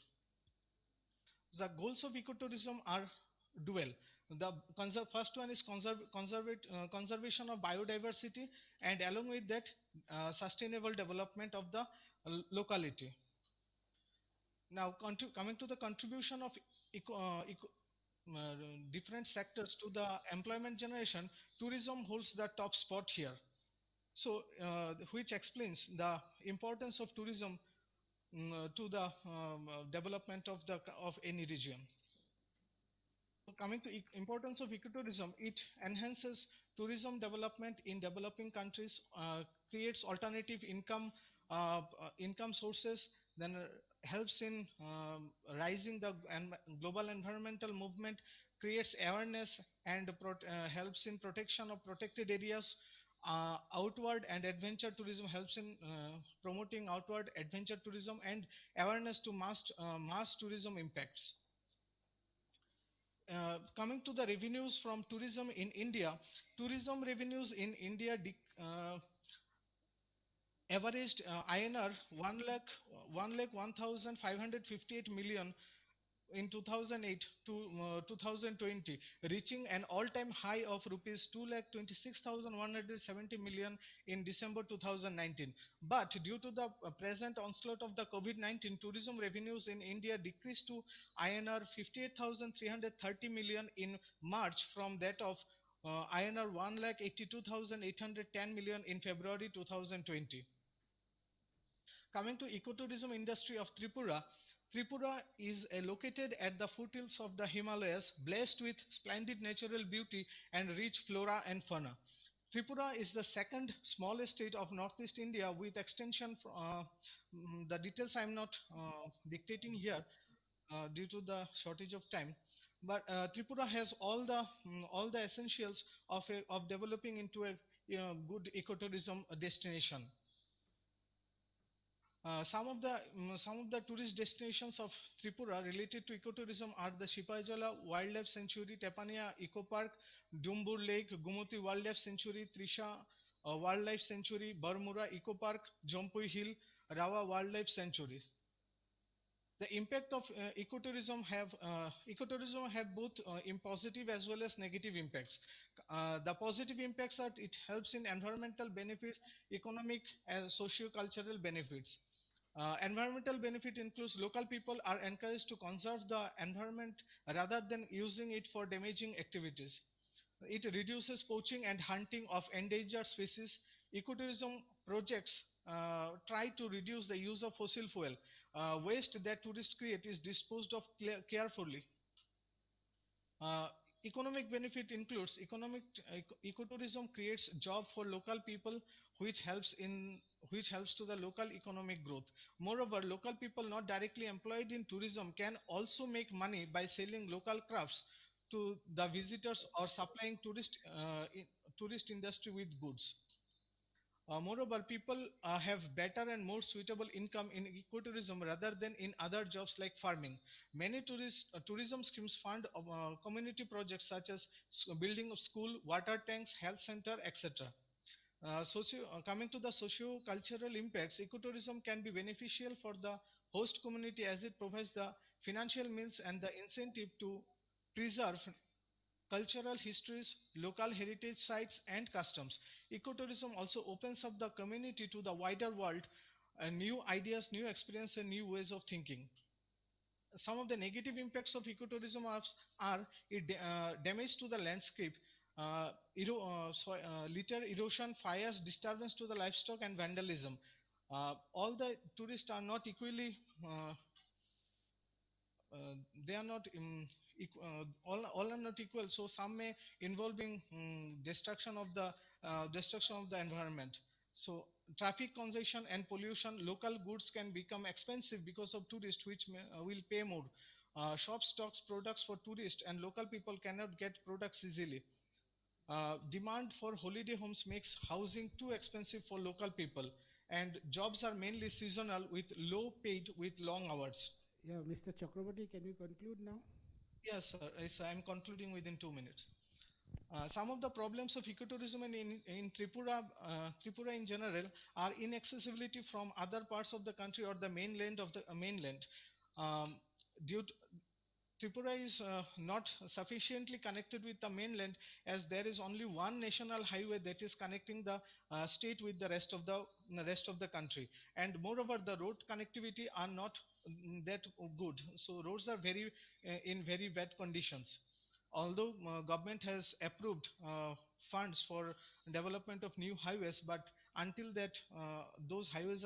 The goals of ecotourism are dual. The first one is conservation of biodiversity, and along with that, sustainable development of the locality. Now, coming to the contribution of eco, eco, uh, different sectors to the employment generation, tourism holds the top spot here. So, which explains the importance of tourism to the development of any region. Coming to importance of ecotourism, it enhances tourism development in developing countries, creates alternative income sources, then helps in rising the global environmental movement, creates awareness and helps in protection of protected areas. Outward and adventure tourism helps in promoting outward adventure tourism and awareness to mass tourism impacts. Coming to the revenues from tourism in India, tourism revenues in India averaged INR 1,0558 million in 2008 to 2020, reaching an all-time high of rupees 2,26,170 million in December 2019. But due to the present onslaught of the COVID-19, tourism revenues in India decreased to INR 58,330 million in March from that of INR 1,82,810 million in February 2020. Coming to ecotourism industry of Tripura, Tripura is located at the foothills of the Himalayas, blessed with splendid natural beauty and rich flora and fauna. Tripura is the second smallest state of Northeast India with extension. The details I am not dictating here due to the shortage of time. But Tripura has all the essentials of developing into a good ecotourism destination. Some of the tourist destinations of Tripura related to ecotourism are the Shipajala Wildlife Sanctuary, Tepania Eco Park, Dumbur Lake, Gumuti Wildlife Sanctuary, Trisha Wildlife Sanctuary, Barmura Eco Park, Jompui Hill, Rawa Wildlife Sanctuary. The impact of ecotourism have both positive as well as negative impacts. The positive impacts are it helps in environmental benefits, economic and socio-cultural benefits. Environmental benefit includes local people are encouraged to conserve the environment rather than using it for damaging activities. It reduces poaching and hunting of endangered species. Ecotourism projects try to reduce the use of fossil fuel. Waste that tourists create is disposed of carefully. Uh, Economic benefit includes ecotourism creates job for local people, which helps to the local economic growth. Moreover, local people not directly employed in tourism can also make money by selling local crafts to the visitors or supplying tourist industry with goods. Moreover, people have better and more suitable income in ecotourism rather than in other jobs like farming. Many tourism schemes fund community projects such as building of school, water tanks, health center, etc. Coming to the socio-cultural impacts, ecotourism can be beneficial for the host community as it provides the financial means and the incentive to preserve cultural histories, local heritage sites, and customs. Ecotourism also opens up the community to the wider world, new ideas, new experiences, and new ways of thinking. Some of the negative impacts of ecotourism are damage to the landscape, litter erosion, fires, disturbance to the livestock, and vandalism. All the tourists are not equally they are not all are not equal, so some may involving destruction of the environment. So traffic congestion and pollution, local goods can become expensive because of tourists, which will pay more. Shop stocks products for tourists and local people cannot get products easily. Demand for holiday homes makes housing too expensive for local people, and jobs are mainly seasonal with low paid with long hours. Yeah, Mr. Chakraborty, can you conclude now? Yes, sir. Yes, I am concluding within 2 minutes. Some of the problems of ecotourism in Tripura in general are inaccessibility from other parts of the country or the mainland of the mainland. Um, due to, Tripura is not sufficiently connected with the mainland, as there is only one national highway that is connecting the state with the rest of the country, and moreover the road connectivity are not that good. So roads are in very bad conditions. Although government has approved funds for development of new highways, but until that those highways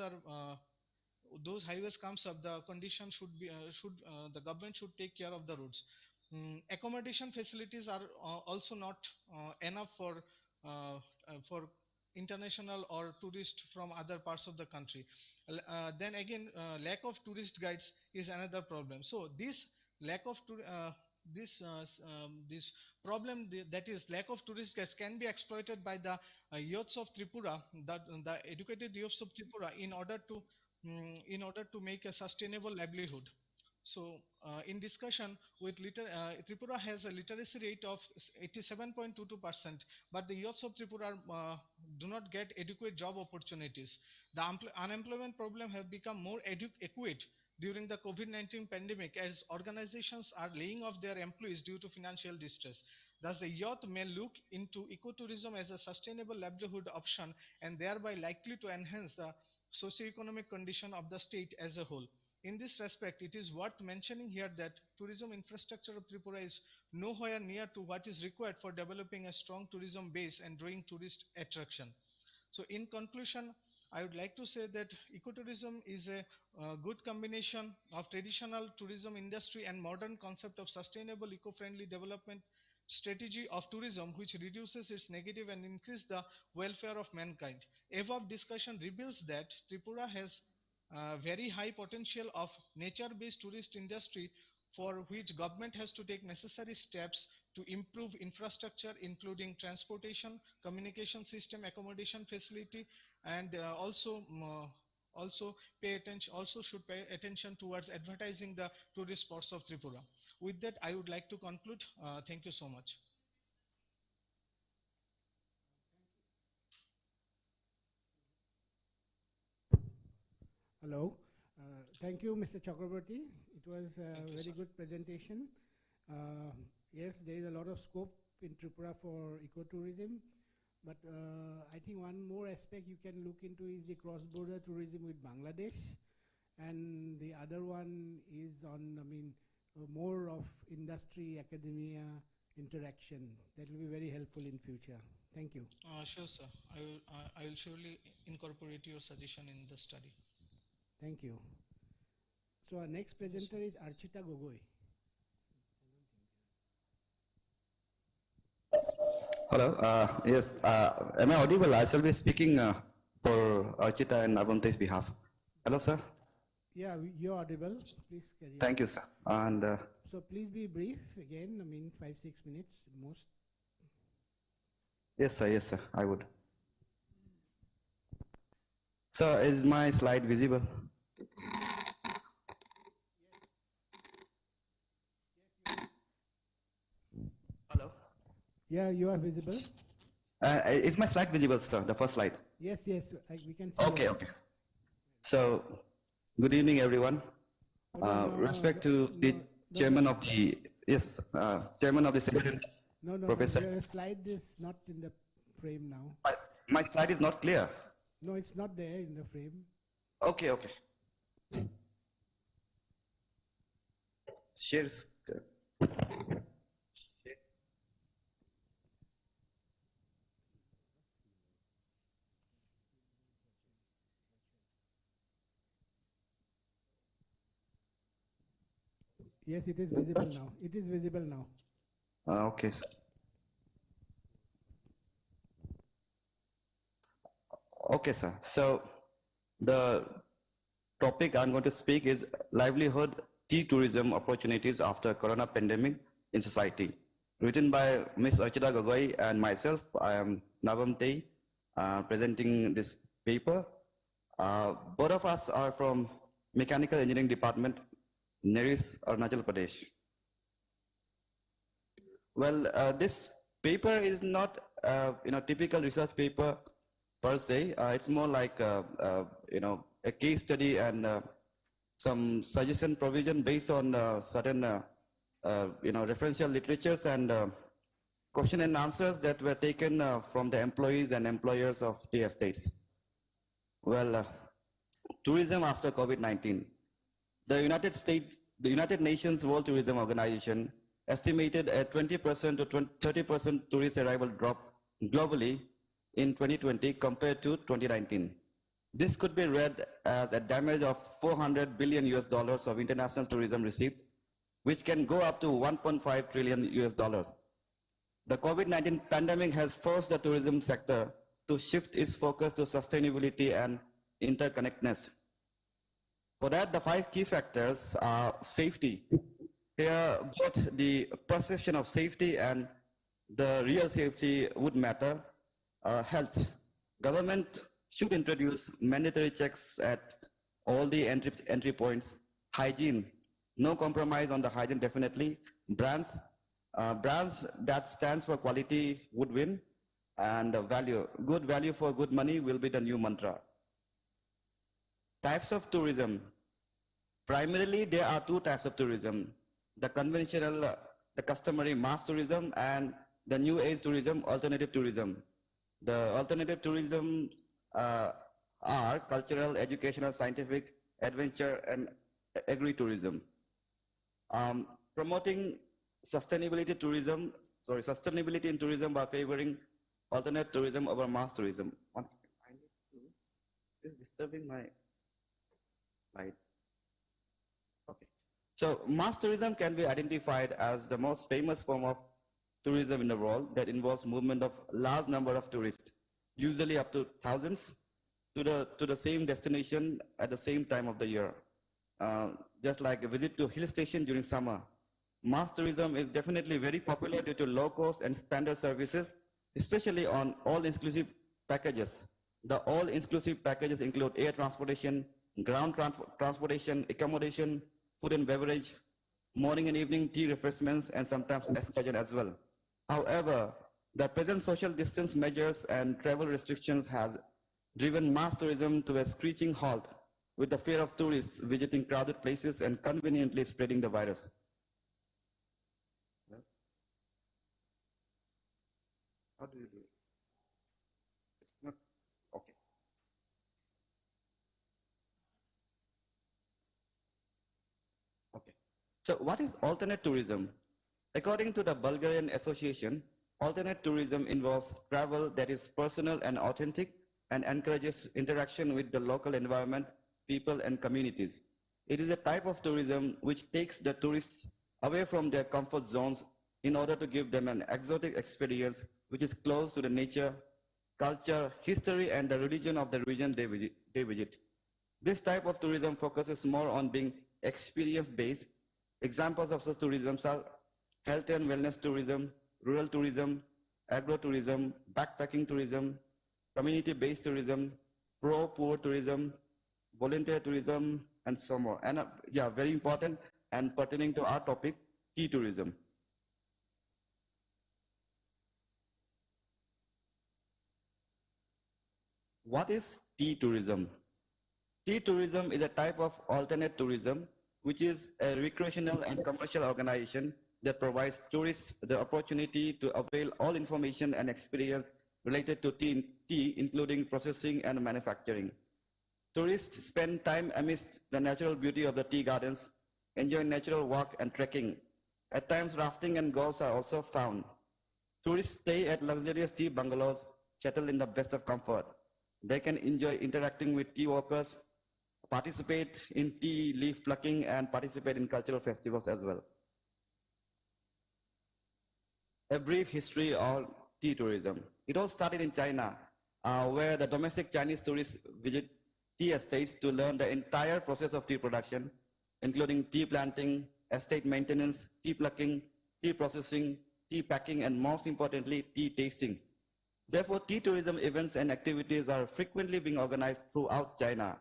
comes up, the condition should be the government should take care of the roads. Accommodation facilities are also not enough for international or tourists from other parts of the country. Then again, lack of tourist guides is another problem. So this lack of this problem, that is lack of tourist guides, can be exploited by the youths of Tripura, the educated youths of Tripura, in order to make a sustainable livelihood. So, in discussion with Tripura has a literacy rate of 87.22%, but the youths of Tripura do not get adequate job opportunities. The unemployment problem have become more acute during the COVID-19 pandemic, as organizations are laying off their employees due to financial distress. Thus, the youth may look into ecotourism as a sustainable livelihood option and thereby likely to enhance the socio-economic condition of the state as a whole. In this respect, it is worth mentioning here that tourism infrastructure of Tripura is nowhere near to what is required for developing a strong tourism base and drawing tourist attraction. So in conclusion, I would like to say that ecotourism is a good combination of traditional tourism industry and modern concept of sustainable eco-friendly development strategy of tourism, which reduces its negative and increase the welfare of mankind. Above discussion reveals that Tripura has very high potential of nature-based tourist industry, for which government has to take necessary steps to improve infrastructure, including transportation, communication system, accommodation facility, and also should pay attention towards advertising the tourist spots of Tripura. With that, I would like to conclude. Thank you so much. Hello. Thank you, Mr. Chakraborty. It was a very good presentation. Yes, there is a lot of scope in Tripura for ecotourism, but I think one more aspect you can look into is the cross-border tourism with Bangladesh, and the other one is on, more of industry, academia interaction. That will be very helpful in future. Thank you. Sure, sir. I will surely incorporate your suggestion in the study. Thank you. So our next presenter is Archita Gogoi. Hello. Yes. Am I audible? I shall be speaking for Archita and Avonte's behalf. Hello, sir. Yeah, you're audible. Please carry on. Thank you, sir. And So please be brief again. I mean, 5-6 minutes most. yes, sir, I would. Sir, is my slide visible? Hello? Yeah, you are visible. Is my slide visible, sir? The first slide? Yes, we can see. Okay, okay. So, good evening, everyone. Respect to the chairman of the, yes, chairman of the second, Professor. Your slide is not in the frame now. My slide is not clear. No, it's not there in the frame. Okay, okay. Shares. Yes, it is visible now. It is visible now. Okay, sir. Okay, sir. So the topic I'm going to speak is livelihood tea tourism opportunities after corona pandemic in society. Written by Ms. Archita Gogoi and myself. I am Navam Tei, presenting this paper. Both of us are from Mechanical Engineering Department, Neris, Arunachal Pradesh. Well, this paper is not typical research paper per se. It's more like a case study and some suggestion provision based on certain referential literatures and question and answers that were taken from the employees and employers of the estates. Well, tourism after COVID-19. The United Nations World Tourism Organization estimated a 20% to 30% tourist arrival drop globally in 2020 compared to 2019. This could be read as a damage of $400 billion of international tourism received, which can go up to $1.5 trillion. The COVID-19 pandemic has forced the tourism sector to shift its focus to sustainability and interconnectedness. For that, the 5 key factors are safety. Here, both the perception of safety and the real safety would matter. Health. Government should introduce mandatory checks at all the entry points. Hygiene. No compromise on the hygiene, definitely. Brands. Brands that stands for quality would win. And value. Good value for good money will be the new mantra. Types of tourism. Primarily, there are 2 types of tourism. The conventional, the customary mass tourism, and the new age tourism, alternative tourism. The alternative tourism are cultural, educational, scientific, adventure, and agri-tourism. Promoting sustainability in tourism by favoring alternate tourism over mass tourism. One second, I need to, it's disturbing my slide. Okay. So mass tourism can be identified as the most famous form of tourism in the world that involves movement of large number of tourists, usually up to thousands, to the same destination at the same time of the year. Just like a visit to hill station during summer. Mass tourism is definitely very popular due to low cost and standard services, especially on all-inclusive packages. The all-inclusive packages include air transportation, ground transportation, accommodation, food and beverage, morning and evening tea refreshments, and sometimes excursion as well. However, the present social distance measures and travel restrictions has driven mass tourism to a screeching halt, with the fear of tourists visiting crowded places and conveniently spreading the virus. How do you do it? It's not, okay. Okay. So what is alternate tourism? According to the Bulgarian Association, alternate tourism involves travel that is personal and authentic and encourages interaction with the local environment, people, and communities. It is a type of tourism which takes the tourists away from their comfort zones in order to give them an exotic experience which is close to the nature culture, history, and the religion of the region they visit. This type of tourism focuses more on being experience-based. Examples of such tourism are health and wellness tourism, rural tourism, agro-tourism, backpacking tourism, community-based tourism, pro-poor tourism, volunteer tourism, and so more. And yeah, very important and pertaining to our topic, tea tourism. What is tea tourism? Tea tourism is a type of alternate tourism, which is a recreational and commercial organization that provides tourists the opportunity to avail all information and experience related to tea, including processing and manufacturing. Tourists spend time amidst the natural beauty of the tea gardens, enjoy natural walk and trekking. At times, rafting and golf are also found. Tourists stay at luxurious tea bungalows, settled in the best of comfort. They can enjoy interacting with tea workers, participate in tea leaf plucking, and participate in cultural festivals as well. A brief history of tea tourism. It all started in China, where the domestic Chinese tourists visit tea estates to learn the entire process of tea production, including tea planting, estate maintenance, tea plucking, tea processing, tea packing, and most importantly, tea tasting. Therefore, tea tourism events and activities are frequently being organized throughout China.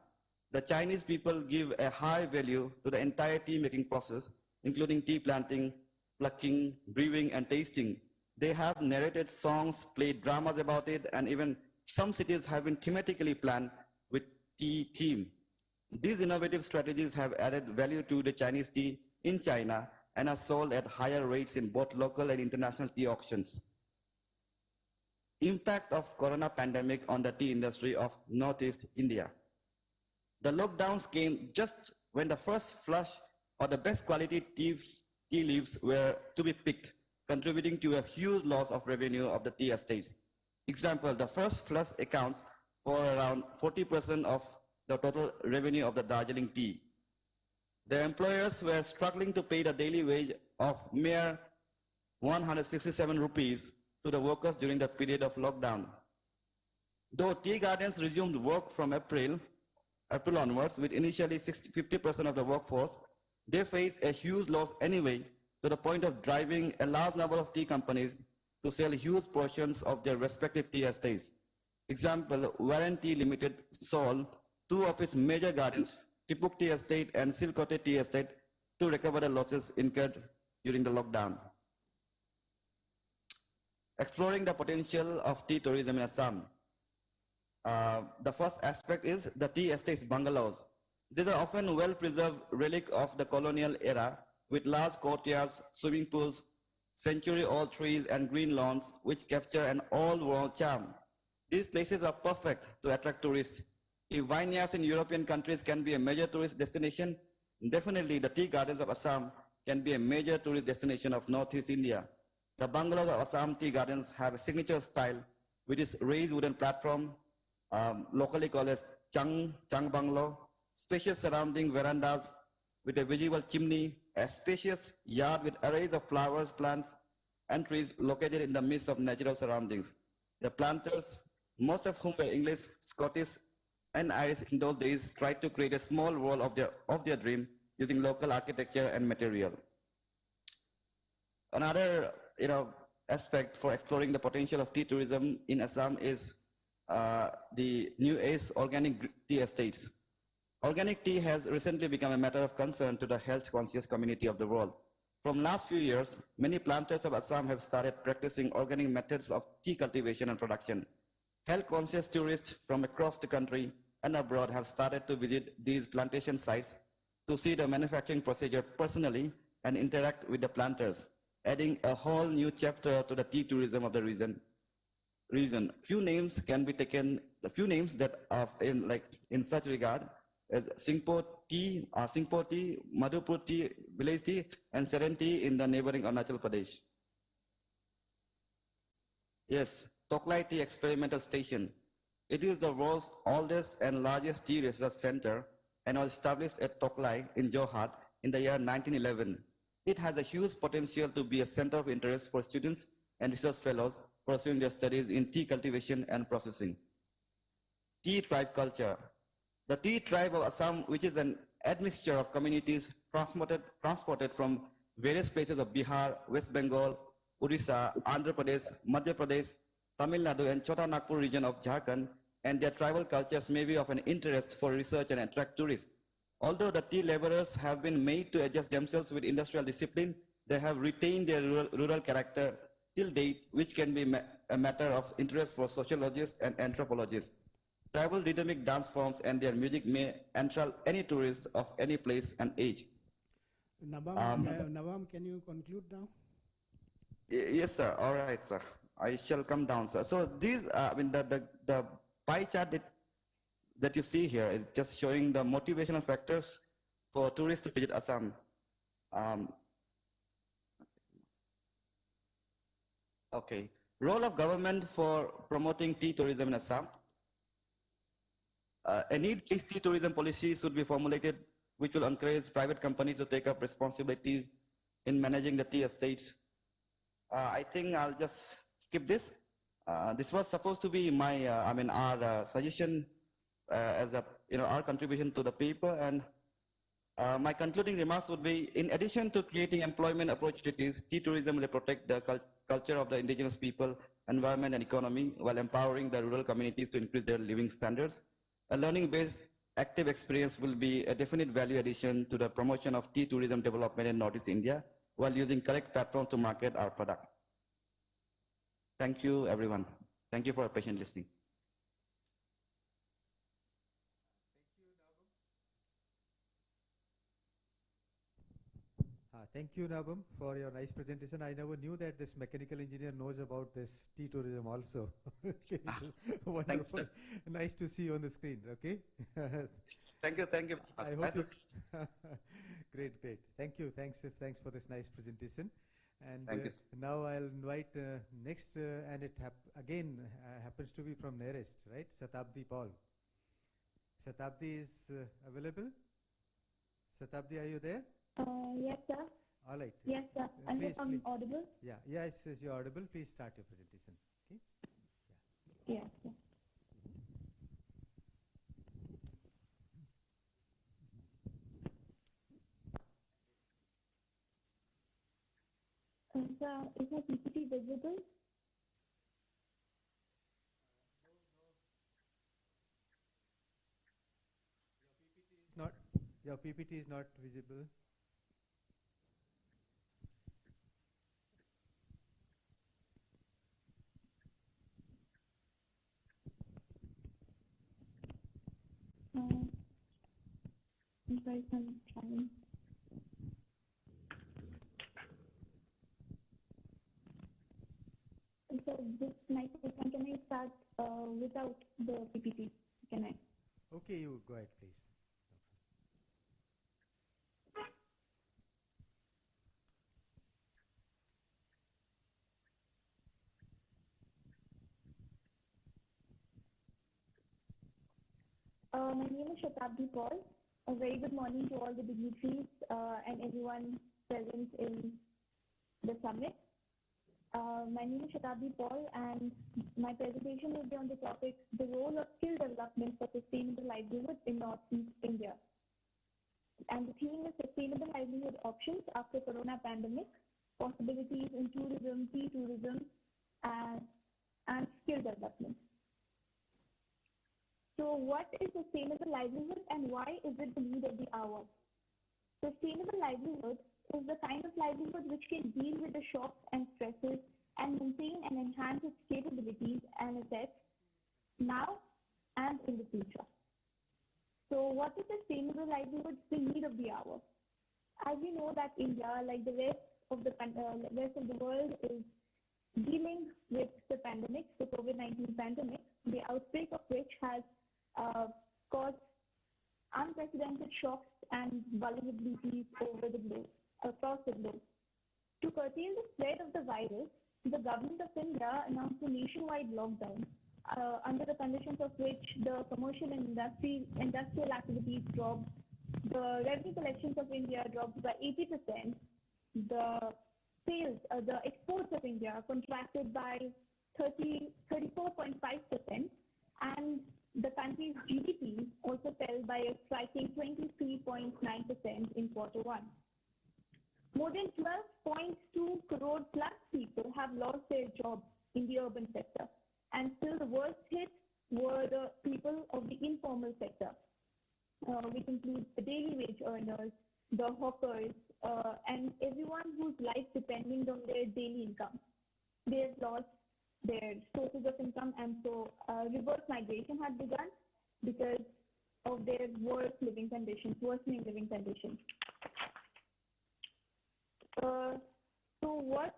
The Chinese people give a high value to the entire tea making process, including tea planting, plucking, brewing, and tasting. They have narrated songs, played dramas about it, and even some cities have been thematically planned with tea theme. These innovative strategies have added value to the Chinese tea in China and are sold at higher rates in both local and international tea auctions. Impact of corona pandemic on the tea industry of Northeast India. The lockdowns came just when the first flush or the best quality tea leaves were to be picked, contributing to a huge loss of revenue of the tea estates. Example, the first flush accounts for around 40% of the total revenue of the Darjeeling tea. The employers were struggling to pay the daily wage of mere 167 rupees to the workers during the period of lockdown. Though tea gardens resumed work from April onwards with initially 50% of the workforce, they faced a huge loss anyway, to the point of driving a large number of tea companies to sell huge portions of their respective tea estates. Example, Warren Tea Limited sold 2 of its major gardens, Tipuk Tea Estate and Silkote Tea Estate, to recover the losses incurred during the lockdown. Exploring the potential of tea tourism in Assam. The first aspect is the tea estates bungalows. These are often well-preserved relic of the colonial era with large courtyards, swimming pools, century-old trees and green lawns which capture an old-world charm. These places are perfect to attract tourists. If vineyards in European countries can be a major tourist destination, definitely the tea gardens of Assam can be a major tourist destination of Northeast India. The bungalows of Assam tea gardens have a signature style with its raised wooden platform, locally called as Chang Bungalow, spacious surrounding verandas with a visible chimney, a spacious yard with arrays of flowers, plants, and trees located in the midst of natural surroundings. The planters, most of whom were English, Scottish, and Irish in those days, tried to create a small world of their dream using local architecture and material. Another aspect for exploring the potential of tea tourism in Assam is the new age organic tea estates. Organic tea has recently become a matter of concern to the health-conscious community of the world. From last few years, many planters of Assam have started practicing organic methods of tea cultivation and production. Health-conscious tourists from across the country and abroad have started to visit these plantation sites to see the manufacturing procedure personally and interact with the planters, adding a whole new chapter to the tea tourism of the region. Few names can be taken, the few names that are in such regard as Singpo tea, Madhupur tea, village tea, and Seren tea in the neighboring Arunachal Pradesh. Yes, Toklai Tea Experimental Station. It is the world's oldest and largest tea research center and was established at Toklai in Jorhat in the year 1911. It has a huge potential to be a center of interest for students and research fellows pursuing their studies in tea cultivation and processing. Tea tribe culture. The tea tribe of Assam, which is an admixture of communities transported from various places of Bihar, West Bengal, Odisha, Andhra Pradesh, Madhya Pradesh, Tamil Nadu, and Chota Nagpur region of Jharkhand, and their tribal cultures may be of an interest for research and attract tourists. Although the tea laborers have been made to adjust themselves with industrial discipline, they have retained their rural character till date, which can be a matter of interest for sociologists and anthropologists. Tribal rhythmic dance forms and their music may enthrall any tourist of any place and age. Navam, can you conclude now? Yes, sir. All right, sir. I shall come down, sir. So these, the pie chart that you see here is just showing the motivational factors for tourists to visit Assam. Okay. Role of government for promoting tea tourism in Assam. A need-based tea tourism policy should be formulated, which will encourage private companies to take up responsibilities in managing the tea estates. I think I'll just skip this. This was supposed to be my, our suggestion as our contribution to the paper. And my concluding remarks would be: in addition to creating employment opportunities, tea tourism will protect the culture of the indigenous people, environment, and economy, while empowering the rural communities to increase their living standards. A learning-based active experience will be a definite value addition to the promotion of tea tourism development in Northeast India, while using correct platforms to market our product. Thank you, everyone. Thank you for your patient listening. Thank you, Nabam, for your nice presentation. I never knew that this mechanical engineer knows about this tea tourism also. Wonderful. Nice to see you on the screen, okay? Thank you. I hope great. Thank you. Thanks for this nice presentation. And thank you. Now I'll invite next, and it again happens to be from nearest, right? Satabdi Paul. Satabdi is available? Satabdi, are you there? Yes, sir. All right. Yes, sir. I hope I'm audible. Yeah, yes, you're audible. Please start your presentation. Okay? Yeah. Yes, sir. Is my PPT visible? Your PPT is not visible. I'm sorry, I'm trying. So this night session, can I start without the PPT? Can I? Okay, you go ahead, please. My name is Shatabdi Paul. A very good morning to all the dignitaries and everyone present in the summit. My name is Shatabdi Paul, and my presentation will be on the topic, the role of skill development for sustainable livelihood in Northeast India. And the theme is sustainable livelihood options after corona pandemic, possibilities in tourism, tea tourism, and skill development. So what is sustainable livelihood and why is it the need of the hour? Sustainable livelihood is the kind of livelihood which can deal with the shocks and stresses and maintain and enhance its capabilities and assets now and in the future. So what is sustainable livelihood? The need of the hour. As we know that India, like the rest of the world, is dealing with the pandemic, the COVID-19 pandemic, the outbreak of which has caused unprecedented shocks and vulnerabilities over the globe, across the globe. To curtail the spread of the virus, the government of India announced a nationwide lockdown, under the conditions of which the commercial and industrial activities dropped, the revenue collections of India dropped by 80%, the exports of India contracted by 34.5%, and the country's GDP also fell by a striking 23.9% in Q1. More than 12.2 crore plus people have lost their jobs in the urban sector, and still the worst hit were the people of the informal sector, which includes the daily wage earners, the hawkers, and everyone whose life depending on their daily income. They have lost their sources of income, and so reverse migration had begun because of their worsening living conditions. So what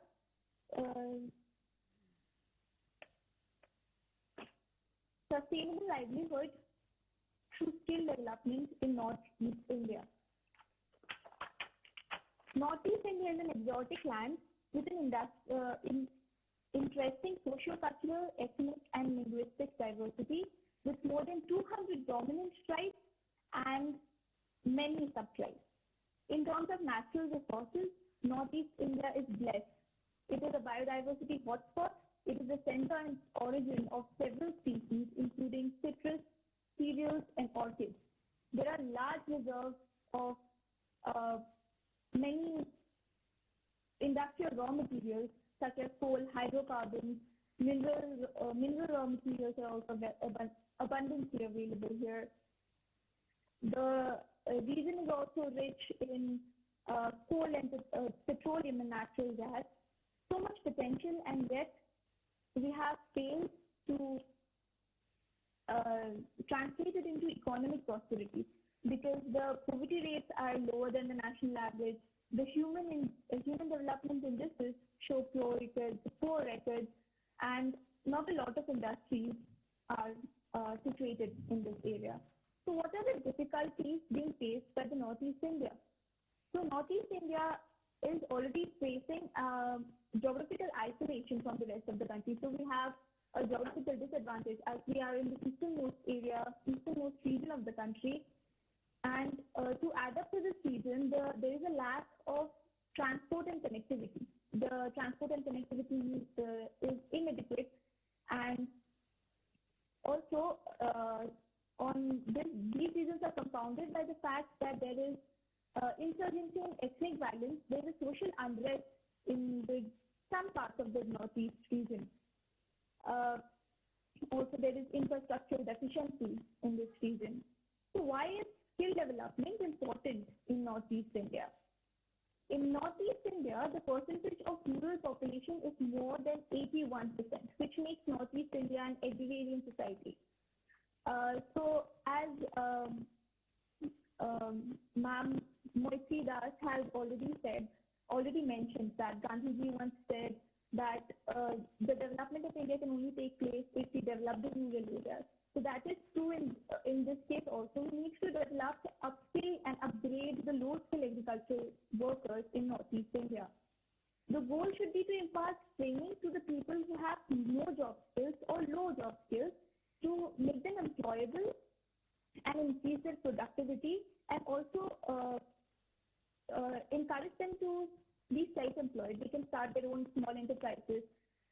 sustainable livelihood through skill development in Northeast India. Northeast India is an exotic land with an interesting socio-cultural, ethnic, and linguistic diversity, with more than 200 dominant tribes and many subtribes. In terms of natural resources, Northeast India is blessed. It is a biodiversity hotspot. It is the center and origin of several species, including citrus, cereals, and orchids. There are large reserves of many industrial raw materials such as coal, hydrocarbons, mineral raw materials are also abundantly available here. The region is also rich in coal and petroleum and natural gas. So much potential, and yet we have failed to translate it into economic prosperity because the poverty rates are lower than the national average. The human development indices show poor records, and not a lot of industries are situated in this area. So what are the difficulties being faced by the Northeast India? So Northeast India is already facing geographical isolation from the rest of the country. So we have a geographical disadvantage as we are in the easternmost region of the country. And to add up to this region, there is a lack of transport and connectivity. The transport and connectivity is inadequate, and also these reasons are compounded by the fact that there is insurgency and ethnic violence. There is social unrest in some parts of the Northeast region. Also, there is infrastructural deficiency in this region. So why is skill development important in Northeast India? In Northeast India, the percentage of rural population is more than 81%, which makes Northeast India an agrarian society. So as Ma'am Moitri Das has already mentioned that Gandhiji once said that the development of India can only take place if we develop the rural areas. So that is true in this case also. We need to develop, upskill and upgrade the low-skill agricultural workers in Northeast India. The goal should be to impart training to the people who have no job skills or low job skills to make them employable and increase their productivity, and also encourage them to be self-employed. They can start their own small enterprises.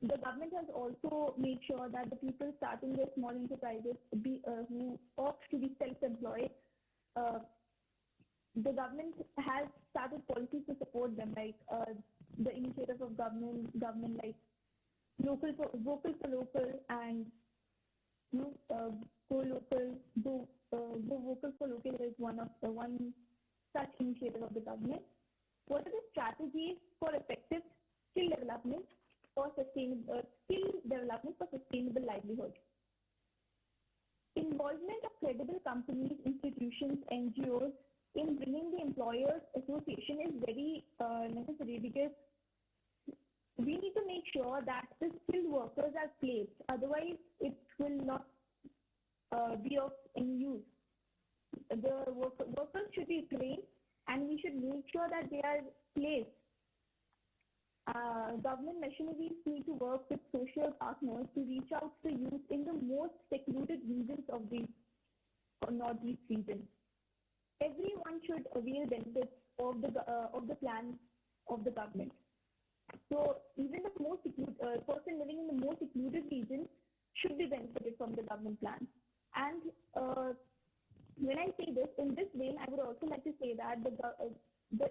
The government has also made sure that the people starting their small enterprises who opt to be self-employed, the government has started policies to support them, like the initiative of government like vocal for local and go vocal for local is one such initiative of the government. What are the strategies for effective skill development for sustainable livelihood? Involvement of credible companies, institutions, NGOs in bringing the employers association is very necessary, because we need to make sure that the skilled workers are placed. Otherwise, it will not be of any use. The workers should be trained, and we should make sure that they are placed. Government machineries need to work with social partners to reach out to youth in the most secluded regions of the Northeast region. Everyone should avail benefits of the plans of the government. So even the person living in the most secluded region should be benefited from the government plan. And when I say this, in this vein, I would also like to say that the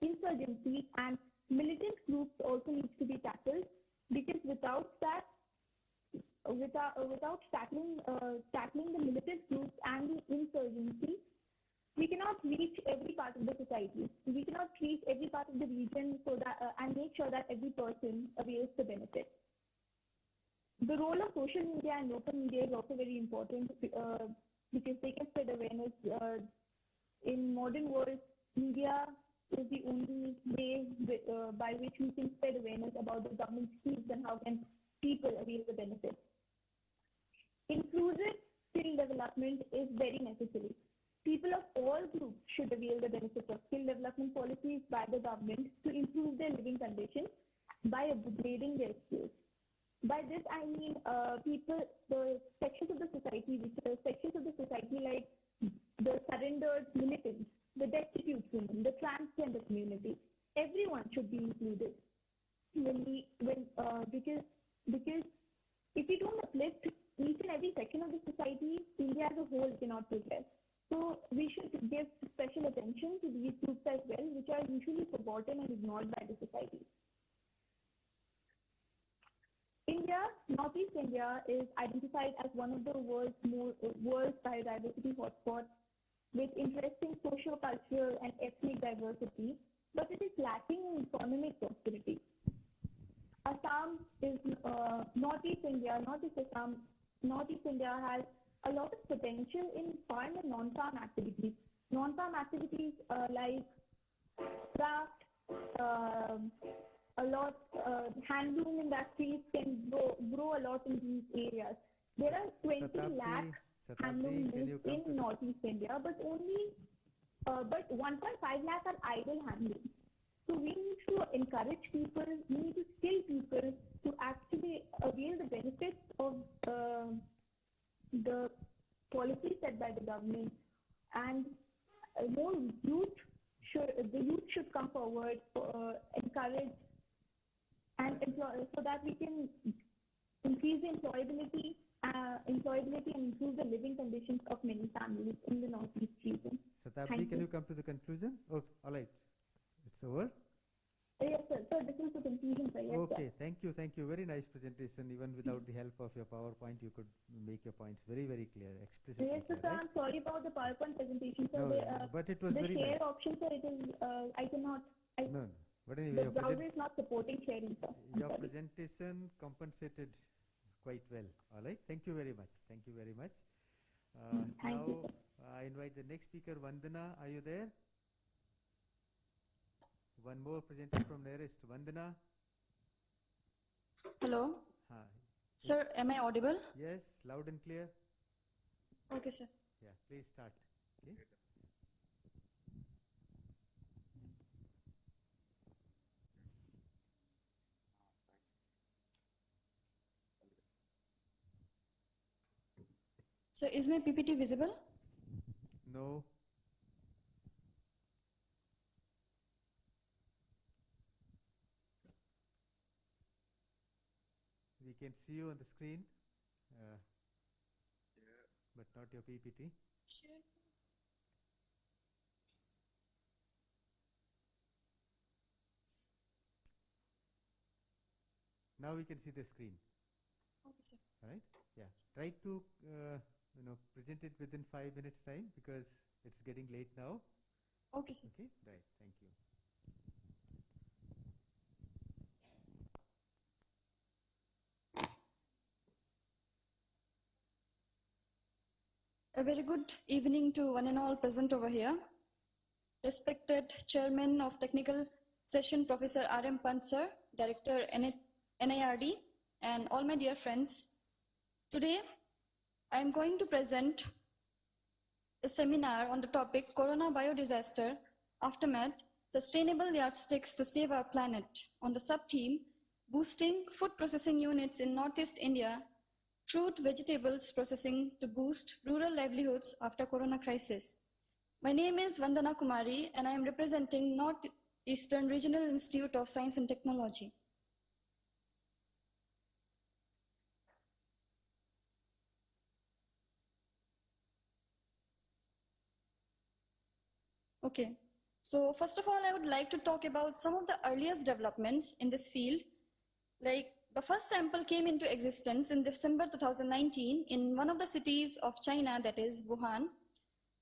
insurgency and militant groups also needs to be tackled, because without that, without tackling the militant groups and the insurgency, we cannot reach every part of the society. We cannot reach every part of the region so that and make sure that every person avails the benefit. The role of social media and local media is also very important because they can spread awareness. In modern world, media is the only way by which we can spread awareness about the government schemes and how can people avail the benefits. Inclusive skill development is very necessary. People of all groups should avail the benefits of skill development policies by the government to improve their living conditions by upgrading their skills. By this, I mean the sections of the society, like the surrendered militants, the destitute women, the transgender community. Everyone should be included. Because if we don't uplift each and every section of the society, India as a whole cannot progress. So we should give special attention to these groups as well, which are usually forgotten and ignored by the society. Northeast India is identified as one of the world's biodiversity hotspots with interesting socio-cultural and ethnic diversity, but it is lacking in economic prosperity. Assam is Northeast India has a lot of potential in farm and non-farm activities. Non-farm activities like craft, handloom industries can grow a lot in these areas. There are 20 lakh handloom mills in Northeast India, but 1.5 lakh are idle handloom. So we need to encourage people, we need to skill people to actually avail the benefits of the policies set by the government, and more youth should come forward, encourage and employ, so that we can increase the employability and improve the living conditions of many families in the Northeast region. Satabdi, can you come to the conclusion? Oh, all right. It's over? Yes, sir. So this is the conclusion, sir. Yes, okay, sir. Thank you. Very nice presentation. Even without the help of your PowerPoint, you could make your points very, very clear, explicitly. Yes, sir. Right? I'm sorry about the PowerPoint presentation, sir. No, but it was very nice. The share option, sir, it is, I cannot. No. But anyway, the browser is not supporting sharing, sir. Your presentation compensated quite well. All right. Thank you very much. Thank you, Now, sir. I invite the next speaker, Vandana. Are you there? One more presenter from nearest, Vandana. Hello. Hi. Sir, am I audible? Yes, loud and clear. Okay, sir. Yeah, please start. Okay. So is my PPT visible? No. We can see you on the screen, but not your PPT. Sure. Now we can see the screen. Okay, sir. All right. Yeah. Try to present it within 5 minutes time, because it's getting late now. Okay, sir. Okay. Right. Thank you. A very good evening to one and all present over here. Respected Chairman of Technical Session, Professor R.M. Pant sir, Director NIRD, and all my dear friends. Today, I am going to present a seminar on the topic Corona Biodisaster Aftermath, Sustainable Yardsticks to Save Our Planet, on the sub-theme Boosting Food Processing Units in Northeast India, Fruit Vegetables Processing to Boost Rural Livelihoods After Corona Crisis. My name is Vandana Kumari and I am representing North Eastern Regional Institute of Science and Technology. Okay, so first of all, I would like to talk about some of the earliest developments in this field. Like the first sample came into existence in December 2019 in one of the cities of China, that is Wuhan.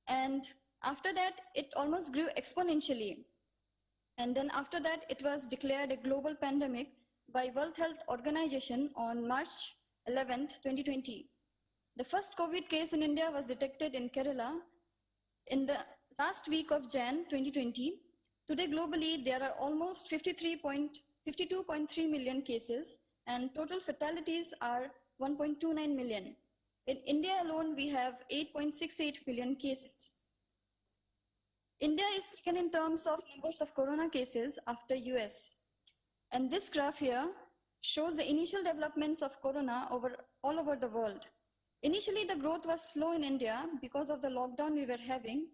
And after that, it almost grew exponentially. And then after that, it was declared a global pandemic by World Health Organization on March 11th, 2020. The first COVID case in India was detected in Kerala in the last week of Jan 2020. Today globally, there are almost 52.3 million cases and total fatalities are 1.29 million. In India alone, we have 8.68 million cases. India is second in terms of numbers of corona cases after US. And this graph here shows the initial developments of corona all over the world. Initially, the growth was slow in India because of the lockdown we were having,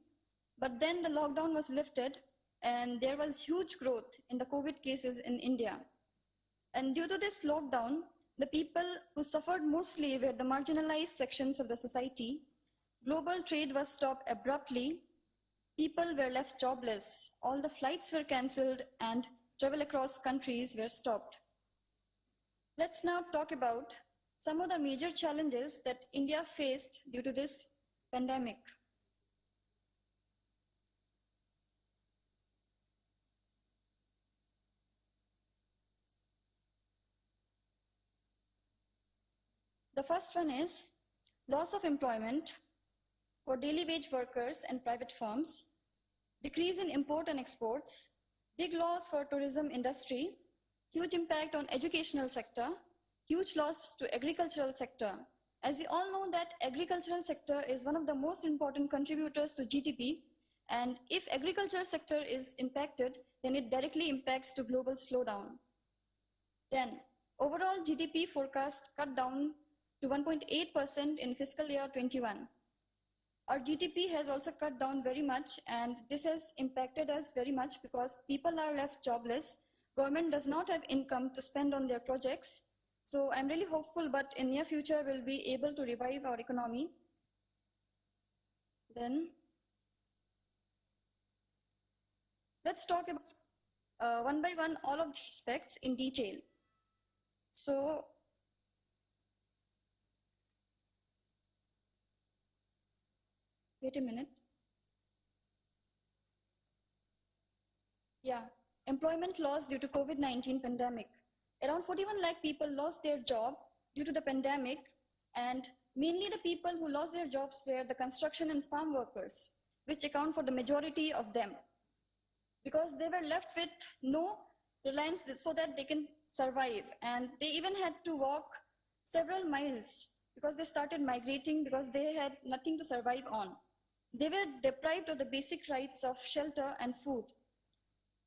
but then the lockdown was lifted and there was huge growth in the COVID cases in India. And due to this lockdown, the people who suffered mostly were the marginalized sections of the society. Global trade was stopped abruptly. People were left jobless. All the flights were cancelled and travel across countries were stopped. Let's now talk about some of the major challenges that India faced due to this pandemic. The first one is loss of employment for daily wage workers and private firms, decrease in import and exports, big loss for tourism industry, huge impact on educational sector, huge loss to agricultural sector. As we all know that agricultural sector is one of the most important contributors to GDP, and if agriculture sector is impacted, then it directly impacts to global slowdown. Then overall GDP forecast cut down to 1.8% in fiscal year 21. Our GDP has also cut down very much, and this has impacted us very much because people are left jobless. Government does not have income to spend on their projects. So I'm really hopeful, but in near future we'll be able to revive our economy. Then let's talk about one by one all of the aspects in detail. So wait a minute. Yeah, employment loss due to COVID-19 pandemic. Around 41 lakh people lost their job due to the pandemic, and mainly the people who lost their jobs were the construction and farm workers, which account for the majority of them, because they were left with no reliance so that they can survive, and they even had to walk several miles because they started migrating because they had nothing to survive on. They were deprived of the basic rights of shelter and food.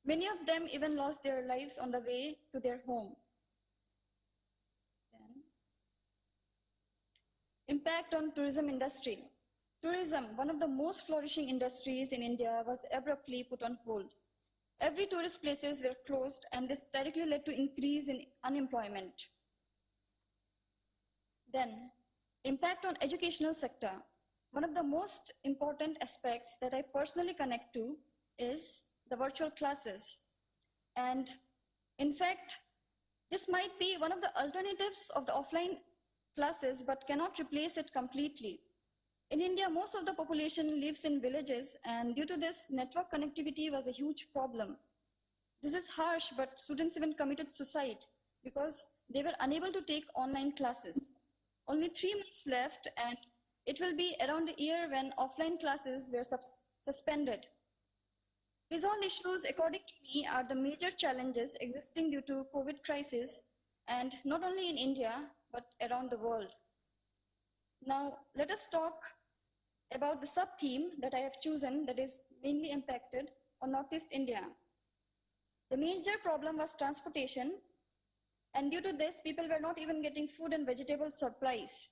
Many of them even lost their lives on the way to their home. Then, impact on tourism industry. Tourism, one of the most flourishing industries in India, was abruptly put on hold. Every tourist places were closed, and this directly led to increase in unemployment. Then, impact on educational sector. One of the most important aspects that I personally connect to is the virtual classes. And in fact, this might be one of the alternatives of the offline classes, but cannot replace it completely. In India, most of the population lives in villages, and due to this, network connectivity was a huge problem. This is harsh, but students even committed suicide because they were unable to take online classes. Only 3 months left, and it will be around a year when offline classes were suspended. These all issues, according to me, are the major challenges existing due to COVID crisis, and not only in India, but around the world. Now, let us talk about the sub-theme that I have chosen that is mainly impacted on Northeast India. The major problem was transportation, and due to this, people were not even getting food and vegetable supplies.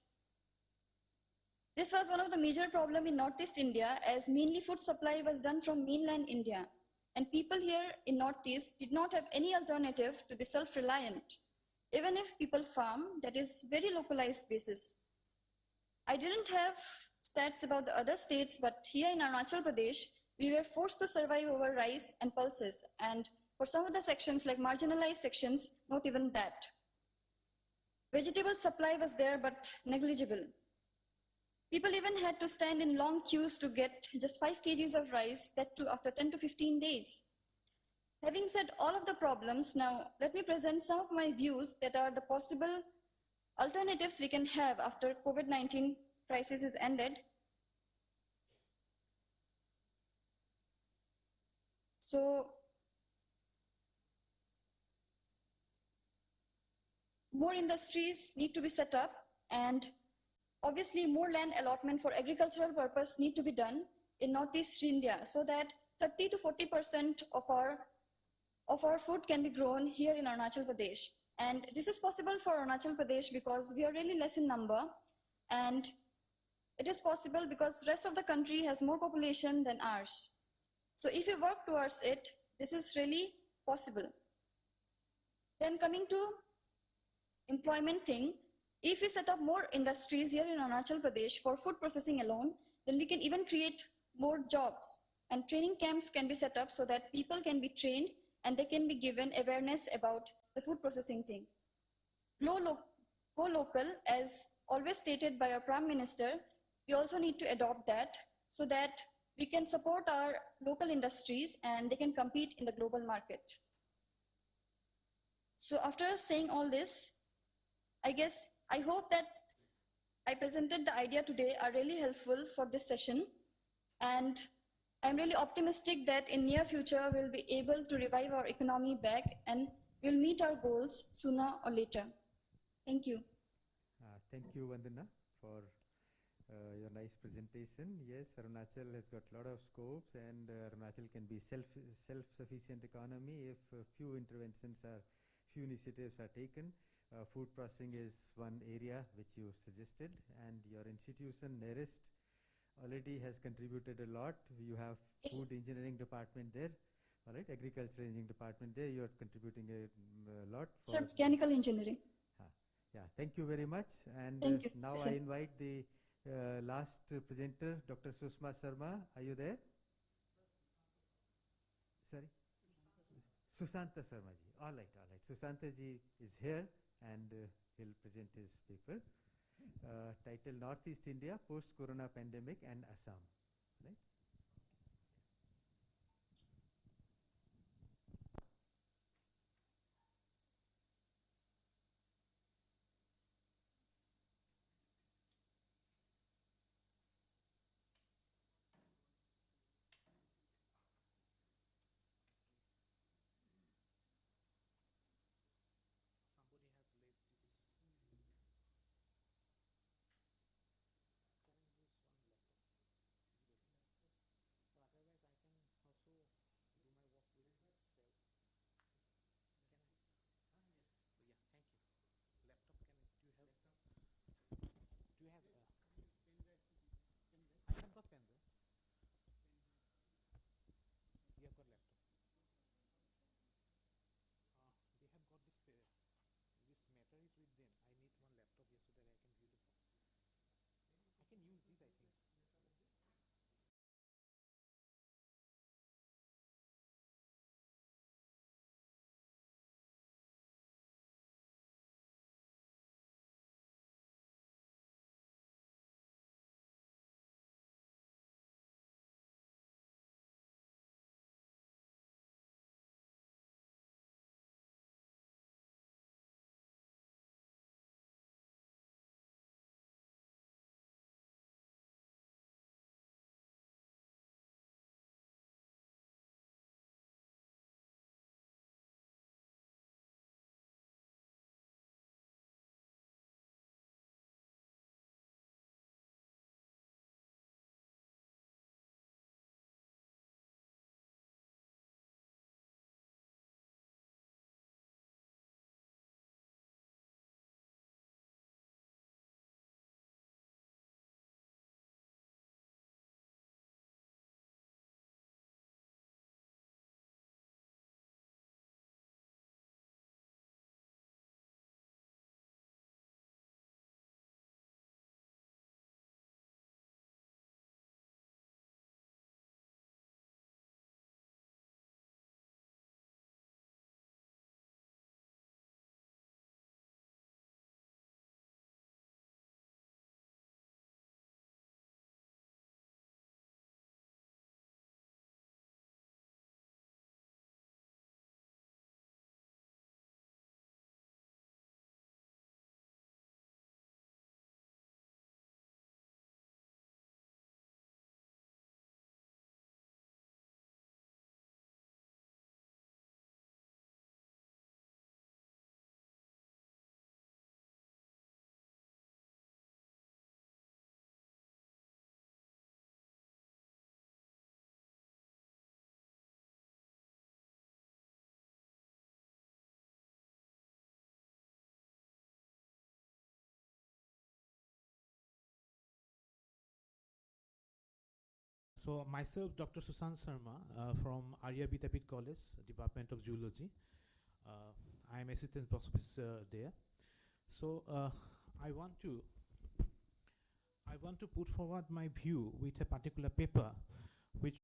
This was one of the major problems in Northeast India, as mainly food supply was done from mainland India. and people here in Northeast did not have any alternative to be self-reliant. Even if people farm, that is very localized basis. I didn't have stats about the other states, but here in Arunachal Pradesh, we were forced to survive over rice and pulses, and for some of the sections, like marginalized sections, not even that. Vegetable supply was there, but negligible. People even had to stand in long queues to get just 5 kgs of rice, that too after 10 to 15 days. Having said all of the problems, now let me present some of my views that are the possible alternatives we can have after COVID-19 crisis is ended. So, more industries need to be set up, and obviously more land allotment for agricultural purpose need to be done in Northeast India, so that 30 to 40% of our food can be grown here in Arunachal Pradesh. And this is possible for Arunachal Pradesh because we are really less in number, and it is possible because rest of the country has more population than ours. So if we work towards it, this is really possible. Then coming to employment thing, if we set up more industries here in Arunachal Pradesh for food processing alone, then we can even create more jobs, and training camps can be set up so that people can be trained and they can be given awareness about the food processing thing. Go local, as always stated by our Prime Minister, we also need to adopt that so that we can support our local industries and they can compete in the global market. So after saying all this, I hope that I presented the idea today are really helpful for this session, and I'm really optimistic that in near future we'll be able to revive our economy back and we'll meet our goals sooner or later. Thank you. Thank you, Vandana, for your nice presentation. Yes, Arunachal has got a lot of scopes, and Arunachal can be self-sufficient economy if few initiatives are taken. Food processing is one area which you suggested, and your institution, NERIST, already has contributed a lot. You have food engineering department there, all right, agriculture engineering department there. You are contributing a lot. Sir, mechanical engineering. Yeah, thank you very much. And now I invite the last presenter, Dr. Susma Sharma. Are you there? Sorry? Susanta Sharma ji. All right. Susanta ji is here, and he'll present his paper titled Northeast India Post-Corona Pandemic and Assam. Right? So myself, Dr. Sushant Sharma from Arya Vidyapeeth College, Department of Zoology. I am assistant professor there. So I want to put forward my view with a particular paper which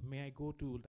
May I go to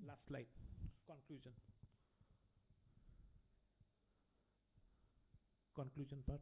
last slide, conclusion. Conclusion part.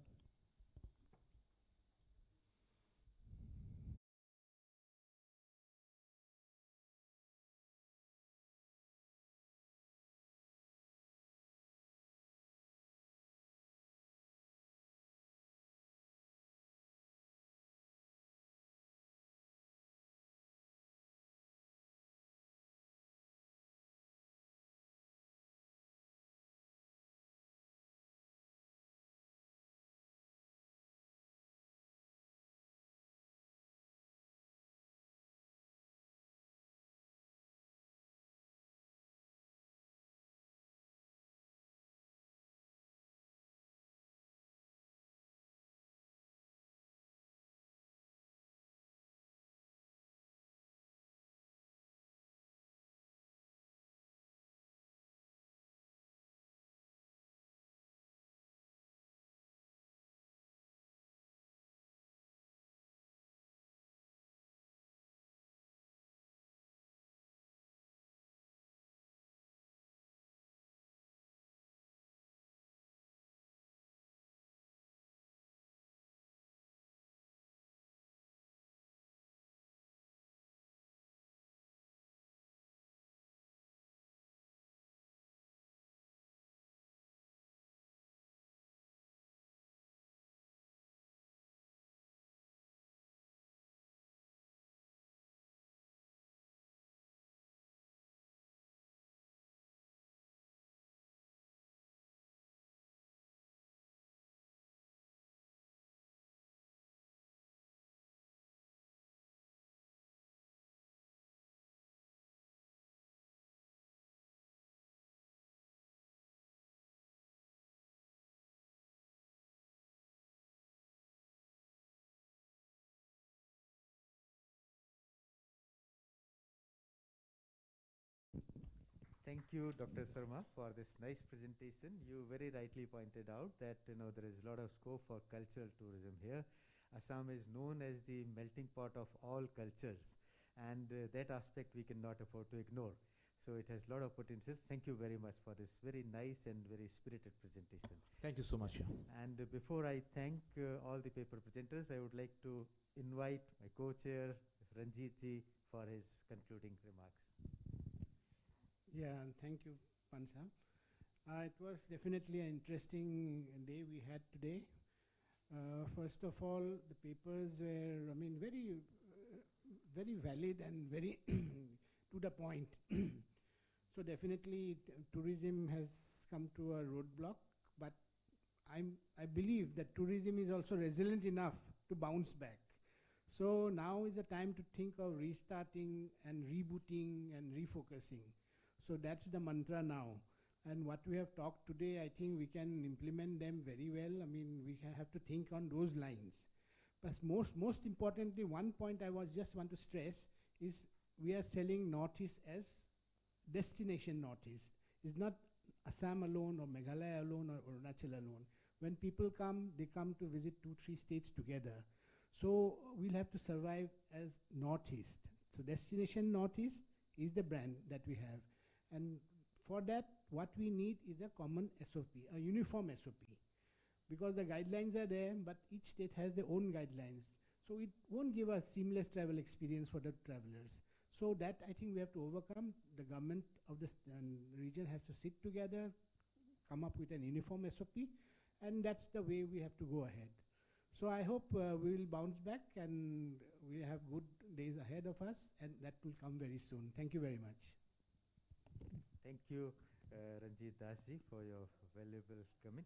Thank you, Dr. Sharma, for this nice presentation. You very rightly pointed out that there is a lot of scope for cultural tourism here. Assam is known as the melting pot of all cultures, and that aspect we cannot afford to ignore. So it has a lot of potential. Thank you very much for this very nice and very spirited presentation. Thank you so much. And before I thank all the paper presenters, I would like to invite my co-chair, Ranjit ji, for his concluding remarks. Yeah, and thank you, Pansa. It was definitely an interesting day we had today. First of all, the papers were, very, very valid and very to the point. So definitely tourism has come to a roadblock, but I believe that tourism is also resilient enough to bounce back. So now is the time to think of restarting and rebooting and refocusing. So that's the mantra now. And what we have talked today, I think we can implement them very well. I mean, we have to think on those lines. But most importantly, one point I just want to stress is we are selling Northeast as destination Northeast. It's not Assam alone or Meghalaya alone or Arunachal alone. When people come, they come to visit 2-3 states together. So we'll have to survive as Northeast. So destination Northeast is the brand that we have. And for that, what we need is a common SOP, a uniform SOP. Because the guidelines are there, but each state has their own guidelines. So it won't give a seamless travel experience for the travelers. So that I think we have to overcome. The government of the region has to sit together, come up with an uniform SOP, and that's the way we have to go ahead. So I hope we will bounce back and we have good days ahead of us, and that will come very soon. Thank you very much. Thank you, Ranjit Dasji, for your valuable comment.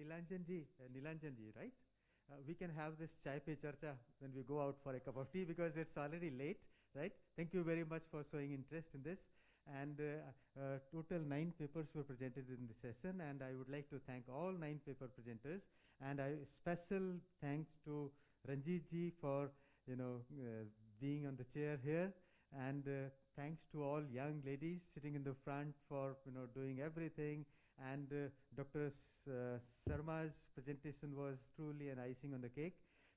Nilanjanji, right? We can have this chai pe charcha when we go out for a cup of tea because it's already late, right? Thank you very much for showing interest in this. And total 9 papers were presented in the session, and I would like to thank all 9 paper presenters. And special thanks to Ranjit ji for being on the chair here, and thanks to all young ladies sitting in the front for doing everything. And Dr. Sharma's presentation was truly an icing on the cake.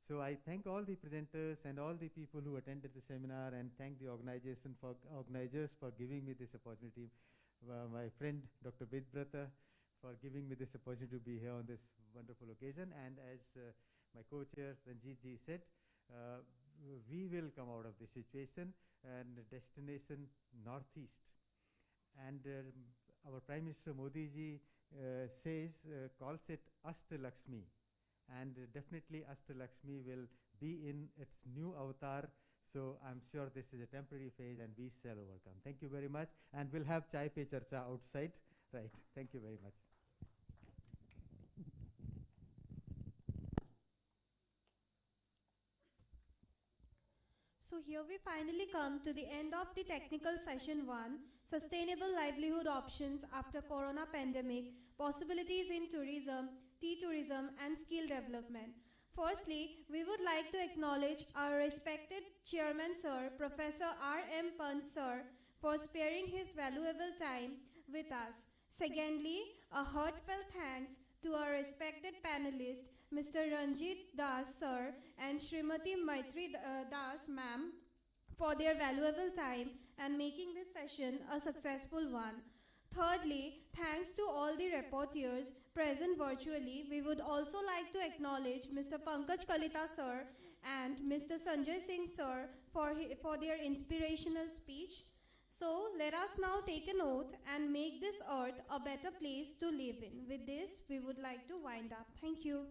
So I thank all the presenters and all the people who attended the seminar, and thank the organizers for giving me this opportunity. My friend Dr. Bidbrata for giving me this opportunity to be here on this wonderful occasion. And as my co-chair Ranjit ji said, we will come out of this situation and destination Northeast. And our Prime Minister Modi ji calls it Ashtalakshmi, and definitely Ashtalakshmi will be in its new avatar. So I'm sure this is a temporary phase and we shall overcome. Thank you very much, and we'll have chai pe charcha outside. Right. Thank you very much. So here we finally come to the end of the technical session 1, Sustainable Livelihood Options After Corona Pandemic, Possibilities in Tourism, Tea Tourism and Skill Development. Firstly, we would like to acknowledge our respected Chairman Sir, Professor R.M. Pant Sir, for sparing his valuable time with us. Secondly, a heartfelt thanks to our respected panelists, Mr. Ranjit Das Sir and Srimati Maitri Das Ma'am, for their valuable time and making this session a successful one. Thirdly, thanks to all the reporters present virtually, we would also like to acknowledge Mr. Pankaj Kalita Sir and Mr. Sanjay Singh Sir for their inspirational speech. So let us now take an oath and make this earth a better place to live in. With this, we would like to wind up. Thank you.